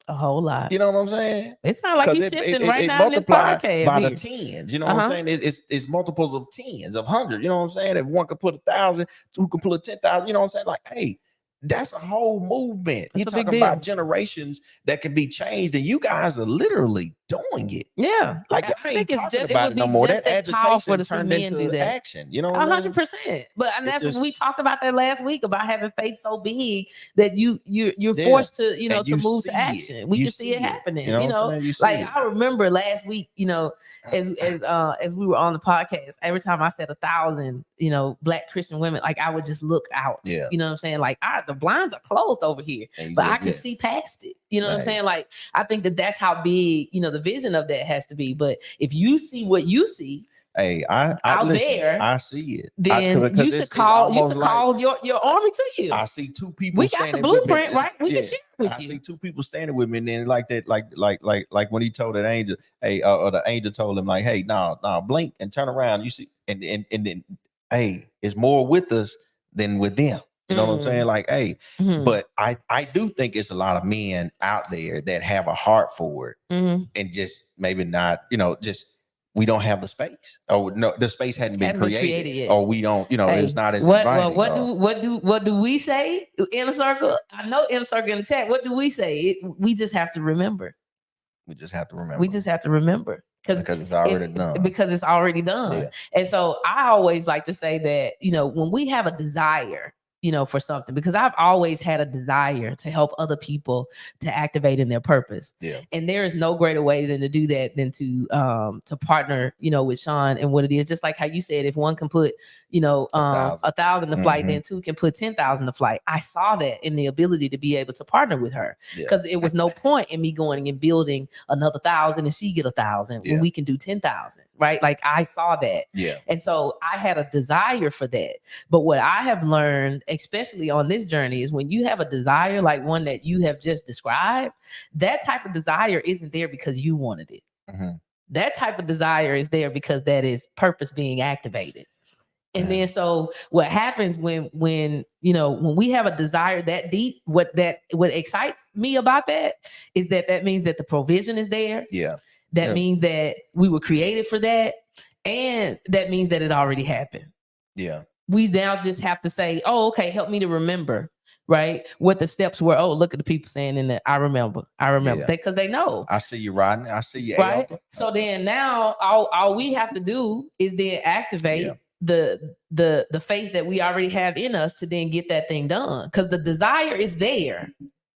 [SPEAKER 2] A whole lot.
[SPEAKER 1] You know what I'm saying?
[SPEAKER 2] It's not like you're shifting right now in this podcast.
[SPEAKER 1] By the tens, you know what I'm saying? It's multiples of tens, of hundreds. You know what I'm saying? If one could put 1,000, two can put 10,000. You know what I'm saying? Like, hey, that's a whole movement. You're talking about generations that can be changed, and you guys are literally doing it.
[SPEAKER 2] Yeah,
[SPEAKER 1] like I ain't talking about it no more. That agitation turned into action. You know,
[SPEAKER 2] 100%. But and that's what we talked about that last week, about having faith so big that you're forced to to move to action. We can see it happening. I remember last week, as we were on the podcast, every time I said 1,000, Black Christian women, like I would just look out. Yeah, you know what I'm saying? Like the blinds are closed over here, but I can see past it. You know what I'm saying? Like, I think that's how big, the vision of that has to be. But if you see what you see,
[SPEAKER 1] hey, I see it.
[SPEAKER 2] Then you should call your army to you.
[SPEAKER 1] I see two people.
[SPEAKER 2] We got the blueprint, right? We can share it with you.
[SPEAKER 1] I see two people standing with me, and then like that, like when he told that angel, hey, or the angel told him, like, hey, no, blink and turn around. You see, and then, hey, it's more with us than with them. You know what I'm saying? Like, hey, but I do think it's a lot of men out there that have a heart for it, and just maybe not, just we don't have the space. Oh no, the space hadn't been created
[SPEAKER 2] yet.
[SPEAKER 1] or we don't, hey, it's not as
[SPEAKER 2] inviting. What do we say in a circle? I know in a circle in the chat. What do we say? We just have to remember.
[SPEAKER 1] We just have to remember.
[SPEAKER 2] We just have to remember
[SPEAKER 1] because it's already done.
[SPEAKER 2] Because it's already done. Yeah. And so I always like to say that, you know, when we have a desire, you know, for something, because I've always had a desire to help other people to activate in their purpose.
[SPEAKER 1] Yeah.
[SPEAKER 2] And there is no greater way than to do that than to partner, you know, with Sean and what it is. Just like how you said, if one can put, you know, 1,000 to flight, then two can put 10,000 to flight. I saw that in the ability to be able to partner with her, because it was no point in me going and building another 1,000 and she get 1,000 when we can do 10,000, right? Like I saw that.
[SPEAKER 1] Yeah.
[SPEAKER 2] And so I had a desire for that. But what I have learned, especially on this journey, is when you have a desire like one that you have just described, that type of desire isn't there because you wanted it.
[SPEAKER 1] Mm-hmm.
[SPEAKER 2] That type of desire is there because that is purpose being activated. And then so what happens when you know, when we have a desire that deep, what excites me about that is that means that the provision is there.
[SPEAKER 1] Yeah.
[SPEAKER 2] That means that we were created for that. And that means that it already happened.
[SPEAKER 1] Yeah.
[SPEAKER 2] We now just have to say, oh, okay, help me to remember, right? What the steps were. Oh, look at the people saying in that. I remember. Because they know.
[SPEAKER 1] I see you riding. I see you.
[SPEAKER 2] Right. So then now all we have to do is then activate the faith that we already have in us to then get that thing done. Because the desire is there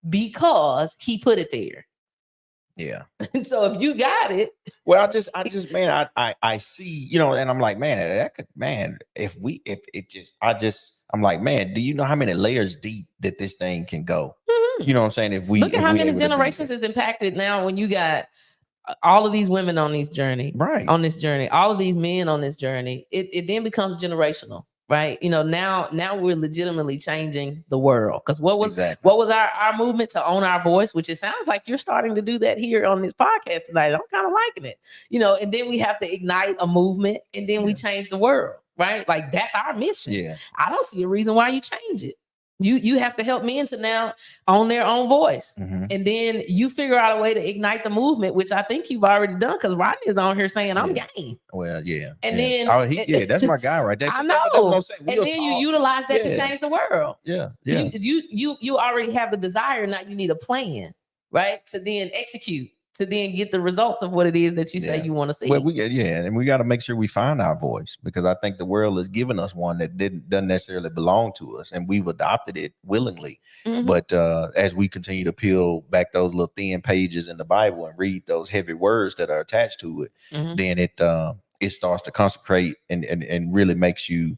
[SPEAKER 2] because he put it there.
[SPEAKER 1] Yeah.
[SPEAKER 2] And so if you got it,
[SPEAKER 1] well, I just, man, I see, you know, and I'm like, man, that could, man, I'm like, man, do you know how many layers deep that this thing can go? Mm-hmm. You know what I'm saying? If we
[SPEAKER 2] look at how many generations is impacted now when you got all of these women on this journey,
[SPEAKER 1] right?
[SPEAKER 2] On this journey, all of these men on this journey, it then becomes generational. Right. You know, now we're legitimately changing the world. Because what was our movement to own our voice, which it sounds like you're starting to do that here on this podcast tonight. I'm kind of liking it, you know, and then we have to ignite a movement and then we change the world. Right. Like that's our mission.
[SPEAKER 1] Yeah.
[SPEAKER 2] I don't see a reason why you change it. You have to help men to now own their own voice. Mm-hmm. And then you figure out a way to ignite the movement, which I think you've already done, because Rodney is on here saying, I'm game.
[SPEAKER 1] Well, yeah.
[SPEAKER 2] And then
[SPEAKER 1] that's my guy right there.
[SPEAKER 2] I know. That's what I'm saying. And then you utilize that to change the world.
[SPEAKER 1] Yeah. Yeah.
[SPEAKER 2] You already have the desire. Now you need a plan, right? To then execute, to then get the results of what it is that you say you want to see.
[SPEAKER 1] Well, and we got to make sure we find our voice, because I think the world has given us one that doesn't necessarily belong to us, and we've adopted it willingly. Mm-hmm. But as we continue to peel back those little thin pages in the Bible and read those heavy words that are attached to it, mm-hmm. then it starts to consecrate and really makes you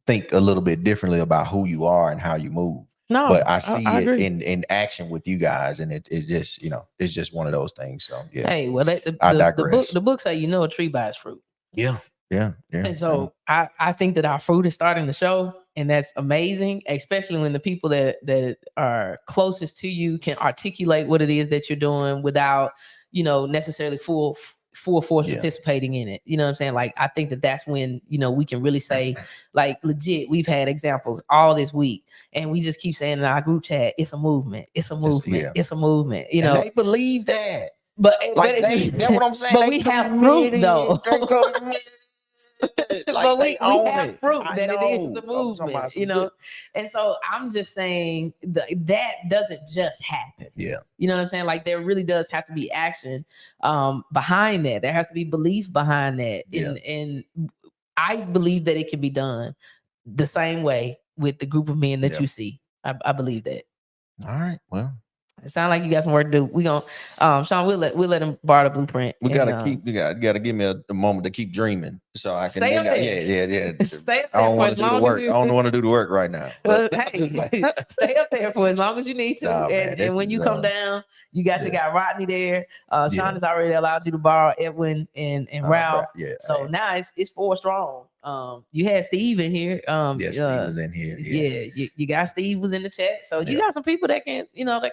[SPEAKER 1] think a little bit differently about who you are and how you move.
[SPEAKER 2] No,
[SPEAKER 1] but I see it in action with you guys, and it's just, you know, it's just one of those things. So yeah.
[SPEAKER 2] Hey, well, I digress. The book say, you know, a tree by its fruit.
[SPEAKER 1] Yeah. And
[SPEAKER 2] so I think that our fruit is starting to show, and that's amazing, especially when the people that are closest to you can articulate what it is that you're doing without, you know, necessarily full force participating in it. You know what I'm saying? Like, I think that's when, you know, we can really say, like, legit, we've had examples all this week, and we just keep saying in our group chat, it's a movement, it's a movement, it's a movement. You know,
[SPEAKER 1] they believe that.
[SPEAKER 2] But
[SPEAKER 1] like that's what I'm saying.
[SPEAKER 2] But we have proof though. But we have proof that it is the movement, you know. And so I'm just saying that doesn't just happen.
[SPEAKER 1] Yeah.
[SPEAKER 2] You know what I'm saying? Like, there really does have to be action behind that. There has to be belief behind that. And I believe that it can be done the same way with the group of men that you see. I believe that.
[SPEAKER 1] All right. Well,
[SPEAKER 2] it sounds like you got some work to do. We gonna Sean, we'll let him borrow the blueprint.
[SPEAKER 1] We gotta give me a moment to keep dreaming, so I can
[SPEAKER 2] stay up there.
[SPEAKER 1] Yeah.
[SPEAKER 2] Stay up there.
[SPEAKER 1] I don't want to do the work. I don't want to do the work right now.
[SPEAKER 2] Well, hey, stay up there for as long as you need to. And when you come down, you got your guy Rodney there. Sean has already allowed you to borrow Edwin and Ralph. So now it's 4 strong. You had Steve in here.
[SPEAKER 1] Steve was in here.
[SPEAKER 2] You got Steve was in the chat. So you got some people that can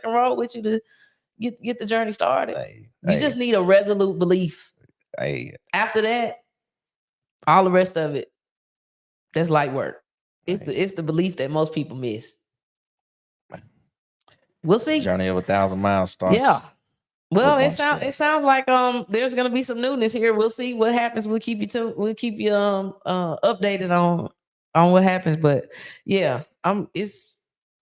[SPEAKER 2] roll with you to get the journey started. You just need a resolute belief. After that, all the rest of it, that's light work. It's the belief that most people miss. We'll see.
[SPEAKER 1] Journey of 1,000 miles starts.
[SPEAKER 2] Yeah. Well, it sounds like there's gonna be some newness here. We'll see what happens. We'll keep you updated on what happens. But yeah,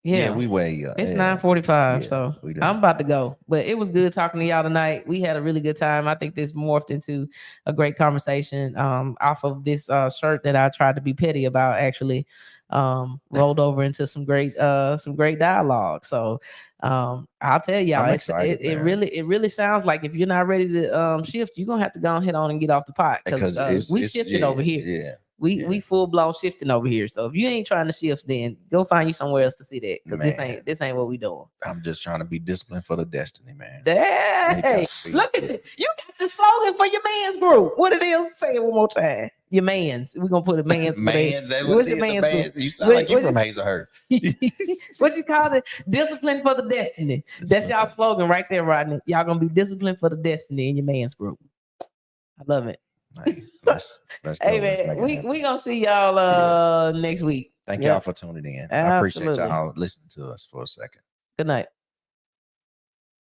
[SPEAKER 2] we
[SPEAKER 1] way.
[SPEAKER 2] It's 9:45, so I'm about to go. But it was good talking to y'all tonight. We had a really good time. I think this morphed into a great conversation off of this shirt that I tried to be petty about. Actually, rolled over into some great dialogue. So I'll tell y'all, it really sounds like if you're not ready to shift, you're gonna have to go ahead on and get off the pot because we shifting over here.
[SPEAKER 1] Yeah.
[SPEAKER 2] We full blown shifting over here. So if you ain't trying to shift, then go find you somewhere else to see that. Because this ain't what we doing.
[SPEAKER 1] I'm just trying to be disciplined for the destiny, man.
[SPEAKER 2] Hey, look at you. You got your slogan for your man's group. What it is? Say it one more time. Your man's. We're gonna put a man's.
[SPEAKER 1] What's your man's group? You sound like you from Hazelhurst.
[SPEAKER 2] What you call it? Discipline for the destiny. That's y'all slogan right there, Rodney. Y'all gonna be disciplined for the destiny in your man's group. I love it.
[SPEAKER 1] Let's
[SPEAKER 2] hey man, we gonna see y'all next week.
[SPEAKER 1] Thank y'all for tuning in. I appreciate y'all listening to us for a second.
[SPEAKER 2] Good night.